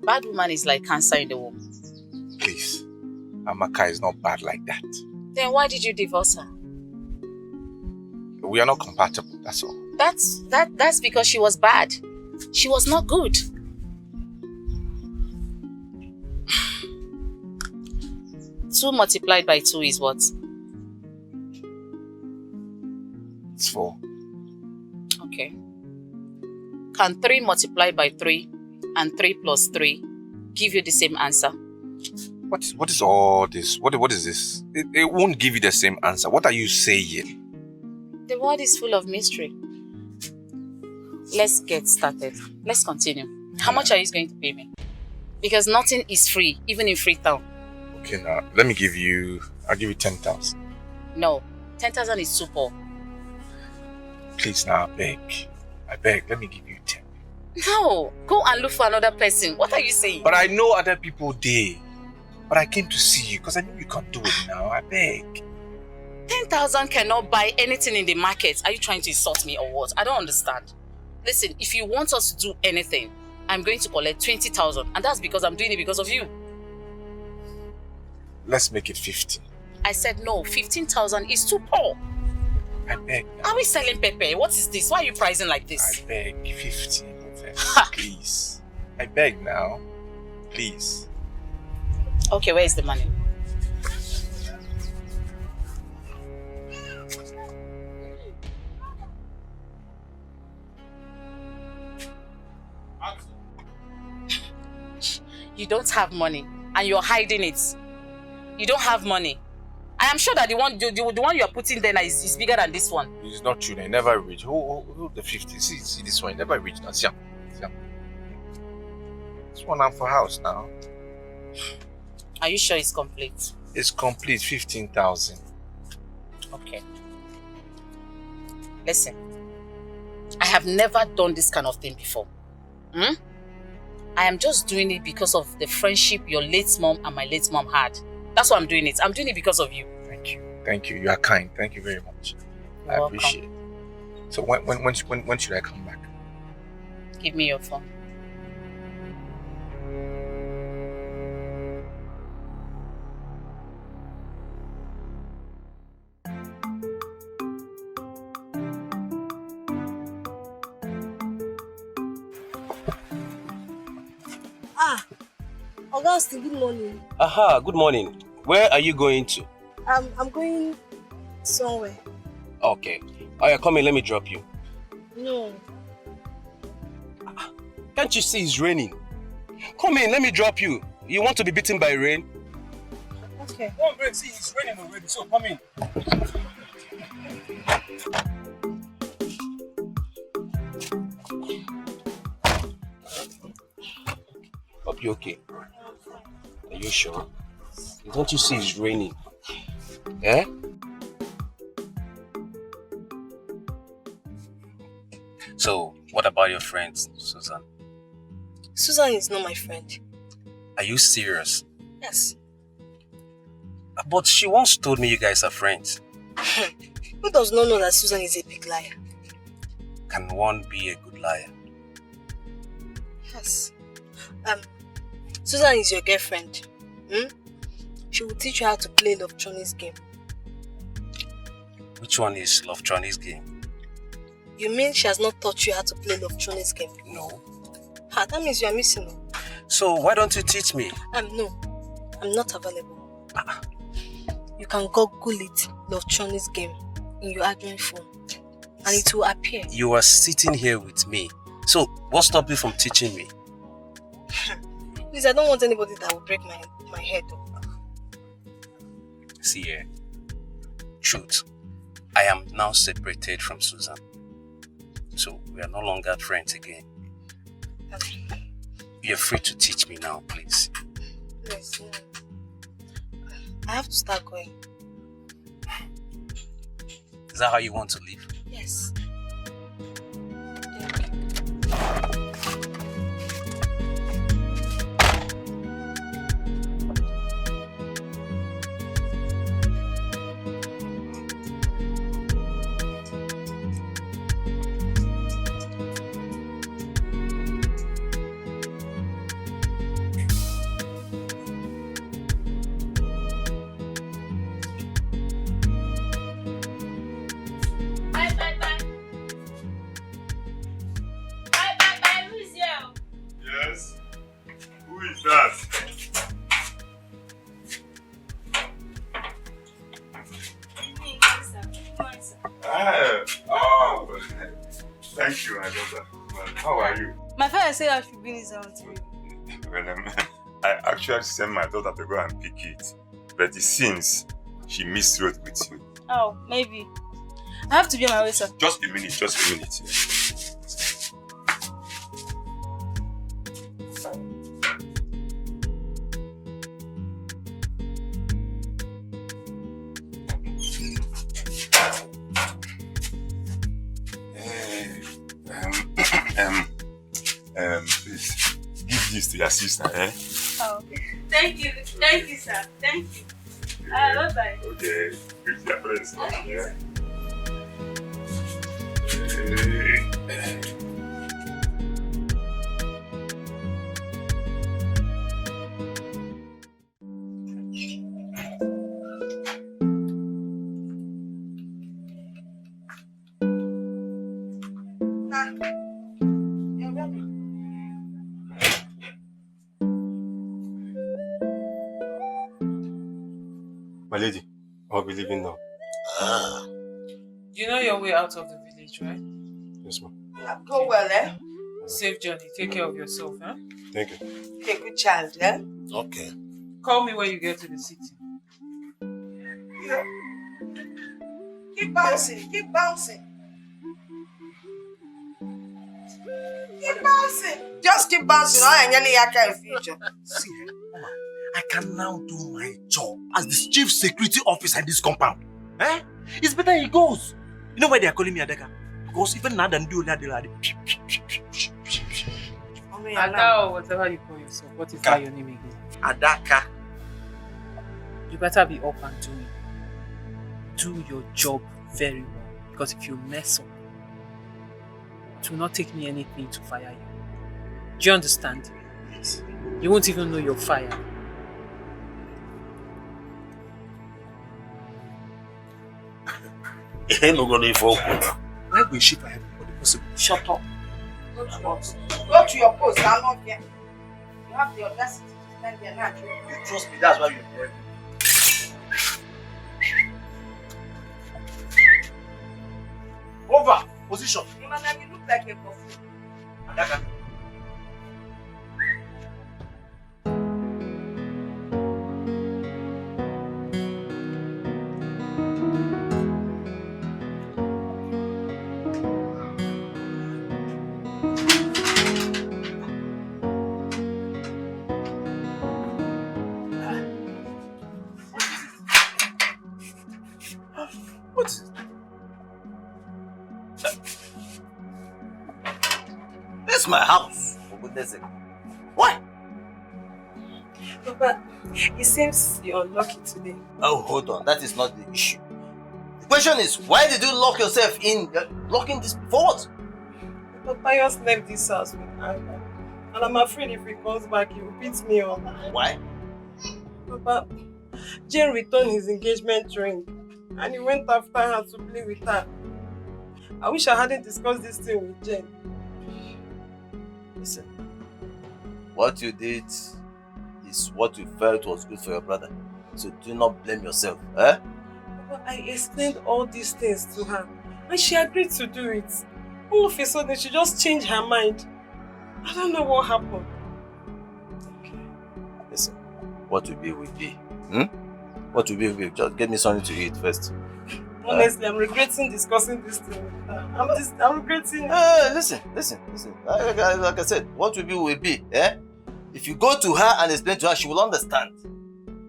Bad woman is like cancer in the womb. Please. Amaka is not bad like that. Then why did you divorce her? We are not compatible, that's all. That's because she was bad. She was not good. 2 multiplied by 2 is what? It's 4. Okay. Can 3 multiplied by 3 and 3 plus 3 give you the same answer? What is all this? What is this? It won't give you the same answer. What are you saying? The world is full of mystery. Let's get started. Let's continue. How much are you going to pay me? Because nothing is free, even in Freetown. Okay, now, I'll give you 10,000. No, 10,000 is too poor. Please now, I beg, let me give you 10. No, go and look for another person. What are you saying? But I know other people there. But I came to see you because I knew you can do it now. I beg. 10,000 cannot buy anything in the market. Are you trying to insult me or what? I don't understand. Listen, if you want us to do anything, I'm going to collect 20,000, and that's because I'm doing it because of you. Let's make it 15. I said no, 15,000 is too poor. I beg. Are we selling pepper? What is this? Why are you pricing like this? I beg, 15. Please. I beg now. Please. Okay, where is the money? You don't have money and you're hiding it. You don't have money. I am sure that the one you are putting there is bigger than this one. It's not true. They never reach. Who the 50? See this one. Never reach now. See. This one I'm for house now. Are you sure it's complete? It's complete. 15,000. Okay. Listen. I have never done this kind of thing before. I am just doing it because of the friendship your late mom and my late mom had. That's why I'm doing it. I'm doing it because of you. Thank you. You are kind. Thank you very much. I appreciate it. So when should I come back? Give me your phone. Augustine, good morning. Aha, good morning. Where are you going to? I'm going somewhere. Okay. Alright, come in, let me drop you. No. Can't you see it's raining? Come in, let me drop you. You want to be beaten by rain? Okay. Don't break, see it's raining already, so come in. Hope you're okay. Are you sure? Don't you see it's raining? Eh? So, what about your friend, Susan? Susan is not my friend. Are you serious? Yes. But she once told me you guys are friends. Who does not know that Susan is a big liar? Can one be a good liar? Yes. Susan is your girlfriend. She will teach you how to play Love Chinese game. Which one is Love Chinese game? You mean she has not taught you how to play Love Chinese game? No. Ah, that means you are missing. So why don't you teach me? No, I'm not available. You can Google it, Love Chinese game, in your admin phone, and it will appear. You are sitting here with me. So what stopped you from teaching me? Please, I don't want anybody that will break my head. See here. Truth. I am now separated from Susan. So we are no longer friends again. You're free to teach me now, please. Yes, no. I have to start going. Is that how you want to live? Yes. Thank you, my daughter. Well, how are you? My father said I should bring this out to you. Well, I actually sent my daughter to go and pick it, but it seems she miswrote with you. Oh, maybe. I have to be on my way, sir. Just a minute. Please, give this to your sister, eh? Oh, thank you, sir. Thank you. Bye-bye. Okay, greet your friends. Yeah. My lady, I'll be leaving now. You know your way out of the village, right? Yes, ma'am. Go well, eh? Safe journey. Take care of yourself, eh? Thank you. Okay, good child, eh? Okay. Call me when you get to the city. Yeah. Keep bouncing. Keep bouncing. Just keep bouncing. Future. See, Mama, I can now do my job as the chief security officer in this compound. Eh? It's better he goes. You know why they are calling me Adeka? Because even now than do that, Ada or whatever you call yourself. What is that your name again? Adaka. You better be up and doing. Do your job very well. Because if you mess up, it will not take me anything to fire you. Do you understand? Yes. You won't even know you're fired. Why will she fire everybody possible? Shut up. Go to your post. I'm not here. You have the audacity to stand here now. You trust me, that's why you employ me. Over! Position! You look like a coffee. Adaka. What is it? This is my house, for goodness sake. Why? Papa, it seems you're unlucky today. Oh, hold on. That is not the issue. The question is, why did you lock yourself in? Locking this for what? Papa just left this house with anger. And I'm afraid if he comes back, he will beat me up. Why? Papa, Jane returned his engagement ring and he went after her to play with her. I wish I hadn't discussed this thing with Jane. Listen, what you did is what you felt was good for your brother. So do not blame yourself, eh? But I explained all these things to her and she agreed to do it. All of a sudden, she just changed her mind. I don't know what happened. Listen, what will be will be. What will be will be. Just get me something to eat first. Honestly, I'm regretting discussing this thing with her. I'm regretting it. Listen. Like I said, what will be, eh? If you go to her and explain to her, she will understand.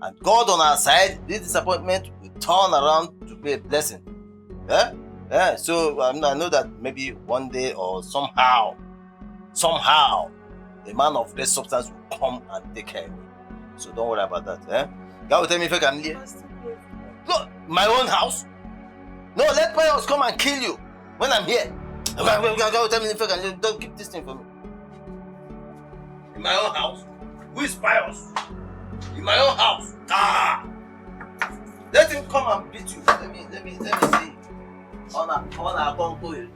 And God on our side, this disappointment will turn around to be a blessing. Yeah, so I know that maybe one day or somehow, the man of this substance will come and take care of me. So don't worry about that. God will tell me if I can leave. Look, my own house? No, let Pius come and kill you when I'm here. God will tell me if I can leave. Don't keep this thing for me. In my own house? Who is Pius? In my own house? Let him come and beat you. Let me see. On a convoy.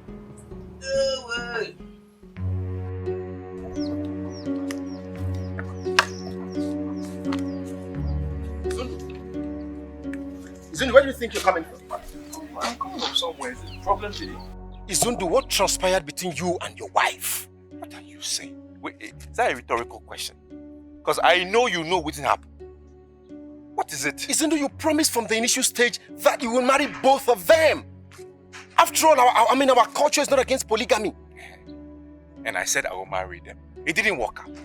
Izundu, where do you think you're coming from? I'm coming from somewhere. Is it a problem today? Izundu, what transpired between you and your wife? What are you saying? Wait, is that a rhetorical question? Because I know you know what happened. What is it? Izundu, you promised from the initial stage that you will marry both of them. After all, our culture is not against polygamy. And I said I will marry them. It didn't work out.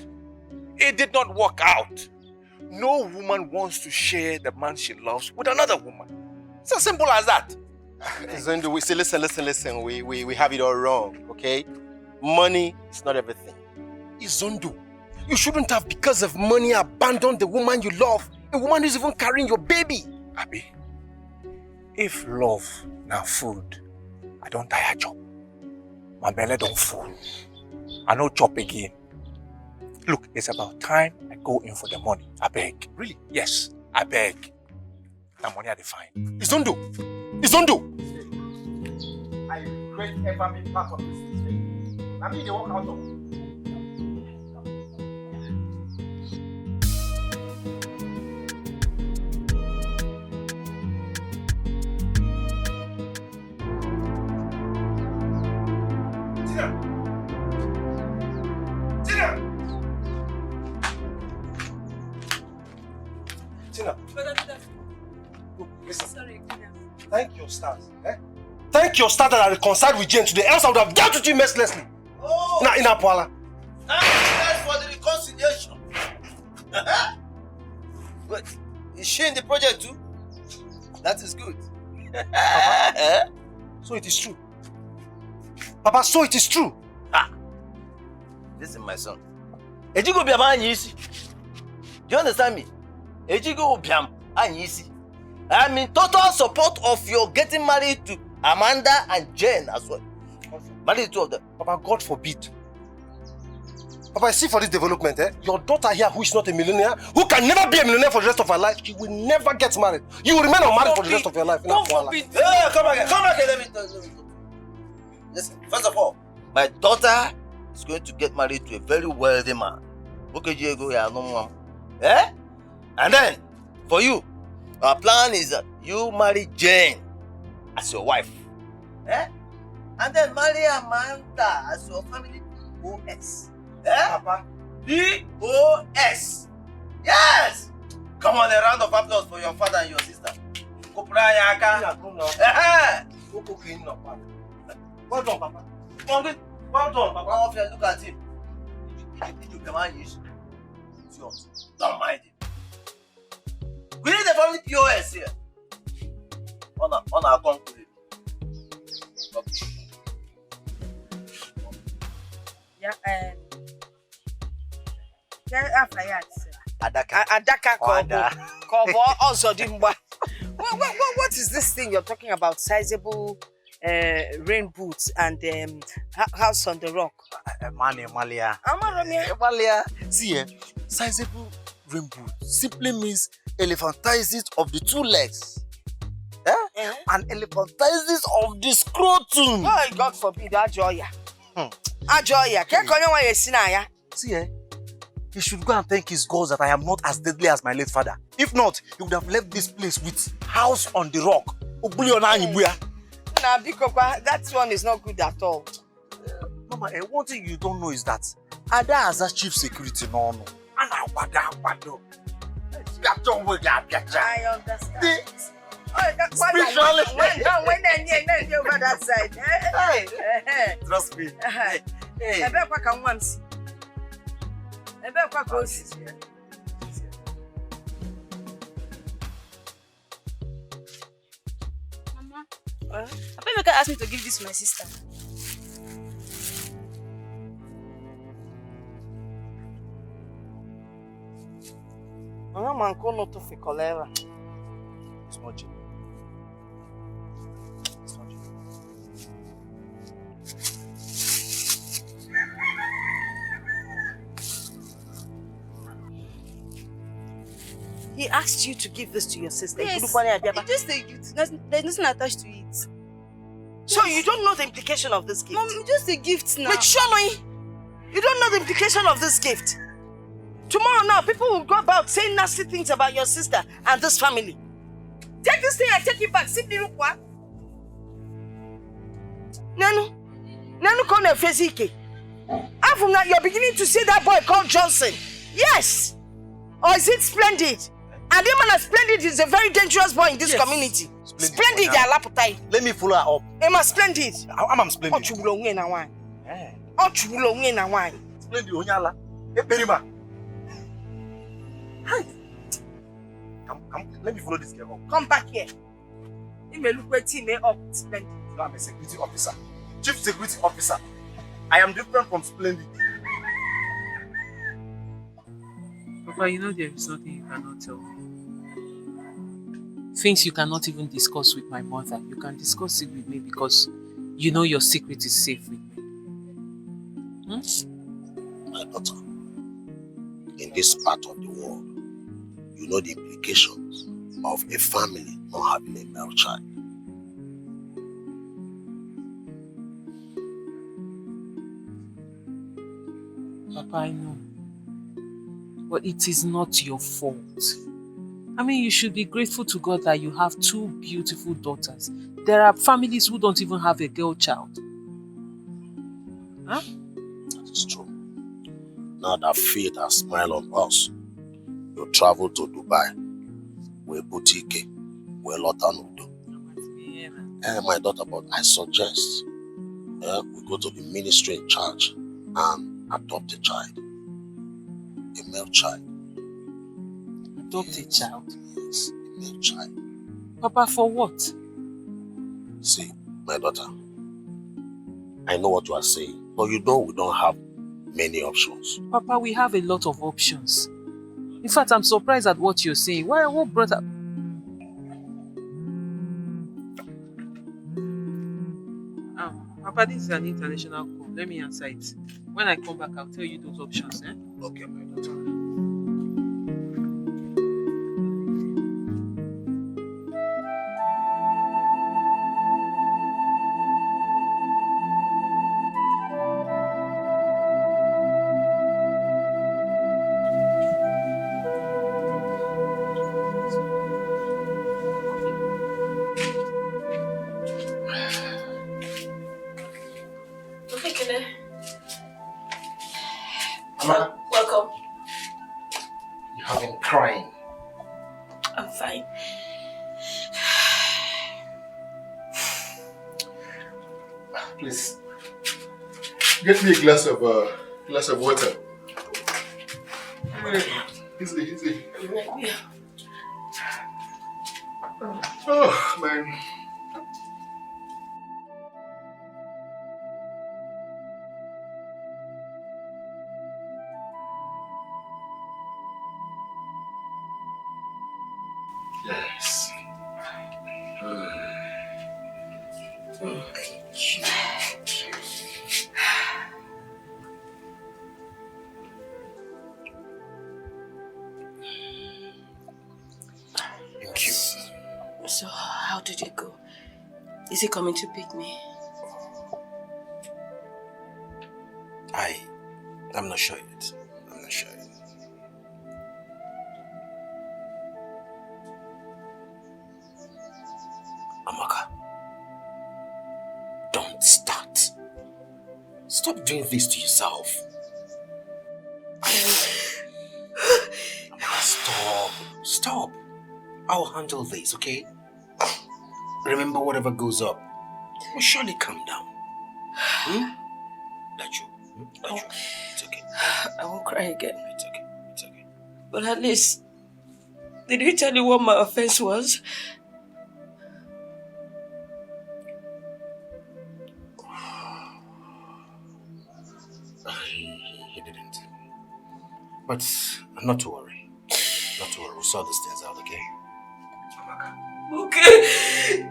It did not work out. No woman wants to share the man she loves with another woman. It's as simple as that. Izundu, we say, listen. We have it all wrong, okay? Money is not everything. Izundu, you shouldn't have, because of money, abandoned the woman you love. A woman who's even carrying your baby. Abi, if love now food, I don't tire chop. My belly don't full. I no chop again. Look, it's about time I go in for the money. I beg. Really? Yes, I beg. The money I define. Izundu! I regret ever being part of this thing. I mean, they walk out of. Tina. Look, listen. Sorry, thank your stars. Thank your stars that I reconciled with Jane today, else I would have dealt with you mercilessly. Oh! Now, in Apala. Thanks for the reconciliation. But is she in the project too? That is good. Papa, so it is true. Papa, so it is true. Listen, my son. Ejigo biam anyisi. Do you understand me? Ejigo biam anyisi. I'm in total support of your getting married to Amanda and Jane as well. Marry the two of them. Papa, God forbid. Papa, see for this development, your daughter here, who is not a millionaire, who can never be a millionaire for the rest of her life, she will never get married. You will remain unmarried for the rest of your life. God forbid. Hey, come back here. Let me tell you. Listen, first of all, my daughter is going to get married to a very wealthy man. And then, for you, our plan is that you marry Jane as your wife. And then marry Amanda as your family OS. Papa? POS. Yes! Come on, a round of applause for your father and your sister. Well done, Papa. Well done, Papa. Look at him. Don't mind him. We need a family POS here. On our concrete. Adaka Kobo also Dimba. What is this thing you're talking about? Sizable rain boots and house on the rock. Malia. Amaramia. Malia. See, sizable rain boot simply means elephantiasis of the two legs. And elephantiasis of the scrotum. Oh, God forbid, Ajoya. Ajoya, See, he should go and thank his gods that I am not as deadly as my late father. If not, he would have left this place with house on the rock. Nah, because that one is not good at all. Mama, one thing you don't know is that Ada has a chief security no. I understand. Spiritually. When over that side. Trust me. I bet what can one see. I bet what goes. Mama, I bet you can ask me to give this to my sister. I'm not going to fi cholera. It's not genuine. It's not genuine. He asked you to give this to your sister. Yes, it's just a gift. There's nothing attached to it. So you don't know the implication of this gift? Mom, just a gift now. Wait, show me. You don't know the implication of this gift. Tomorrow now, people will go about saying nasty things about your sister and this family. Take this thing and take it back. Simply look what? Nanu kone fezike. And from now, you're beginning to see that boy called Johnson. Yes. Or is it Splendid? And the man Splendid is a very dangerous boy in this community. Splendid, Alaputai. Let me follow her up. Emma Splendid. I'm Splendid. Ochubulo nwe na wine. Ochubulo nwe na wine. Splendid onyala. Perima. Come, let me follow this girl up. Come back here. You may look at me up, Splendid. No, I'm a security officer. Chief security officer. I am different from Splendid. Papa, you know there is nothing you cannot tell me. Things you cannot even discuss with my mother, you can discuss it with me because you know your secret is safe with me. My daughter, in this part of the world, you know the implications of a family not having a male child. Papa, I know. But it is not your fault. I mean, you should be grateful to God that you have two beautiful daughters. There are families who don't even have a girl child. Huh? That is true. Now that fate has smiled on us, you travel to Dubai, where Dikeh, where Lotanudo. My daughter, but I suggest we go to the ministry in charge and adopt a child. A male child. Adopt a child? Yes, a male child. Papa, for what? See, my daughter, I know what you are saying, but you know we don't have many options. Papa, we have a lot of options. In fact, I'm surprised at what you're saying. What brought up? Papa, this is an international call. Let me answer it. When I come back, I'll tell you those options. Okay, my daughter. Mama, welcome. You have been crying. I'm fine. Please, get me a glass of water. Easy. Oh man. Yes. So, how did it go? Is he coming to pick me? I'm not sure yet. I'm not sure yet. Amaka, don't start. Stop doing this to yourself. Amaka, stop. I'll handle this, okay? Remember, whatever goes up will surely come down. That's you. It's okay. I won't cry again. It's okay. It's okay. But at least, did he tell you what my offense was? He didn't. But not to worry. Not to worry. We'll sort these things out, okay? Okay.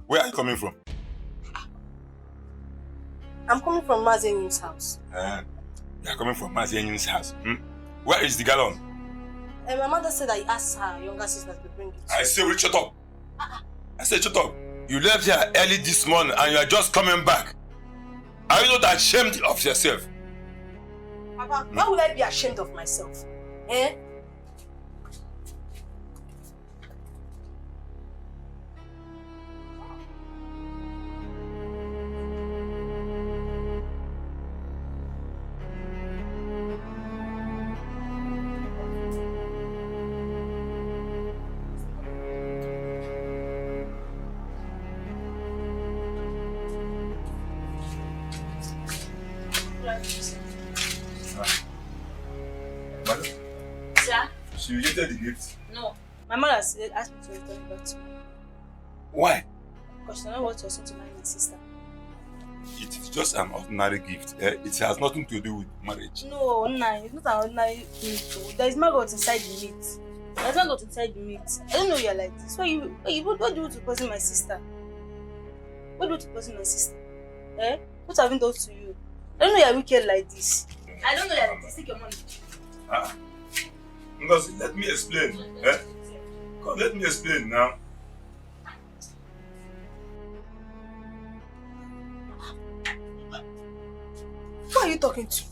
Where are you coming from? I'm coming from Mazenyu's house. You are coming from Mazenyu's house. Where is the gallon? And my mother said I asked her younger sister to bring it. I say, shut up. I said, shut up. You left here early this morning and you are just coming back. Are you not ashamed of yourself? Papa, why would I be ashamed of myself? Eh? She rejected the gift. No. My mother asked me to return it back to her. Why? Because she don't want your son to marry my sister. It is just an ordinary gift. It has nothing to do with marriage. No, it's not an ordinary meat. There is maggot inside the meat. There's maggot inside the meat. I don't know you're like this. What do you do to poison my sister? What do you do to poison my sister? Eh? What have I done to you? I don't know you're wicked like this. I don't know you're like this. Take your money. Ngozi, let me explain. Come, let me explain now. Who are you talking to?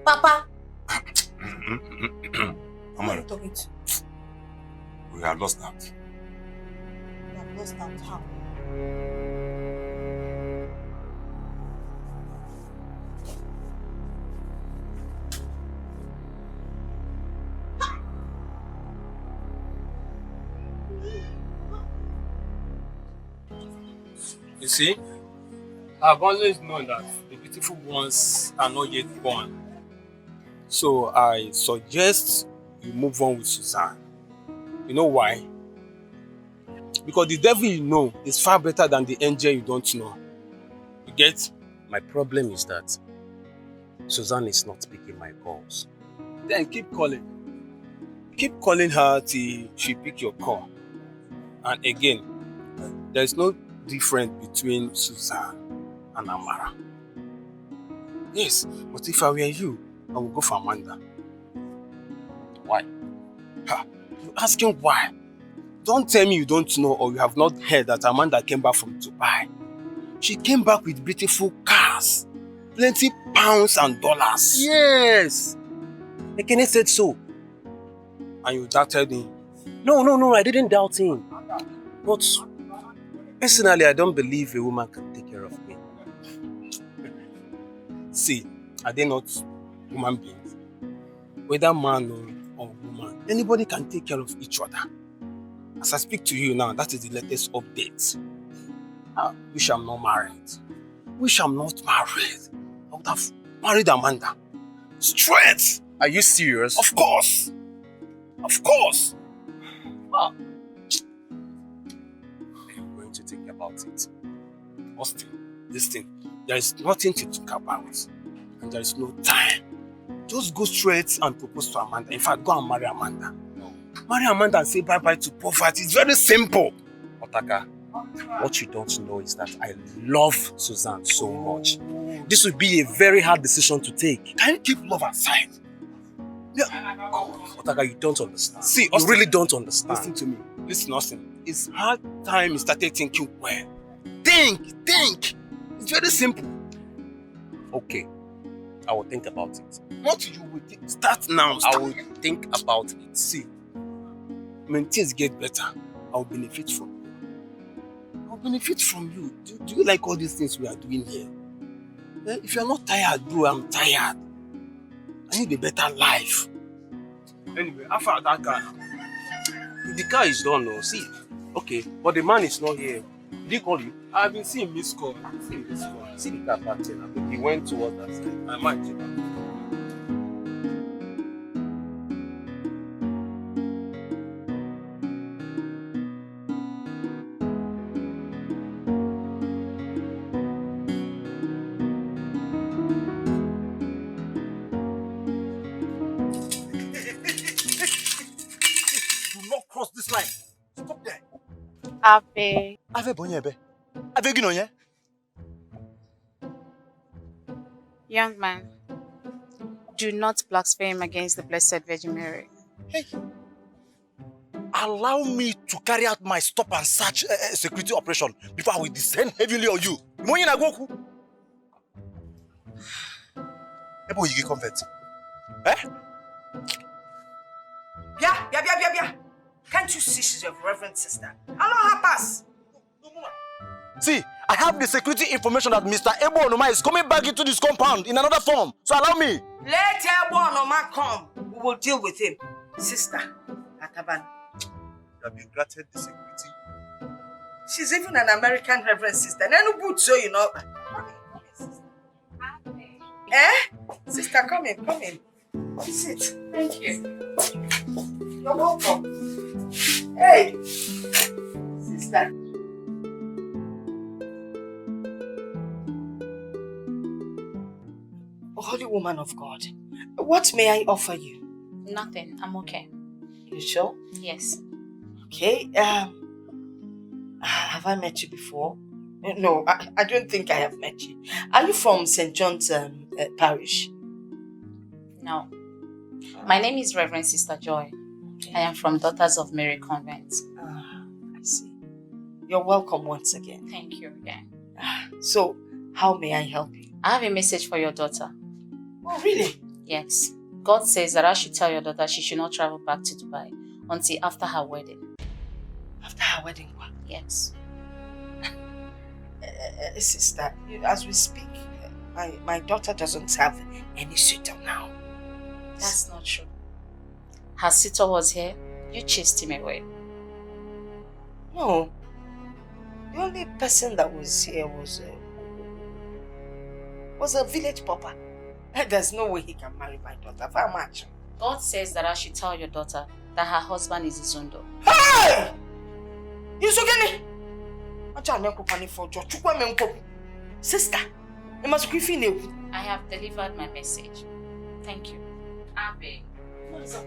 Papa? Who are you talking to? We have lost out. You have lost out. How? You see, I've always known that the beautiful ones are not yet born. So I suggest you move on with Suzanne. You know why? Because the devil you know is far better than the angel you don't know. You get? My problem is that Suzanne is not picking my calls. Then keep calling. Keep calling her till she pick your call. And again, there's no difference between Suzanne and Amara. Yes, but if I were you, I would go for Amanda. Why? You're asking why? Don't tell me you don't know or you have not heard that Amanda came back from Dubai. She came back with beautiful cars, plenty pounds and dollars. Yes! Ekene said so. And you doubted him? No, I didn't doubt him. But Personally, I don't believe a woman can take care of me. See, are they not human beings? Whether man or woman, anybody can take care of each other. As I speak to you now, that is the latest update. I wish I'm not married. Wish I'm not married. I would have married Amanda. Straight! Are you serious? Of course! Of course! Well, I'm going to think about it. Austin, listen, there is nothing to talk about. And there is no time. Just go straight and propose to Amanda. In fact, go and marry Amanda. No. Marry Amanda and say bye-bye to poverty. It's very simple. Otaka, what you don't know is that I love Suzanne so much. This would be a very hard decision to take. Can you keep love aside? Yeah. Otaka, you don't understand. See, Austin, you really don't understand. Listen to me. Listen, Austin. It's hard time you started thinking well. Think! It's very simple. Okay. I will think about it. What you will think? Start now. I will think about it. See, when things get better, I will benefit from you. I will benefit from you. Do you like all these things we are doing here? If you are not tired, bro, I'm tired. I need a better life. Anyway, after that car, the car is done now. See, okay, but the man is not here. Did he call you? I've been seeing missed call. See the car back there. I think he went towards that side. I might check out. Do not cross this line. Stop there. Ave. Ave Bonyebe. Ave Ginoye. Young man, do not blaspheme against the Blessed Virgin Mary. Hey. Allow me to carry out my stop and search security operation before I will descend heavily on you. Moyin Agoku. Ebo you convert. Eh? Yeah. Can't you see she's your reverend sister? Allow her pass. See, I have the security information that Mr. Ebo Onoma is coming back into this compound in another form. So allow me. Let Ebo Onoma come. We will deal with him. Sister, Ataban. You have been granted the security. She's even an American reverend sister. Nenu boot, so you know. Come in, sister. Sister, come in. Sit. Thank you. You're welcome. Hey, sister. Holy woman of God, what may I offer you? Nothing. I'm okay. You sure? Yes. Okay. Have I met you before? No, I don't think I have met you. Are you from St. John's Parish? No. My name is Reverend Sister Joy. Okay. I am from Daughters of Mary Convent. I see. You're welcome once again. Thank you again. So, how may I help you? I have a message for your daughter. Oh, really? Yes. God says that I should tell your daughter she should not travel back to Dubai until after her wedding. After her wedding? What? Yes. Sister, as we speak, my daughter doesn't have any suitor now. That's not true. Her suitor was here. You chased him away. No. The only person that was here was a village pauper. There's no way he can marry my daughter. How much? God says that I should tell your daughter that her husband is Izundo. Hey! Isugeni! Sister, you must be feeling. I have delivered my message. Thank you. Abe. What is up?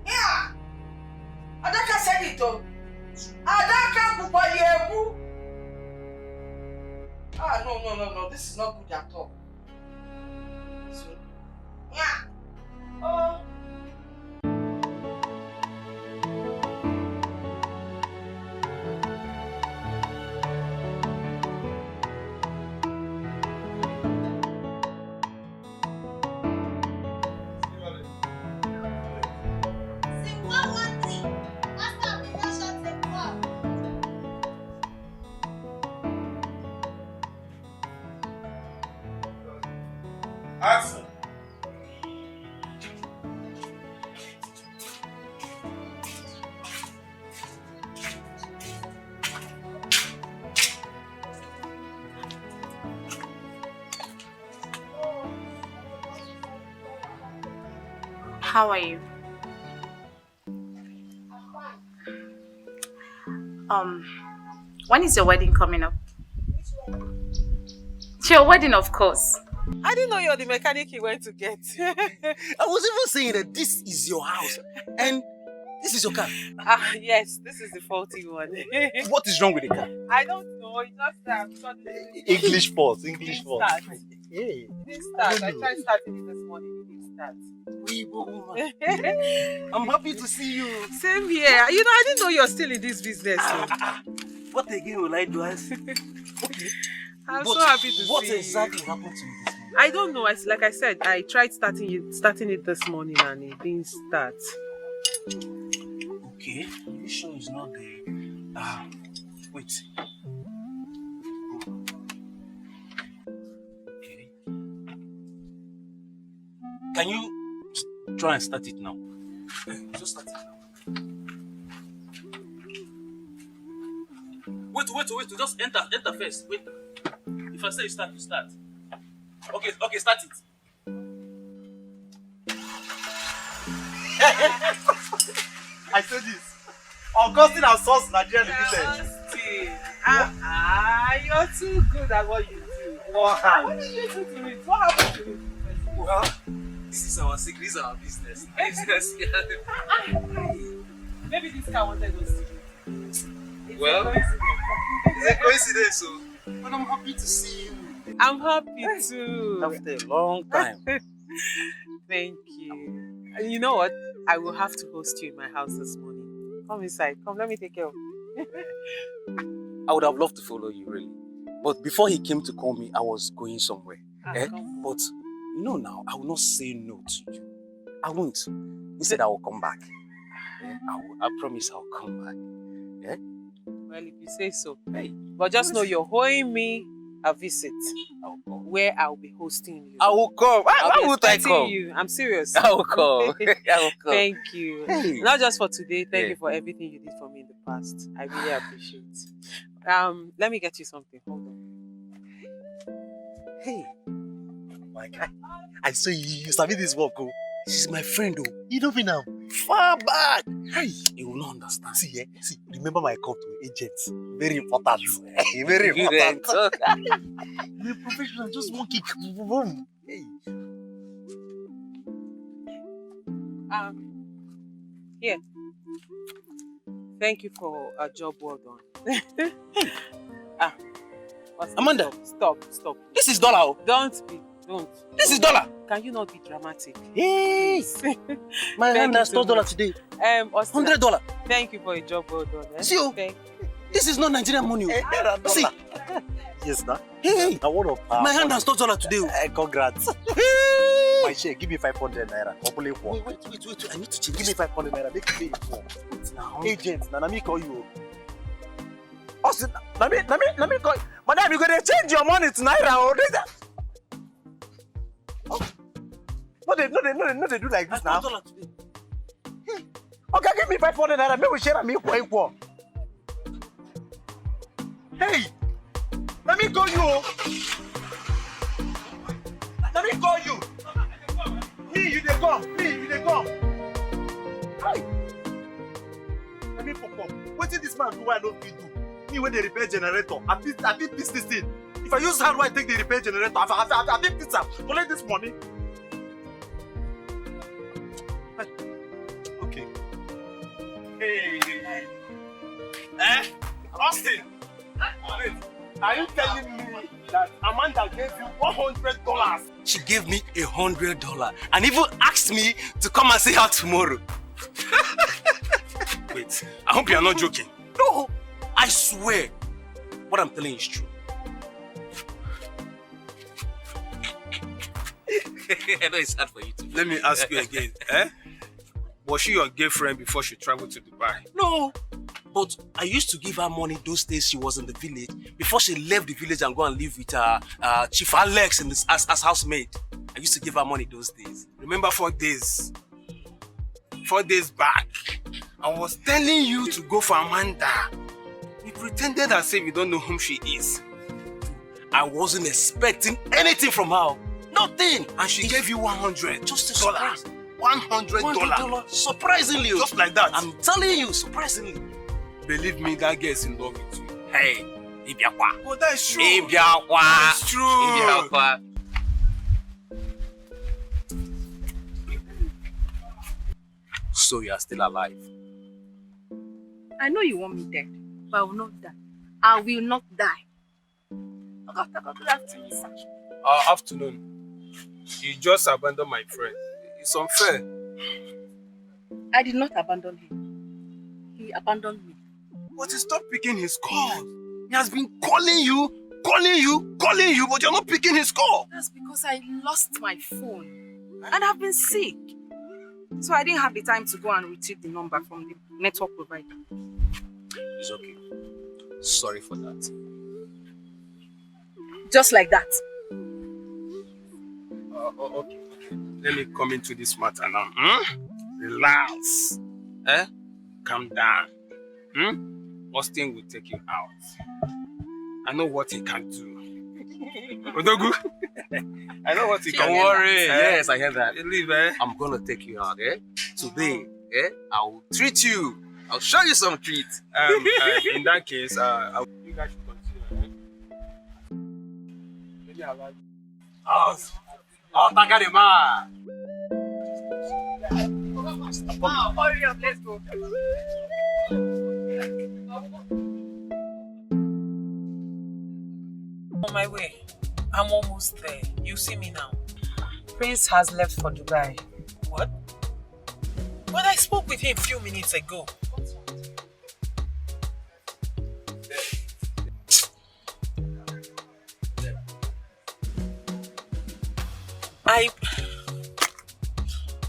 Yeah! Adaka said it all. Adaka Bubayebu. No. This is not good at all. So, yeah. Oh. How are you? When is your wedding coming up? Your wedding, of course. I didn't know you're the mechanic he went to get. I was even saying that this is your house and this is your car. Yes, this is the faulty one. What is wrong with the car? I don't know. It's just that English fault. English fault. It didn't start. I tried starting it this morning. It didn't start. I'm happy to see you. Same here. You know, I didn't know you're still in this business. What again will I do? I'm so happy to see you. What exactly happened to you this morning? I don't know. Like I said, I tried starting it this morning and it didn't start. Okay, you sure it's not the... wait. Okay. Can you try and start it now? Just start it now. Wait. Just enter first. Wait. If I say you start, you start. Okay, start it. I said this. Augustine and Sons Nigerian Limited. You're too good at what you do. Wow. What did you do to it? What happened to it? Well, this is our secret, this is our business. Maybe this guy wanted us to do. Well, it's a coincidence, so. But I'm happy to see you. I'm happy too. After a long time. Thank you. And you know what? I will have to host you in my house this morning. Come inside. Come, let me take care of you. I would have loved to follow you, really. But before he came to call me, I was going somewhere. But you know now, I will not say no to you. I won't. He said I will come back. I promise I'll come back. Well, if you say so. Hey. But just know you're owing me a visit where I'll be hosting you. I will come. Why would I come? You. I'm serious. I will come. I will come. Thank you. Hey. Not just for today. Thank you for everything you did for me in the past. I really appreciate it. Let me get you something. Hold on. Hey. My guy. I saw you sabi this work. She's my friend. You know me now. Far back. Hey. You will not understand. See, remember my call to agents. Very important. Very important. You're a professional. Just one kick. Boom. Hey. Here. Thank you for a job well done. Amanda. Stop. This is dollar. Don't. This is dollar. Can you not be dramatic? Hey. My hand has $12 today. $100. Thank you for a job well done. See you. This is not Nigerian money. See. Yes, sir. Hey. My hand has $12 today. Congrats. My share, give me 500 naira. Wait. I need to change. Give me 500 naira. Make me pay it for. Agent, let me call you. Austin, let me call you. Madam, you're going to change your money to naira. No, they do like this now. Okay, give me 500 naira. Maybe we share and make equal. Hey, let me call you. Let me call you. Me, you dey come. Hey. Let me pop up. What did this man do? I don't do. Me when they repair generator, I did this thing. If I use hand, why take the repair generator? I did this up. Collect this money. Okay. Hey. Austin. Wait. Are you telling me that Amanda gave you $100? She gave me $100 and even asked me to come and see her tomorrow. Wait, I hope you are not joking. No, I swear, what I'm telling you is true. I know it's hard for you to. Let me ask you again. Was she your girlfriend before she traveled to Dubai? No, but I used to give her money those days she was in the village before she left the village and go and live with Chief Alex in this, as housemaid. I used to give her money those days. Remember 4 days? 4 days back, I was telling you to go for Amanda. You pretended as if you don't know whom she is. I wasn't expecting anything from her. Nothing. And she gave you $100. Just a surprise. $100. Surprisingly. Just like that. I'm telling you, surprisingly. Believe me, that girl is in love with you. Hey, Ibiakwa. Oh, that is true. Ibiakwa. That's true. Ibiakwa. So you are still alive. I know you want me dead, but I will not die. I will not die. Good afternoon, sir. Afternoon. You just abandoned my friend. It's unfair. I did not abandon him. He abandoned me. But he stopped picking his call. He has been calling you, but you're not picking his call. That's because I lost my phone and I've been sick. So I didn't have the time to go and retrieve the number from the network provider. It's okay. Sorry for that. Just like that. Okay. Let me come into this matter now. Relax. Calm down. Austin will take you out. I know what he can do. Odogu. I know what he can do. Don't worry. Yes, I heard that. Believe, I'm gonna take you out, Today, I will treat you. I'll show you some treats. In that case, you guys should continue. Maybe I'll like. Takarima. Hurry up, let's go. On my way. I'm almost there. You see me now. Prince has left for Dubai. What? But I spoke with him a few minutes ago.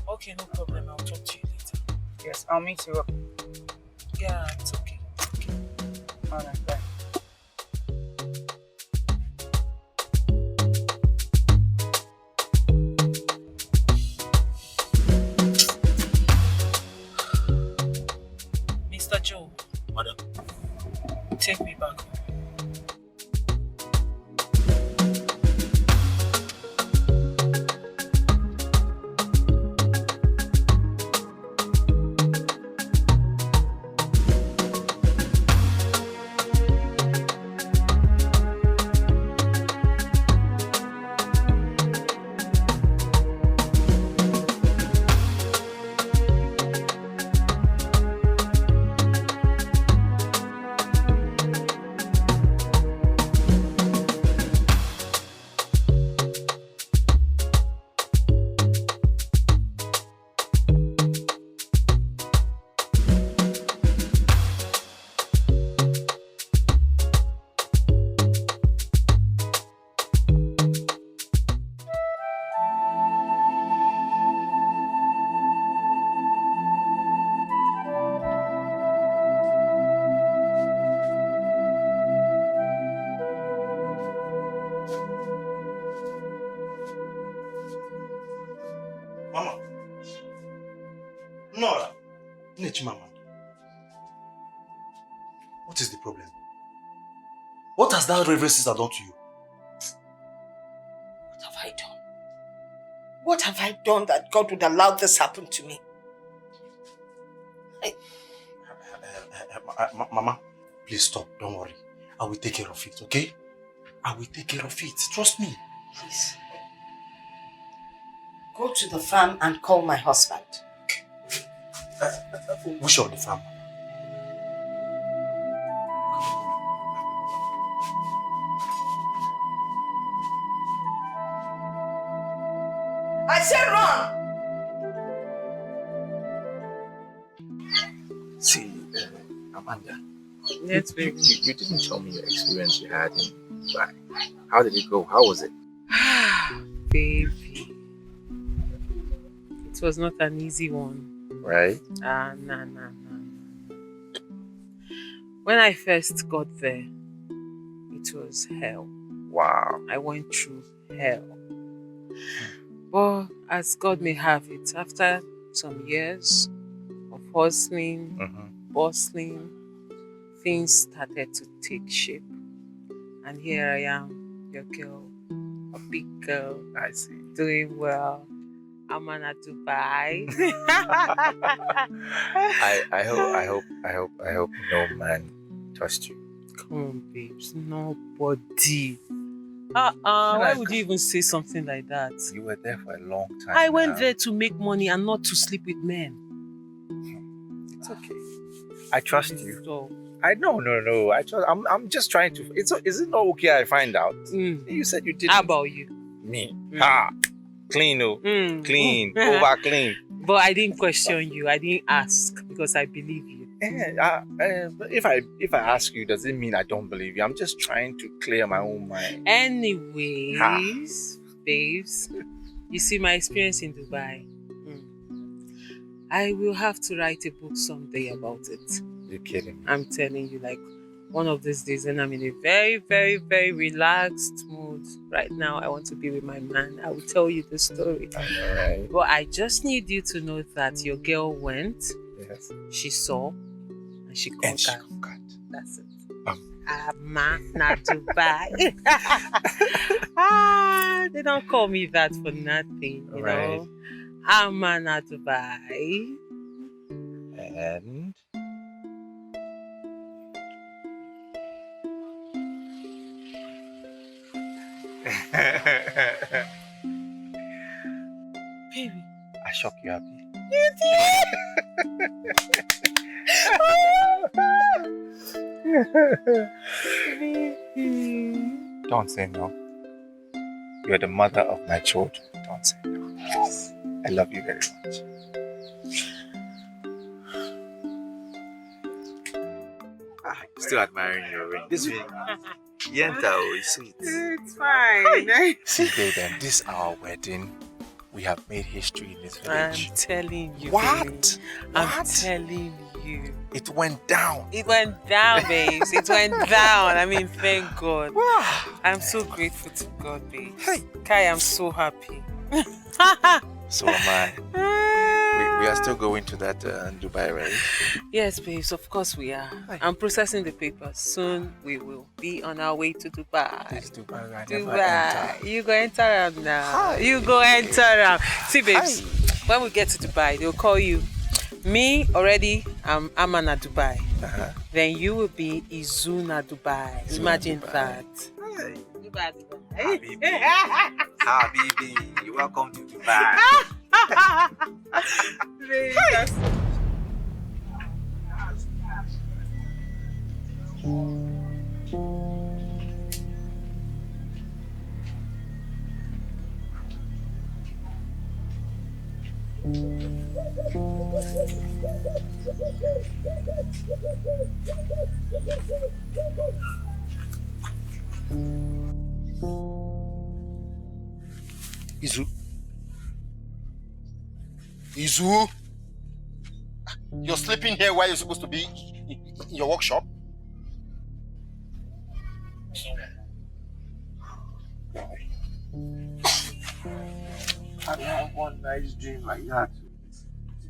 Okay, no problem. I'll talk to you later. Yes, I'll meet you up. Yeah, it's okay. Alright, bye. Mr. Joe. Madam. Take me back home. Mama. Nora. Nechimama. What is the problem? What has that Reverend Sister done to you? What have I done? What have I done that God would allow this happen to me? Mama, please stop. Don't worry. I will take care of it, okay? I will take care of it. Trust me. Please. Go to the farm and call my husband. Which of the farm? I said run! See, Amanda. Yes, baby. You didn't tell me your experience you had in Dubai. How did it go? How was it? Baby. It was not an easy one. Right? Nah. When I first got there, it was hell. Wow. I went through hell. But as God may have it, after some years of hustling, bustling, things started to take shape. And here I am, your girl, a big girl. I see. Doing well. I'm at Dubai. I hope no man touched you. Come on, babes. Nobody. Why would you even say something like that? You were there for a long time. I went there to make money and not to sleep with men. It's okay. I trust you. So, No. I'm just trying to. Is it not okay? I find out. You said you did. How about you? Me? Clean, clean, over clean. But I didn't question you. I didn't ask because I believe you. If I ask you, does it mean I don't believe you? I'm just trying to clear my own mind. Anyways, babes, you see my experience in Dubai. I will have to write a book someday about it. You're kidding me. I'm telling you, like, one of these days when I'm in a very, very, very relaxed mood. Right now, I want to be with my man. I will tell you the story. Alright. But I just need you to know that your girl went, Yes. she saw, and she conquered. And she conquered. That's it. Not Dubai. They don't call me that for nothing, you know. Not Dubai. And baby, I shock you happy. You did. Don't say no. You're the mother of my children. Don't say no. I love you very much. Still admiring your ring. This ring, Yenta, is sweet. It's fine. See, baby, this is our wedding. We have made history in this village. I'm telling you. What? Baby. I'm telling you. It went down. It went down, babes. It went down. I mean, thank God. I'm so grateful to God, babe. Hey. Kai, I'm so happy. So am I. We are still going to that Dubai, right? Yes, babes, of course we are. I'm processing the papers. Soon we will be on our way to Dubai. This Dubai, right? Dubai. You go enter am now. You go enter am. See, babes, when we get to Dubai, they'll call you. Me already, I'm Amana Dubai. Then you will be Izuna Dubai. Imagine that. Dubai. Habibi, you're welcome to Dubai. Izu? You're sleeping here while you're supposed to be in your workshop? I have one nice dream like that. It's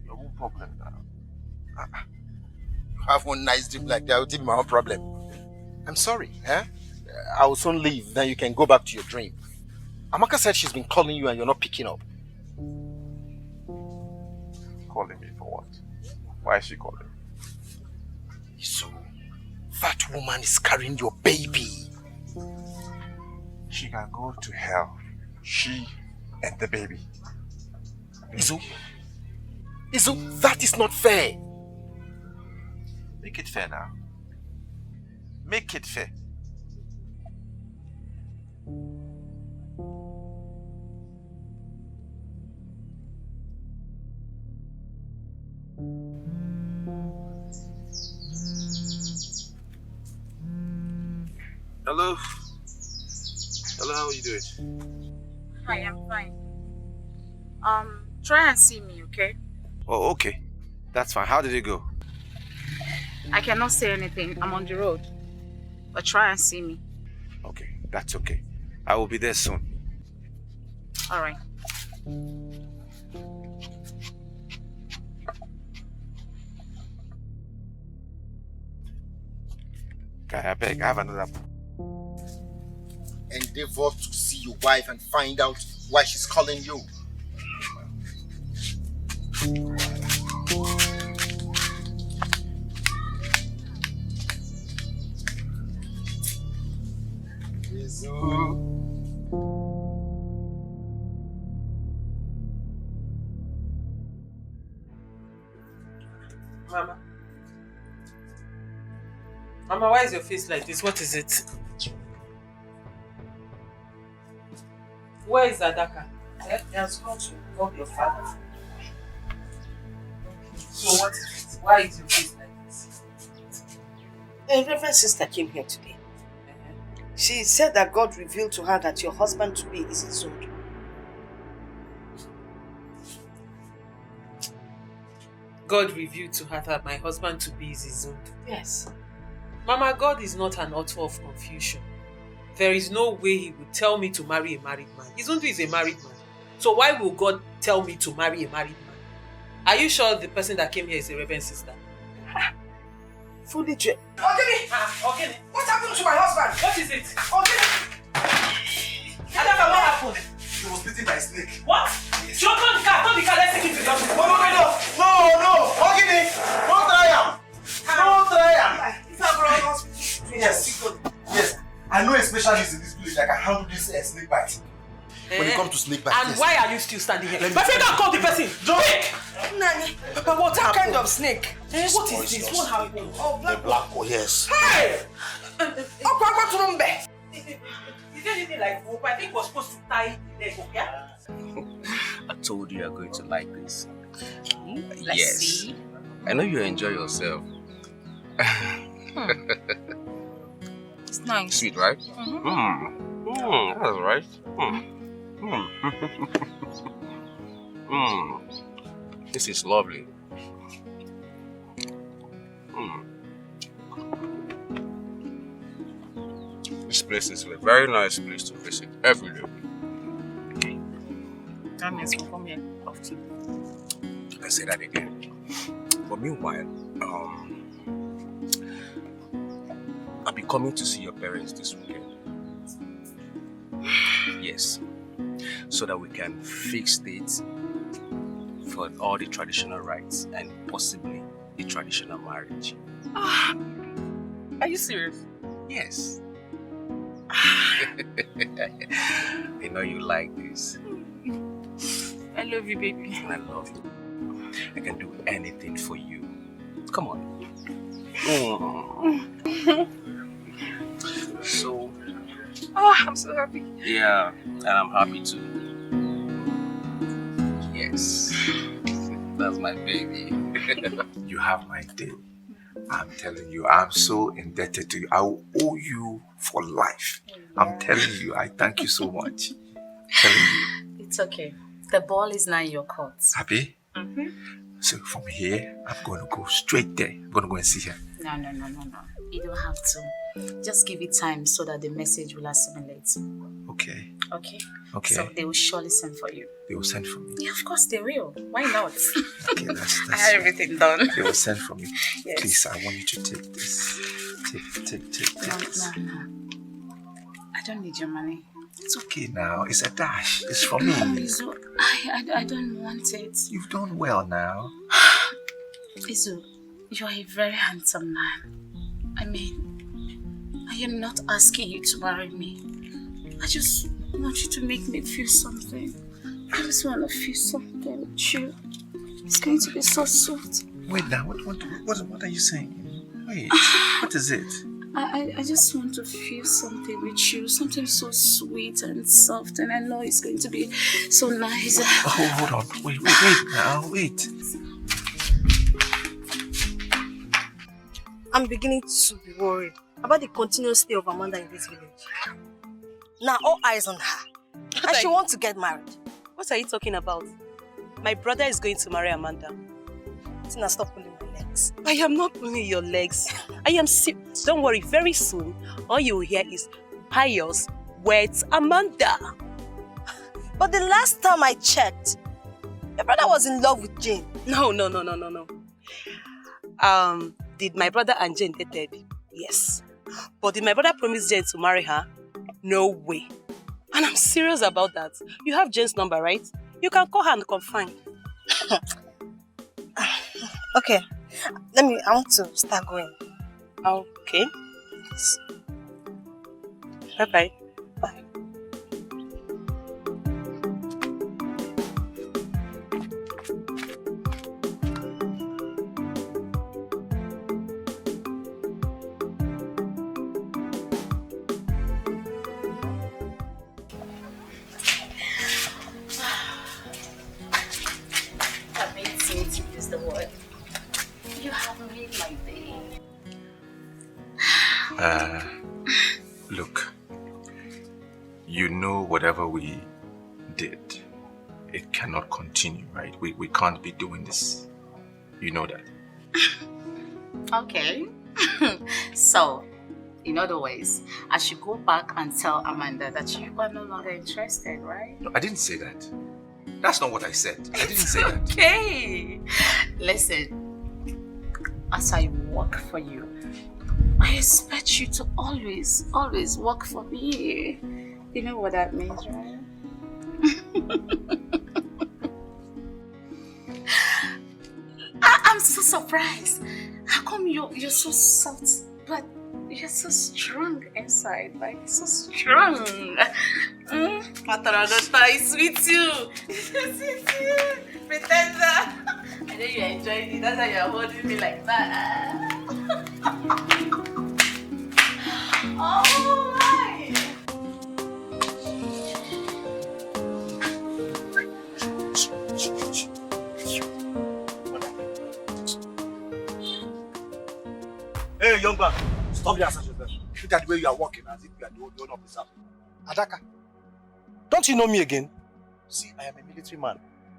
your own problem now. You have one nice dream like that, will be my own problem. I'm sorry, eh? I will soon leave, then you can go back to your dream. Amaka said she's been calling you and you're not picking up. Calling me for what? Why is she calling? So, that woman is carrying your baby. She can go to hell. She and the baby. Izu, that is not fair. Make it fair now. Make it fair. Hello. Hello, how are you doing? Hi, I'm fine. Try and see me, okay? Oh, okay. That's fine. How did it go? I cannot say anything. I'm on the road. But try and see me. Okay, that's okay. I will be there soon. Alright. Okay, I beg, I have another. Endeavor to see your wife and find out why she's calling you. Mama. Mama, why is your face like this? What is it? Where is Adaka? He has gone to call your father. So what is it? Why is your face like this? The Reverend Sister came here today. She said that God revealed to her that your husband to be is his own. God revealed to her that my husband to be is his own. Yes. Mama, God is not an author of confusion. There is no way he would tell me to marry a married man. His own is a married man. So why will God tell me to marry a married man? Are you sure the person that came here is a Reverend Sister? Fully checked. Okay. What happened to my husband? What is it? Adaka, what happened? He was bitten by a snake. What? Yes. Turn the car, let's take him to the hospital. No. Ogini, don't try him. Don't try him. Yes. I know a specialist in this village that can handle this snake bite. When it comes to snake bite. And why are you still standing here? My friend, don't call the person. Quick! Nani, Papa, what happened? kind of snake? What is this? What happened? Oh, The black hole, yes. Hey! Is there anything like rope? I think we're supposed to tie the leg, yeah? I told you you're going to like this. Let's Yes. see. I know you enjoy yourself. It's nice. Sweet, right? That's right. This is lovely. This place is a very nice place to visit every day. That means we'll come here often. I say that again. But meanwhile, I'll be coming to see your parents this weekend. Yes. So that we can fix dates for all the traditional rites and possibly the traditional marriage. Are you serious? Yes. I know you like this. I love you, baby. I love you. I can do anything for you. Come on. So, I'm so happy. yeah, and I'm happy too. Yes, that's my baby. You have my day. I'm telling you, I'm so indebted to you. I will owe you for life. I'm telling you, I thank you so much. Telling you. It's okay. The ball is now in your court. Happy? So from here, I'm going to go straight there. I'm going to go and see her. No. You don't have to. Just give it time so that the message will assimilate. Okay. Okay? Okay. So they will surely send for you. They will send for me. Yeah, of course they will. Why not? Okay, that's I had everything done. They will send for me. Yes. Please, I want you to take this. Take this. No. I don't need your money. It's okay now. It's a dash. It's for me. Izu, I don't want it. You've done well now. Izu, you are a very handsome man. I mean, I am not asking you to marry me. I just want you to make me feel something. I just want to feel something with you. It's going to be so sweet. Wait now. What are you saying? Wait. What is it? I just want to feel something with you, something so sweet and soft, and I know it's going to be so nice. Oh, hold on. Wait now. Wait. I'm beginning to be worried about the continuous stay of Amanda in this village. Now all eyes on her. And she wants to get married. What are you talking about? My brother is going to marry Amanda. Tina, stop pulling my legs. I am not pulling your legs. I am serious. Don't worry, very soon, all you will hear is Pious weds Amanda. But the last time I checked, your brother was in love with Jane. No. Did my brother and Jane dated? Yes. But did my brother promise Jane to marry her? No way. And I'm serious about that. You have Jane's number, right? You can call her and confirm. Okay. I want to start going. Okay. Bye-bye. Bye. Look, you know whatever we did, it cannot continue, right? We can't be doing this. You know that. Okay. So, in other ways, I should go back and tell Amanda that you are no longer interested, right? No, I didn't say that. That's not what I said. I didn't say that. Okay. Listen, as I work for you, I expect you to always work for me. You know what that means, right? I'm so surprised. How come you're so soft, but you're so strong inside? Like, so strong. Mataragota, it's sweet too. Pretender. I know you're enjoying it. That's why you're holding me like that. Oh my! Hey, young man, stop your assertion. Look at the way you are walking as if you are the owner of this house. Adaka, don't you know me again? See, I am a military man.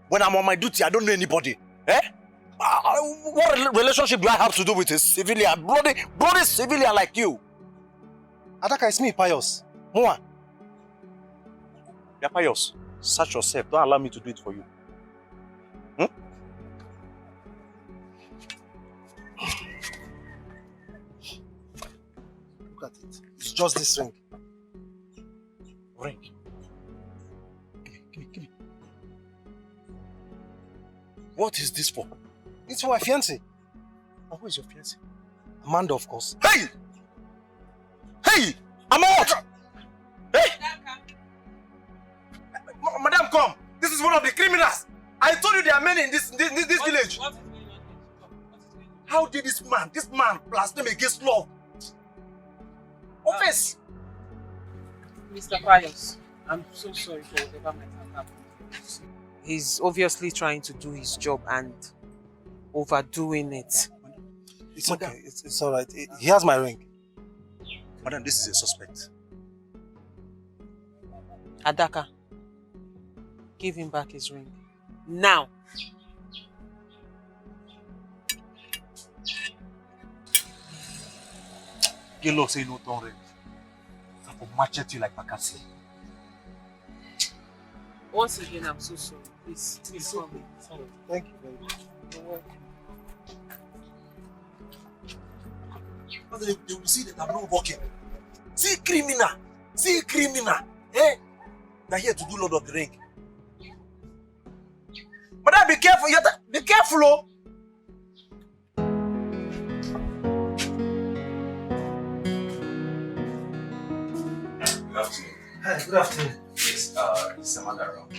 When I'm on my duty, I don't know anybody. Eh? What relationship do I have to do with a civilian? Bloody civilian like you? Adaka, it's me, Pius. Moa. Yeah, Pius. Search yourself. Don't allow me to do it for you. Look at it. It's just this ring. Ring. Give me. What is this for? It's for my fiancé. And who is your fiancé? Amanda, of course. Hey! Hey! I'm out! Hey! Madam, come! This is one of the criminals! I told you there are many in this village! How did this man blaspheme against law? Office! Mr. Pius, I'm so sorry for whatever might have happened. He's obviously trying to do his job and overdoing it. It's okay. It's all right. He has my ring. Madam, this is a suspect. Adaka, give him back his ring. Now! Gelo say no don't ring. I will machete you like Makasi. Once again, I'm so sorry. Please come in. Thank you very much. You're welcome. But they will see that I'm not working. See criminal. Eh? They're here to do Lord of the Ring. Madam, be careful. Be careful, oh. Good afternoon. Hi, good afternoon. Yes, is Amanda around?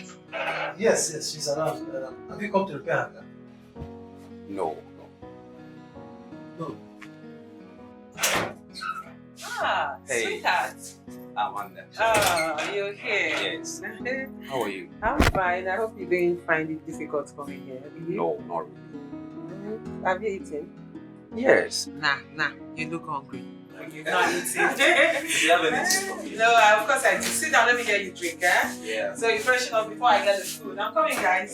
Yes, she's around. Have you come to repair her? No. Ah, Hey. sweetheart. Amanda. You're here. Yes. How are you? I'm fine. I hope you didn't find it difficult coming here. No, not really. Have you eaten? Yes. Nah. You look hungry. You've not eaten. Do you have anything for me? No, of course I do. Sit down, let me get you a drink, eh? Yeah. So you freshen up before I get the food. I'm coming, guys.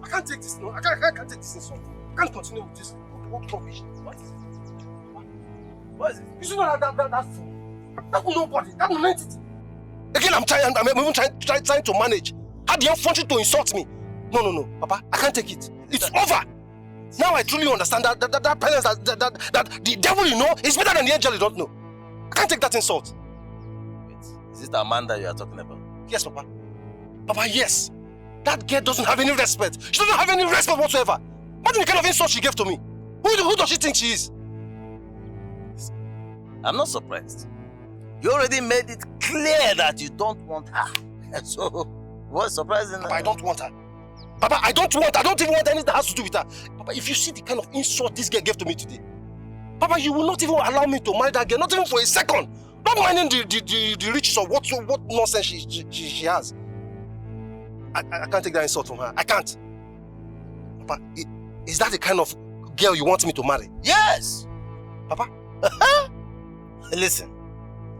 I can't take this. No, I can't take this insult. I can't continue with this. What rubbish? What? What is it? You should know that fool. That will nobody. That will entity. Again, I'm even trying to manage. Had the effrontery to insult me. No, Papa, I can't take it. It's over. Now I truly understand that parents that the devil you know is better than the angel you don't know. I can't take that insult. Wait, is it Amanda you are talking about? Yes, Papa. Papa, yes. That girl doesn't have any respect. She doesn't have any respect whatsoever. What the kind of insult she gave to me? Who does she think she is? I'm not surprised. You already made it clear that you don't want her. So, what's surprising? Papa, I don't want her. Papa, I don't even want anything that has to do with her. Papa, if you see the kind of insult this girl gave to me today, Papa, you will not even allow me to marry that girl, not even for a second. Not minding the riches of what nonsense she has. I can't take that insult from her. I can't. Papa, is that the kind of girl you want me to marry? Yes! Papa? Listen,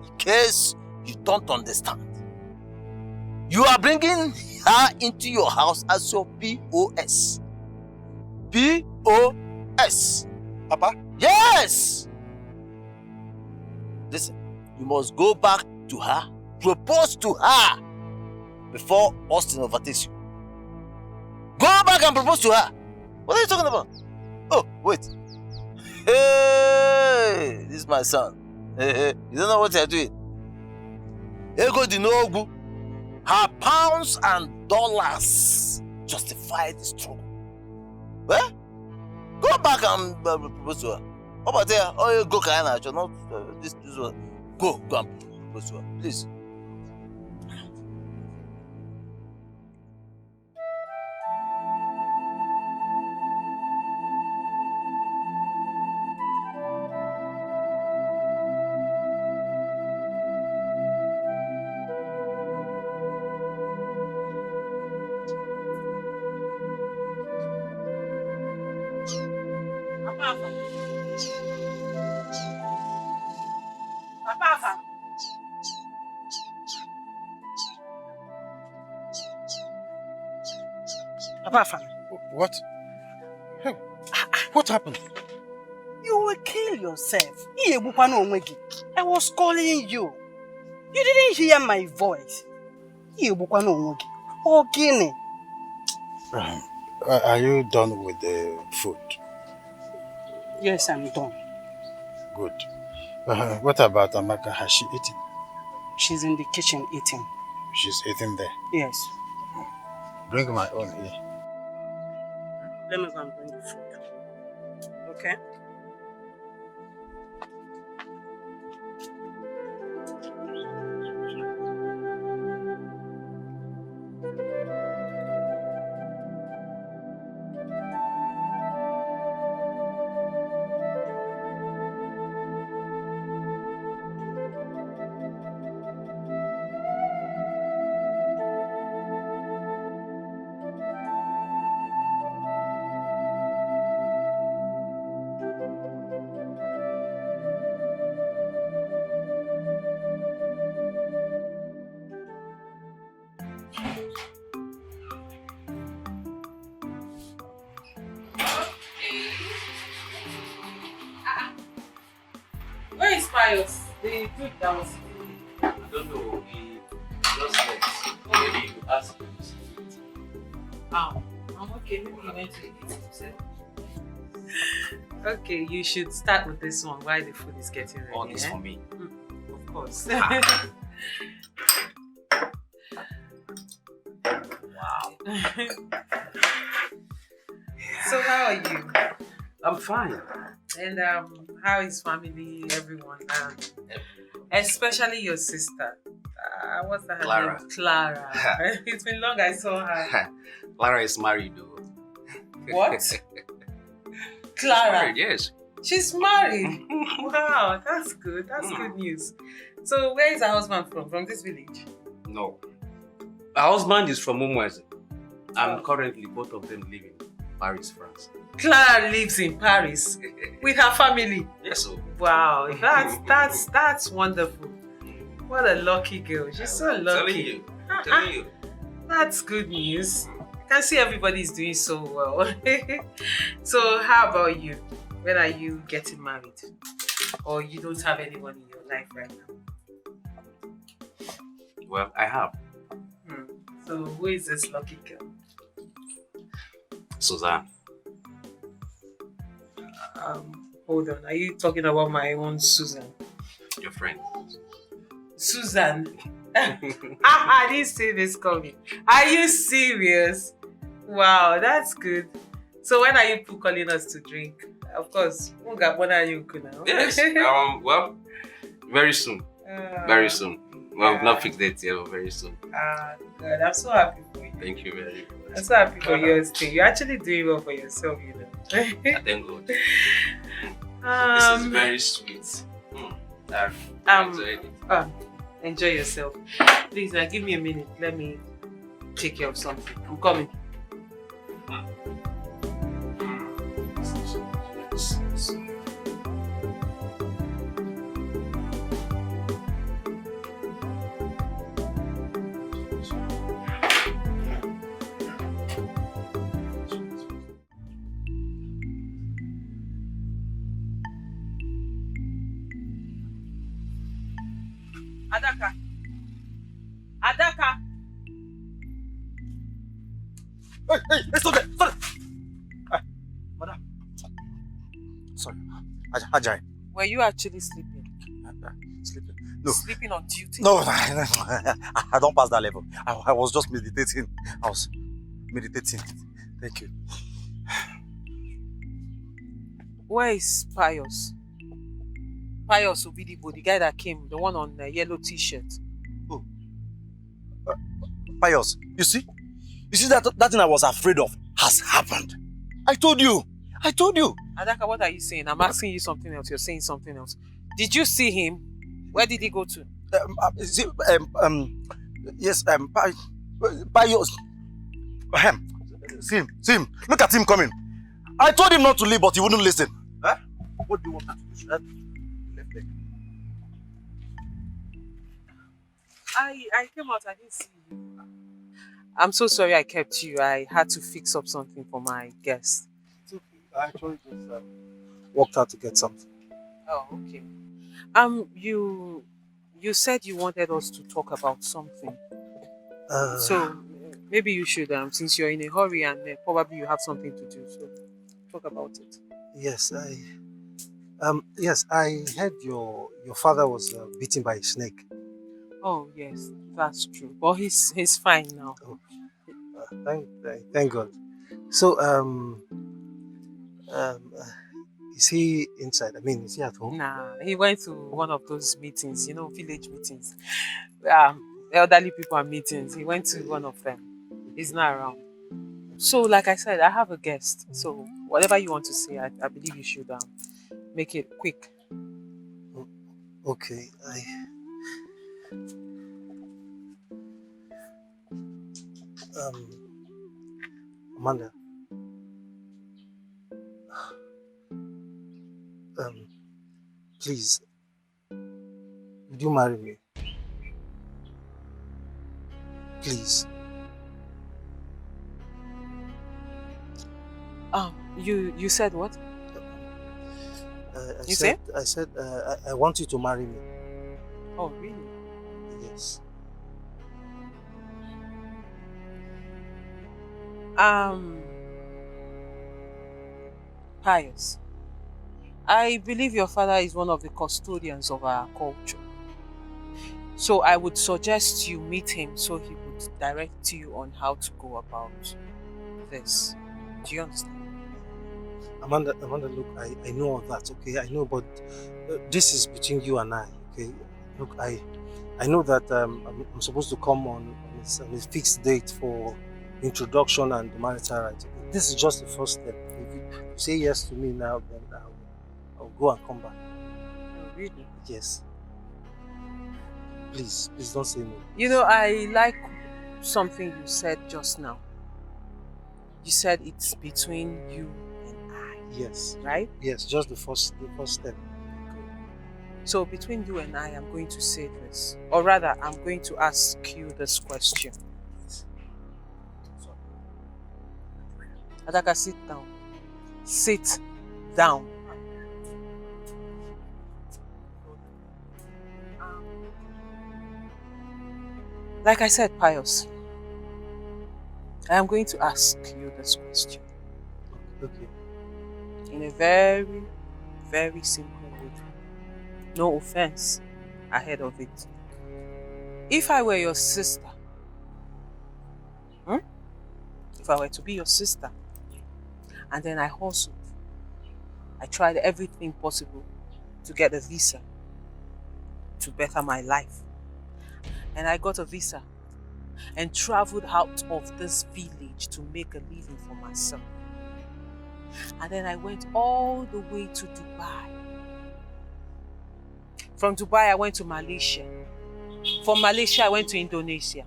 in case you don't understand, you are bringing her into your house as your POS. POS. Papa? Yes! Listen, you must go back to her, propose to her before Austin overtakes you. Go back and propose to her. What are you talking about? Oh, wait. Hey, this is my son. Hey, you don't know what you're doing. Ego Dinogu. Her pounds and dollars justify the struggle. Well, go back and propose to her. How about there? Oh, you go, Kayana. Not this one. Go and propose to her, please. Papa, what? Hey, what happened? You will kill yourself. I was calling you. You didn't hear my voice. Okay. Are you done with the food? Yes, I'm done. Good. What about Amaka? Has she eaten? She's in the kitchen eating. She's eating there? Yes. Bring my own here. Let me go and bring the food. Okay? Where is Pius? The dude that was I don't know. He just left. Maybe you ask him to see it. Oh, I'm okay. Maybe he went to eat himself. Okay, you should start with this one while the food is getting ready. All this for me. Of course. Wow. So how are you? I'm fine. And how is family, everyone? Especially your sister. What's her Clara. name? Clara. It's been long I saw her. Clara is married though. What? Clara? She's married, yes. She's married? Wow, that's good. That's good news. So where is her husband from? From this village? No. Her husband is from onmovies. And currently both of them live in Paris, France. Clara lives in Paris with her family. Yes, sir. Wow, that's wonderful. What a lucky girl. She's so lucky. I'm telling you. That's good news. I can see everybody's doing so well. So how about you? When are you getting married? Or you don't have anyone in your life right now? Well, I have. So who is this lucky girl? Suzanne. Hold on. Are you talking about my own Susan? Your friend. Susan? I didn't see this coming. Are you serious? Wow, that's good. So when are you calling us to drink? Of course. When are you now? Yes. Well, very soon. Very soon. Well, not fixed date yet, but very soon. God, I'm so happy for you. Thank you very much. I'm so happy for yours too. You're actually doing well for yourself, you know. Thank God. This is very sweet. Enjoy yourself. Please, give me a minute. Let me take care of something. I'm coming. Adaka! Hey, stop there! Stop there! Madam. Sorry. Ajay. Were you actually sleeping? Sleeping? No. Sleeping on duty? No, I don't pass that level. I was just meditating. Thank you. Where is Pius? Pius Obidibo, the guy that came, the one on the yellow t-shirt. Oh. Pius, you see that thing I was afraid of has happened. I told you. Adaka, what are you saying? I'm asking you something else. You're saying something else. Did you see him? Where did he go to? Yes, Pius. See him. Look at him coming. I told him not to leave, but he wouldn't listen. Huh? What do you want me to do? Left leg. I came out, I didn't see you. I'm so sorry I kept you. I had to fix up something for my guest. It's okay. I actually just walked out to get something. Oh, okay. You said you wanted us to talk about something. So maybe you should, since you're in a hurry and probably you have something to do, so talk about it. Yes, I heard your father was bitten by a snake. Oh yes, that's true. But he's fine now. Oh, thank God. So is he inside? I mean, is he at home? Nah, he went to one of those meetings, village meetings. Elderly people are meetings. He went to one of them. He's not around. So, like I said, I have a guest. So, whatever you want to say, I believe you should make it quick. Okay, Amanda. Please, would you marry me? Please. You said what? I said I want you to marry me. Oh, really? Yes. Pius, I believe your father is one of the custodians of our culture. So I would suggest you meet him so he would direct you on how to go about this. Do you understand? Amanda, look, I know all that, okay? I know, but this is between you and I, okay? Look, I know that I'm supposed to come on a fixed date for introduction and the marital rights. This is just the first step. If you say yes to me now, then I'll go and come back. Oh, really? Yes. Please don't say no. I like something you said just now. You said it's between you and I. Yes. Right? Yes, just the first step. So between you and I, I'm going to say this. Or rather, I'm going to ask you this question. Adaka, sit down. Sit down. Like I said, Pius, I am going to ask you this question. Okay. In a very, very simple way. No offense ahead of it. If I were your sister, if I were to be your sister, and then I hustled, I tried everything possible to get a visa to better my life. And I got a visa and traveled out of this village to make a living for myself. And then I went all the way to Dubai. From Dubai, I went to Malaysia. From Malaysia, I went to Indonesia.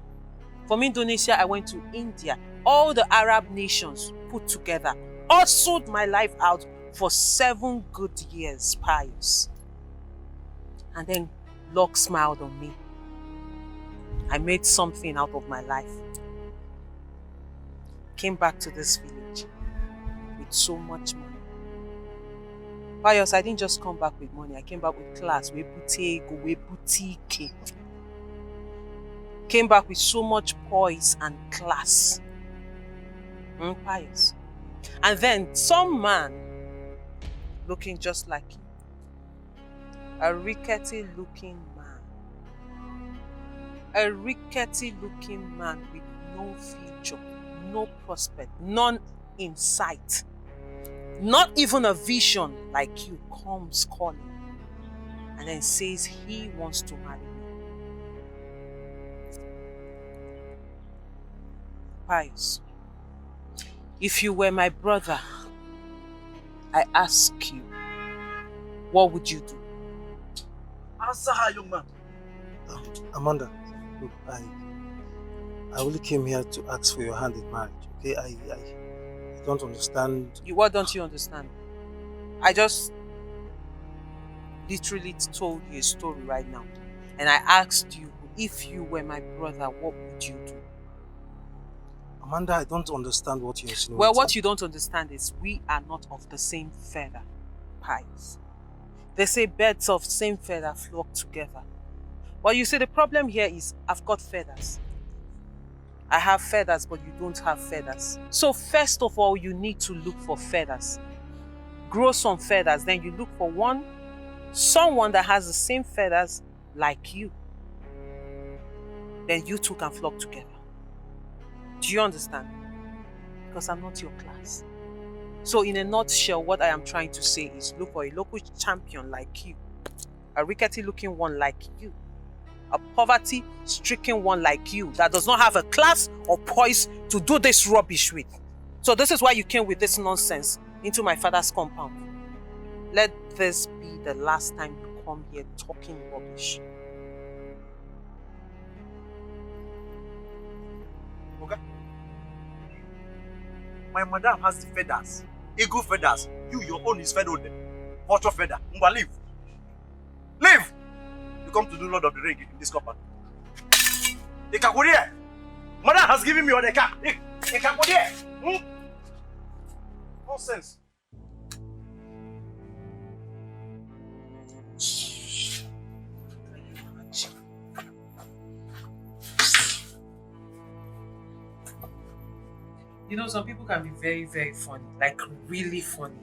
From Indonesia, I went to India. All the Arab nations put together, hustled my life out for 7 good years, Pius. And then Lord smiled on me. I made something out of my life. Came back to this village with so much money. Pius, I didn't just come back with money. I came back with class. We boutique. Came back with so much poise and class. Pius. And then some man looking just like you. A rickety looking man. A rickety looking man with no future, no prospect, none in sight. Not even a vision like you comes calling and then says he wants to marry me. Pius, if you were my brother, I ask you, what would you do? Answer her, young man. Amanda, look, I only came here to ask for your hand in marriage, okay? I don't understand. What don't you understand? I just literally told you a story right now. And I asked you, if you were my brother, what would you do? Amanda, I don't understand what you're saying. Well, what you don't understand is we are not of the same feather, Pius. They say birds of same feather flock together. Well, you see, the problem here is I've got feathers. I have feathers, but you don't have feathers. So first of all, you need to look for feathers. Grow some feathers, then you look for someone that has the same feathers like you. Then you two can flock together. Do you understand? Because I'm not your class. So in a nutshell, what I am trying to say is look for a local champion like you. A rickety looking one like you. A poverty-stricken one like you that does not have a class or poise to do this rubbish with. So this is why you came with this nonsense into my father's compound. Let this be the last time you come here talking rubbish. Okay. My madam has the feathers. Eagle feathers. Your own is feathered. Vulture feather. Mba, leave. Leave! You come to do Lord of the Ring in this compound. Ikakurie! Madam has given me all the car. Ikakurie! Nonsense. You know, some people can be very, very funny. Like, really funny.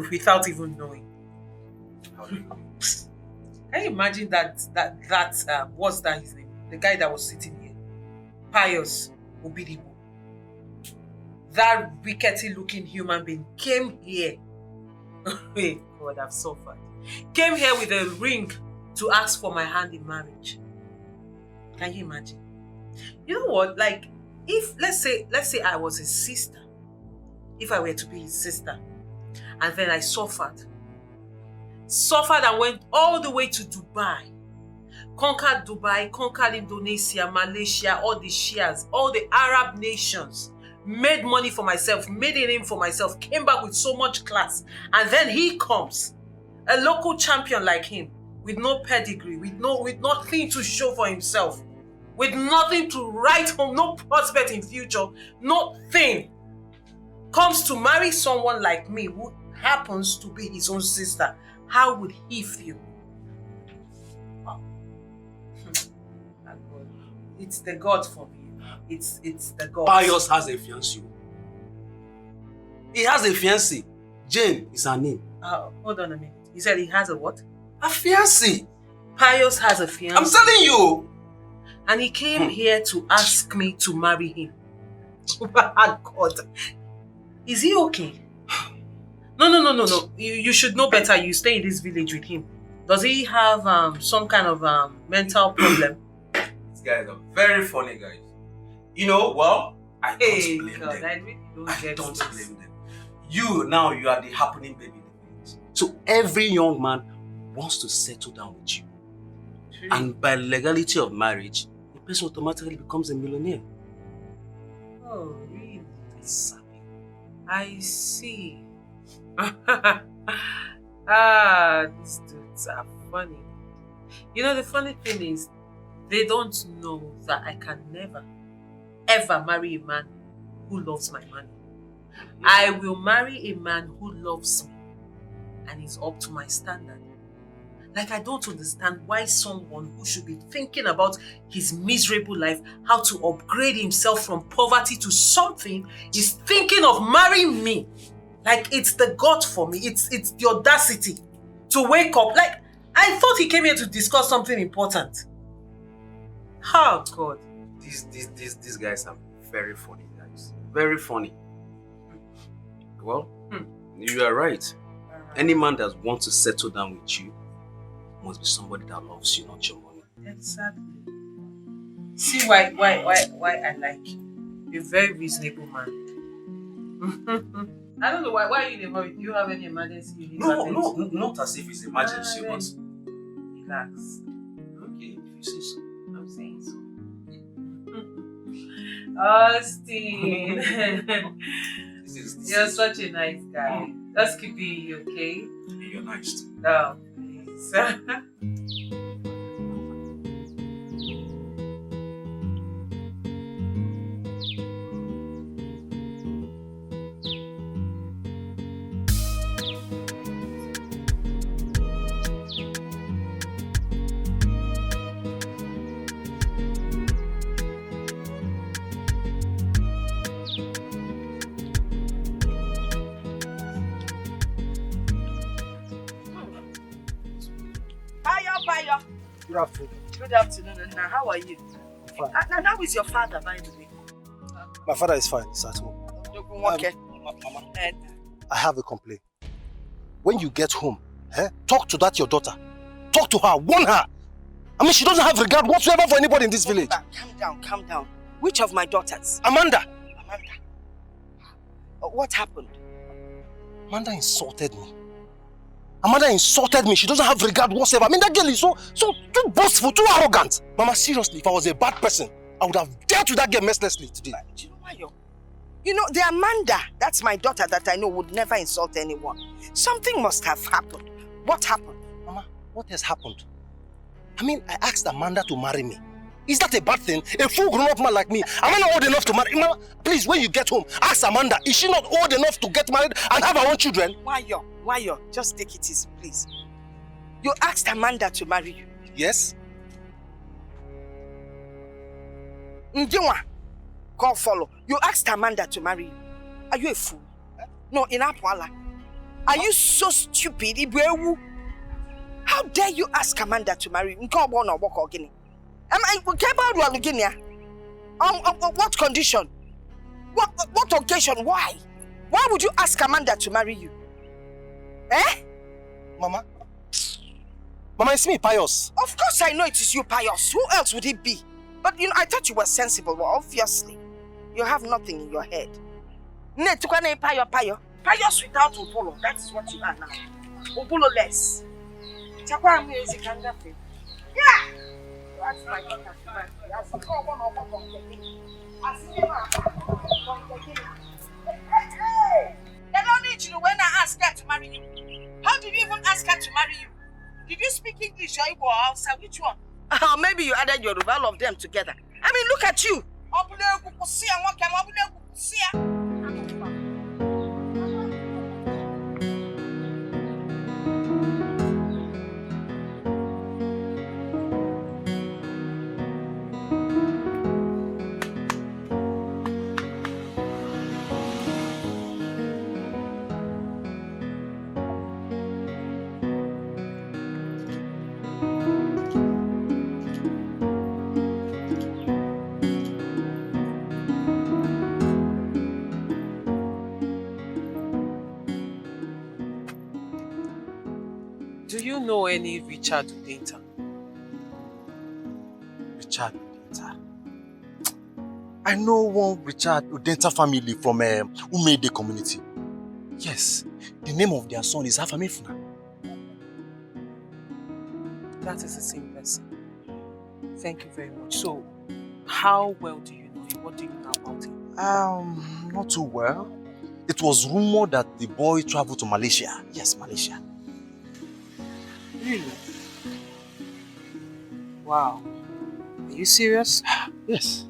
Without even knowing. Can you imagine what's that his name? The guy that was sitting here. Pius Obidibo. That rickety looking human being came here. Hey, God, I've suffered. Came here with a ring to ask for my hand in marriage. Can you imagine? You know what? Like, if let's say I was his sister, if I were to be his sister, and then I suffered and went all the way to Dubai, conquered Indonesia, Malaysia, all the Shias, all the Arab nations, made money for myself, made a name for myself, came back with so much class, and then he comes, a local champion like him, with no pedigree, with nothing to show for himself, with nothing to write home, no prospect in future, nothing, comes to marry someone like me who happens to be his own sister. How would he feel? It's the God for me. It's the God. Pius has a fiancée. He has a fiancée. Jane is her name. Hold on a minute. You said he has a what? A fiancée. Pius has a fiancée. I'm telling you. And he came here to ask me to marry him. God. Is he okay? No. You should know better. You stay in this village with him. Does he have some kind of mental problem? These guys are very funny guys. You know, well, I don't blame them. I really don't blame them. You are the happening baby. So every young man wants to settle down with you. True. And by legality of marriage, the person automatically becomes a millionaire. Oh, really? Exactly. I see. These dudes are funny. You know, the funny thing is, they don't know that I can never, ever marry a man who loves my money. I will marry a man who loves me and is up to my standard. Like, I don't understand why someone who should be thinking about his miserable life, how to upgrade himself from poverty to something, is thinking of marrying me. Like, it's the God for me. It's the audacity to wake up. Like, I thought he came here to discuss something important. Oh, God. These guys are very funny guys. Very funny. Well, you are right. Any man that wants to settle down with you must be somebody that loves you, not your money. Exactly. See why I like you. You're a very reasonable man. I don't know why are you in a hurry? Do you have any emergency you need? No, not as if it's emergency, but relax. Okay, if you say so. I'm saying so. Austin. You're such a nice guy. Just keep being you, okay? You're nice too. No, please. Good afternoon. Good afternoon, and how are you? Fine. And how is your father, by the way? My father is fine. He's at home. Okay. Mama, I have a complaint. When you get home, talk to that your daughter. Talk to her. Warn her. I mean, she doesn't have regard whatsoever for anybody in this village. Calm down. Which of my daughters? Amanda. What happened? Amanda insulted me. She doesn't have regard whatsoever. I mean, that girl is so too boastful, too arrogant. Mama, seriously, if I was a bad person, I would have dealt with that girl mercilessly today. Do you know why You know, the Amanda, that's my daughter that I know would never insult anyone. Something must have happened. What happened? Mama, what has happened? I mean, I asked Amanda to marry me. Is that a bad thing? A full grown-up man like me, am I not old enough to marry? Mama, please, when you get home, ask Amanda, is she not old enough to get married and have her own children? Why yo? Just take it easy, please. You asked Amanda to marry you? Yes. Njiwa, call follow. You asked Amanda to marry you. Are you a fool? No, in Apwala. Are you so stupid, Ibuewu? How dare you ask Amanda to marry you? What condition? What occasion? Why? Why would you ask Amanda to marry you? Mama, it's me, Pius. Of course I know it is you, Pius. Who else would it be? But you know, I thought you were sensible. Well, obviously, you have nothing in your head. Pius without Ubulo. That is what you are now. Ubulo less. Yeah! That's my daughter. They don't need you when I ask her to marry you. How did you even ask her to marry you? Did you speak English or Igbo or Hausa? Which one? Maybe you added your all of them together. I mean, look at you. you know any Richard Udenta? Richard Udenta. I know one Richard Udenta family from Umede community. Yes, the name of their son is Afamifuna. That is the same person. Thank you very much. So, how well do you know him? What do you know about him? Not too well. It was rumored that the boy traveled to Malaysia. Yes, Malaysia. Really? Wow. Are you serious? Yes.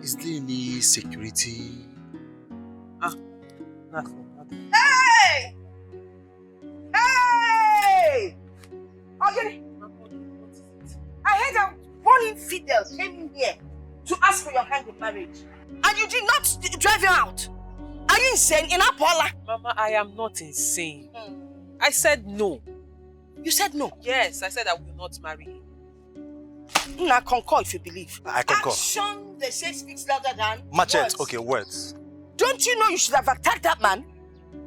Is there any security? Nothing. Hey! Hey! Okay. I heard that one infidel came in here to ask for your hand in marriage. And you did not drive him out. Are you insane? In Apola? Mama, I am not insane. I said no. You said no? Yes, I said I will not marry him. Now concur if you believe. I concur. Action, they say, speaks louder than Machete, words. okay, words. Don't you know you should have attacked that man?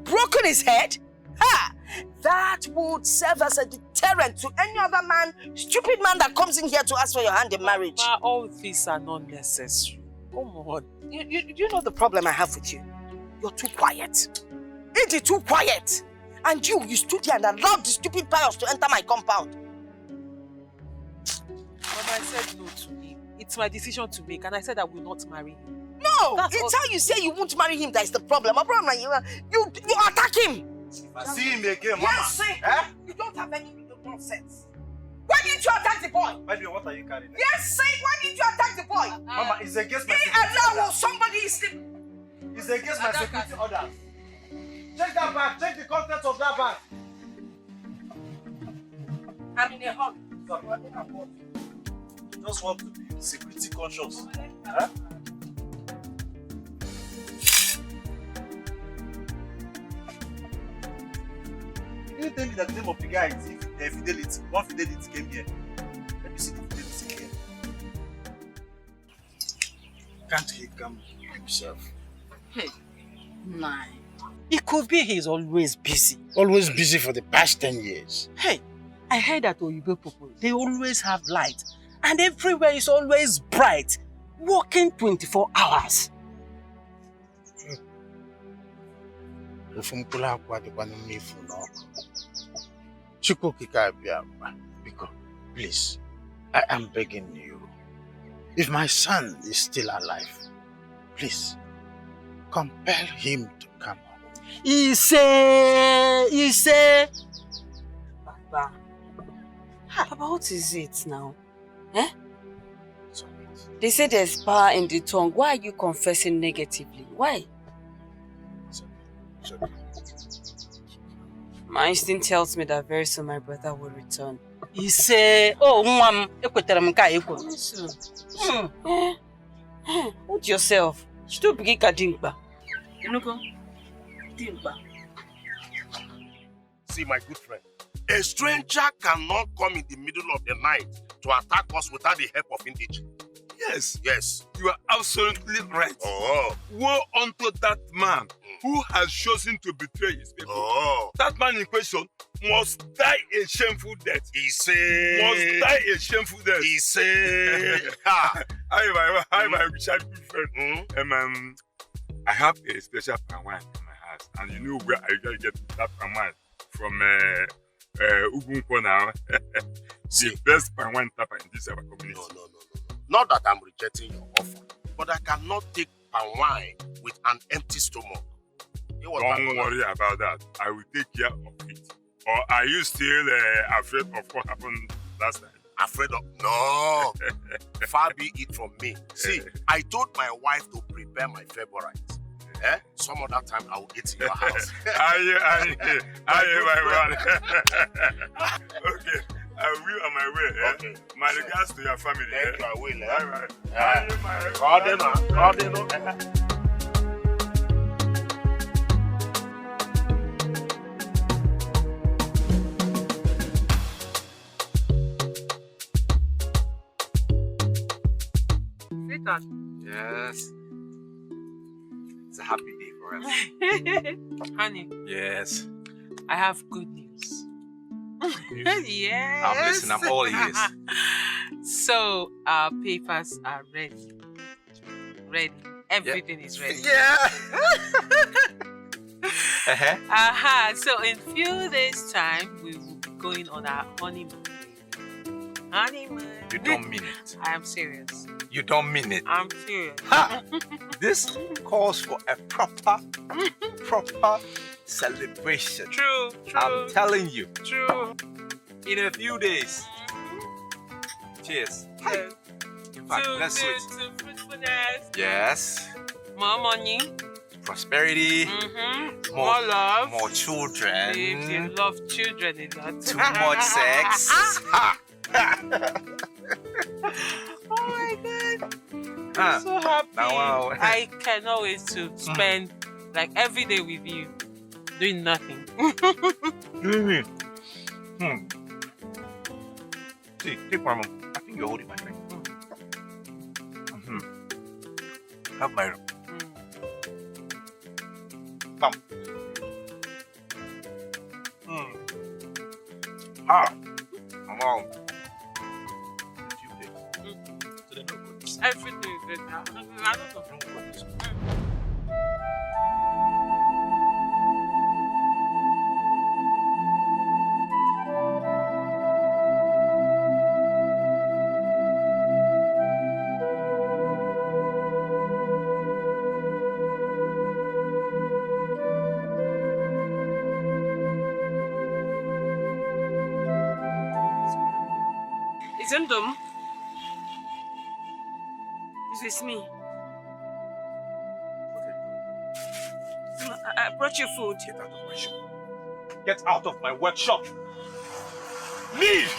Broken his head? Ha! That would serve as a deterrent to any other man, stupid man that comes in here to ask for your hand in marriage. Mama, all these are not necessary. Come on. You know the problem I have with you? You're too quiet. Ain't it too quiet? And you stood here and allowed the stupid pious to enter my compound. Mama, I said no to him. It's my decision to make, and I said I will not marry him. No! It's how you say you won't marry him that is the problem. A problem you attack him. If I see him again, Mama. Yes, see? You don't have any nonsense. Why didn't you attack the boy? Baby, what are you carrying? Yes, see? Why didn't you attack the boy? Mama, it's against my He security allow orders. somebody is sleep. It's against my security orders. Check that bag. Check the contents of that bag. I'm in a hurry. Just want to be security conscious. Huh? You didn't tell me that the name of the guy is Fidelity. One Fidelity came here. Let me see the Fidelity here. Can't he come himself? Hey, nine. It could be he's always busy. Always busy for the past 10 years. Hey, I heard that Oyibo people, they always have light. And everywhere is always bright. Working 24 hours. Please, I am begging you. If my son is still alive, please, compel him to come home. He say. Baba. Baba, what is it now? Eh? They say there's power in the tongue. Why are you confessing negatively? Why? My instinct tells me that very soon my brother will return. He say, oh, Hold yourself. Still begin kadimba. See, my good friend, a stranger cannot come in the middle of the night to attack us without the help of indigent. Yes. Yes. You are absolutely right. Oh. Woe unto that man who has chosen to betray his people. Oh. That man in question must die a shameful death. He said. Must die a shameful death. He said. Hi, my Richard good friend. I have a special palm wine in my house, and you know where I usually get that palm wine from Ugunko now. The best palm wine tapper in this our community. No. Not that I'm rejecting your offer, but I cannot take palm wine with an empty stomach. Don't worry about that. I will take care of it. Or are you still afraid of what happened last time? Afraid of? No. Far be it from me. See, I told my wife to prepare my favorite. Some other time I will eat in your house. Aye, my man. Okay. I will on my way. Okay. My regards to your family. Thank you, I will. Sweetheart. Yes. It's a happy day for us. Honey. Yes. I have good news. Yes. I'm listening. I'm all ears. So our papers are ready. Ready. Everything is ready. Yeah. So in few days' time, we will be going on our honeymoon. Honeymoon. You don't mean it. I am serious. You don't mean it. I'm serious. Ha! This calls for a proper celebration. True. I'm telling you. True. In a few days. Cheers. Yes. In fact, let's to switch. fruitfulness. Yes. More money. Prosperity. More love. More children. If you love children a lot. Too much sex. Ha! Oh my God. I'm so happy. Now, I cannot wait to spend like every day with you doing nothing. See, take one more. I think you're holding my drink. Have my room. Come. Wow. Everything is good now. I don't know what this. It's Ndom. It's me. I brought you food. Get out of my shop. Get out of my workshop. Leave!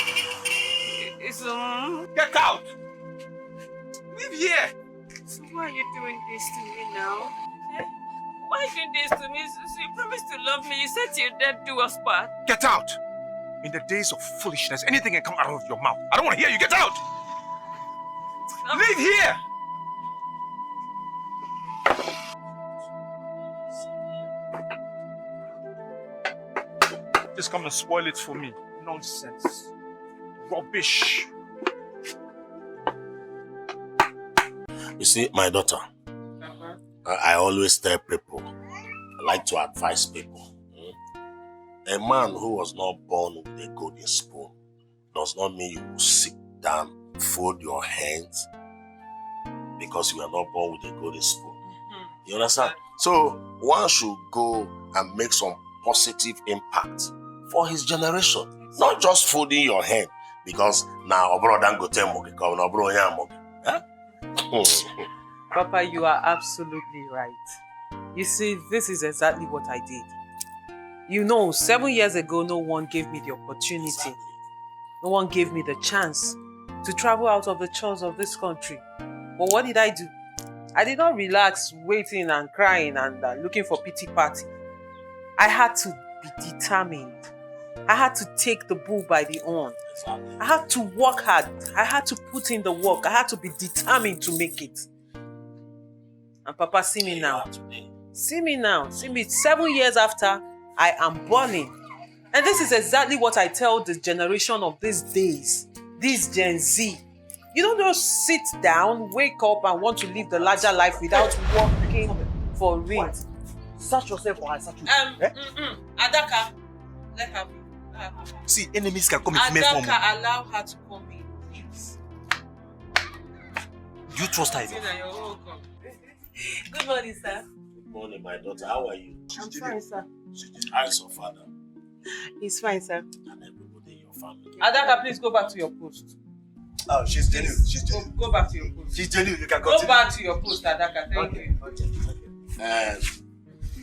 It's Get out! Leave here! So why are you doing this to me now? Eh? Why are you doing this to me? So you promised to love me. You said you'd dead do us part. Get out! In the days of foolishness, anything can come out of your mouth. I don't want to hear you. Get out! Leave here! Just come and spoil it for me. Nonsense. Rubbish. You see, my daughter, I always tell people, I like to advise people. A man who was not born with a golden spoon does not mean you will sit down, fold your hands, because you are not born with a golden spoon. You understand? So one should go and make some positive impact for his generation. Not just folding your hand, because now Papa, you are absolutely right. You see, this is exactly what I did. You know, 7 years ago, no one gave me the opportunity. No one gave me the chance to travel out of the chores of this country. But what did I do? I did not relax, waiting and crying and looking for pity party. I had to be determined. I had to take the bull by the horn. I had to work hard. I had to put in the work. I had to be determined to make it. And Papa, see me now. See me now. See me 7 years after, I am burning. And this is exactly what I tell the generation of these days, this Gen Z. You don't just sit down, wake up and want to live the larger life without working for real. Search yourself or I search you. Adaka, let her be. See, enemies can come in female form. Adaka, allow her to come in, please. You trust her? You're welcome. Good morning, sir. Good morning, my daughter. How are you? I'm fine, sir. How is your father? He's fine, sir. And everybody in your family? Adaka, please go back to your post. Oh, she's genuine. She's genuine. Go back to your post. She's genuine. You can continue. Go back to your post, Adaka. Thank you. And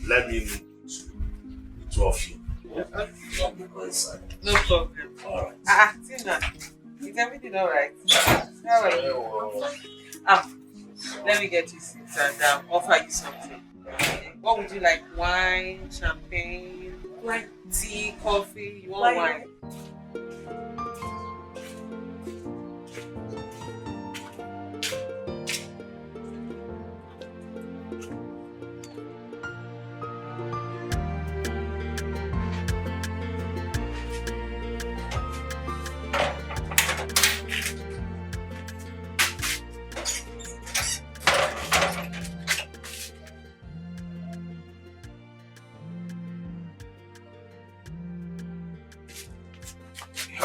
let me meet the two of you. No problem. All right. Tina, is everything all right? How are you? Let me get you seats and offer you something. What would you like? Wine, champagne, tea, coffee? You want wine?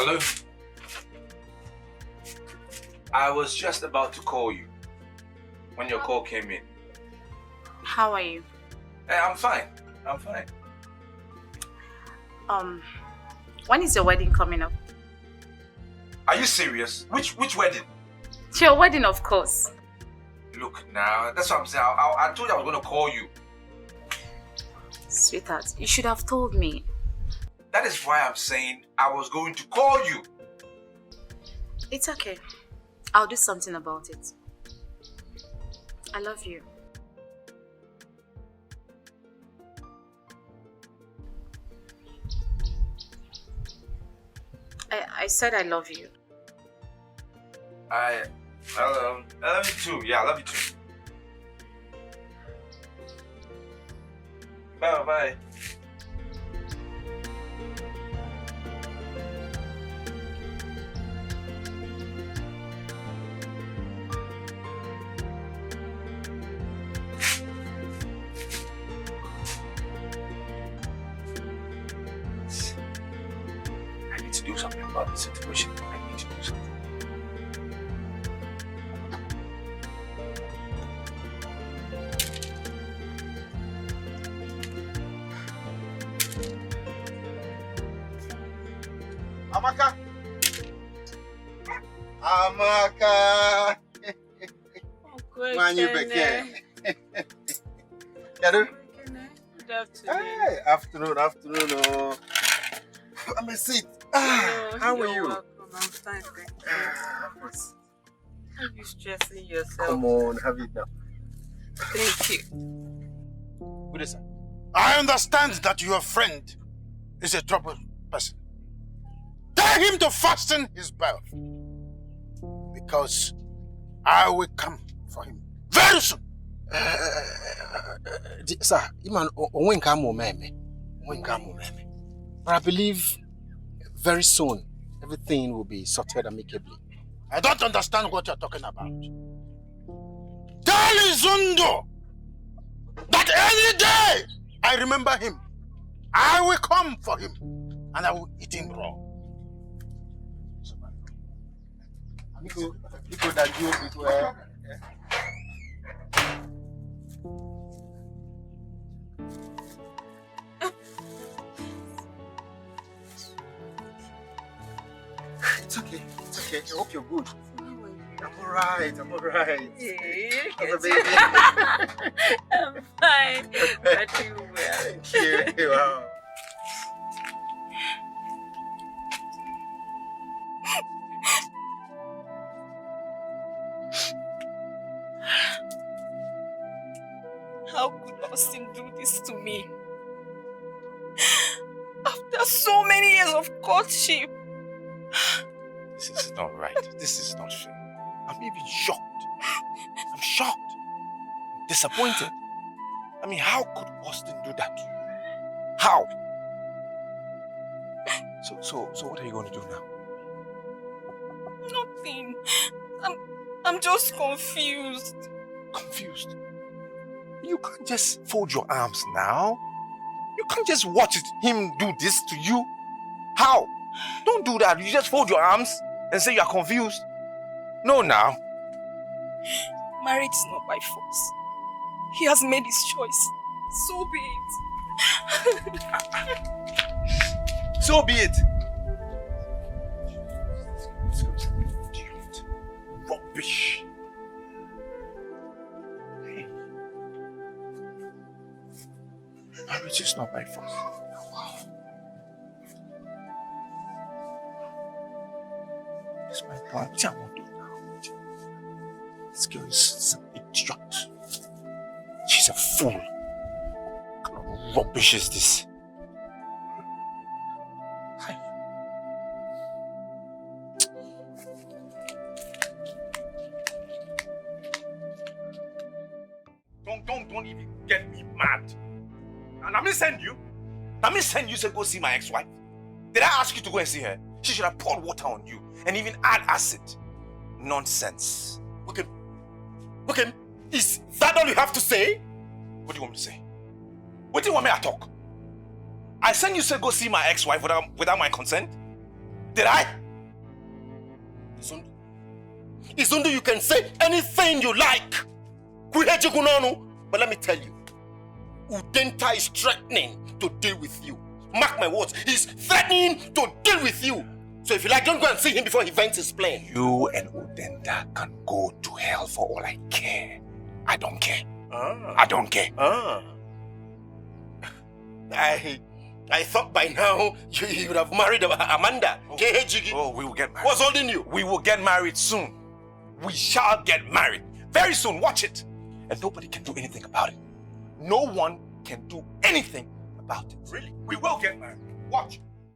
Hello? I was just about to call you when your call came in. How are you? I'm fine. I'm fine. When is your wedding coming up? Are you serious? Which wedding? It's your wedding, of course. Look now, that's what I'm saying. I told you I was going to call you. Sweetheart, you should have told me. That is why I'm saying I was going to call you. It's okay. I'll do something about it. I love you. I said I love you. I love you too. Yeah, I love you too. Bye. I need to do something about this situation. I need to do something. Amaka. Amaka. Manyu Beke. Yadu? Good afternoon. Hey, afternoon. Oh. I'm a seat. How are you? Welcome. I'm fine, thank you. Are you stressing yourself? Come on, have it now. Thank you. Good sir. I understand that your friend is a troubled person. Tell him to fasten his belt, because I will come for him very soon. Sir, but I believe very soon everything will be sorted amicably. I don't understand what you're talking about. Tell Izundo that any day I remember him, I will come for him and I will eat him raw. It's okay. I hope you're good. I'm alright. Hey, How's the baby? I'm fine. But you well. Thank you. Wow. How could Austin do this to me? After so many years of courtship. This is not right. This is not fair. I'm even shocked. I'm shocked. I'm disappointed. I mean, how could Austin do that to you? How? So what are you going to do now? Nothing. I'm just confused. Confused? You can't just fold your arms now. You can't just watch him do this to you. How? Don't do that. You just fold your arms and say you are confused. No, now. Marriage is not by force. He has made his choice. So be it. So be it. Rubbish. Hey. Marriage is not by force. It's my plan. What I want to do now. This girl is an idiot. She's a fool. What kind of rubbish is this? Hi. Don't even get me mad. And let me send you. Let me send you to go see my ex-wife. Did I ask you to go and see her? She should have poured water on you and even add acid. Nonsense. Okay, is that all you have to say? What do you want me to say? What do you want me to talk? I sent you to go see my ex-wife without my consent? Did I? Izundu, you can say anything you like. But let me tell you, Udenta is threatening to deal with you. Mark my words, he's threatening to deal with you. So if you like, don't go and see him before he vents his plane. You and Udenta can go to hell for all I care. I don't care. I don't care. I thought by now you would have married Amanda. Oh, we will get married. What's holding you? We will get married soon. We shall get married. Very soon, watch it. And nobody can do anything about it. No one can do anything about it. Really? We will get married. Watch.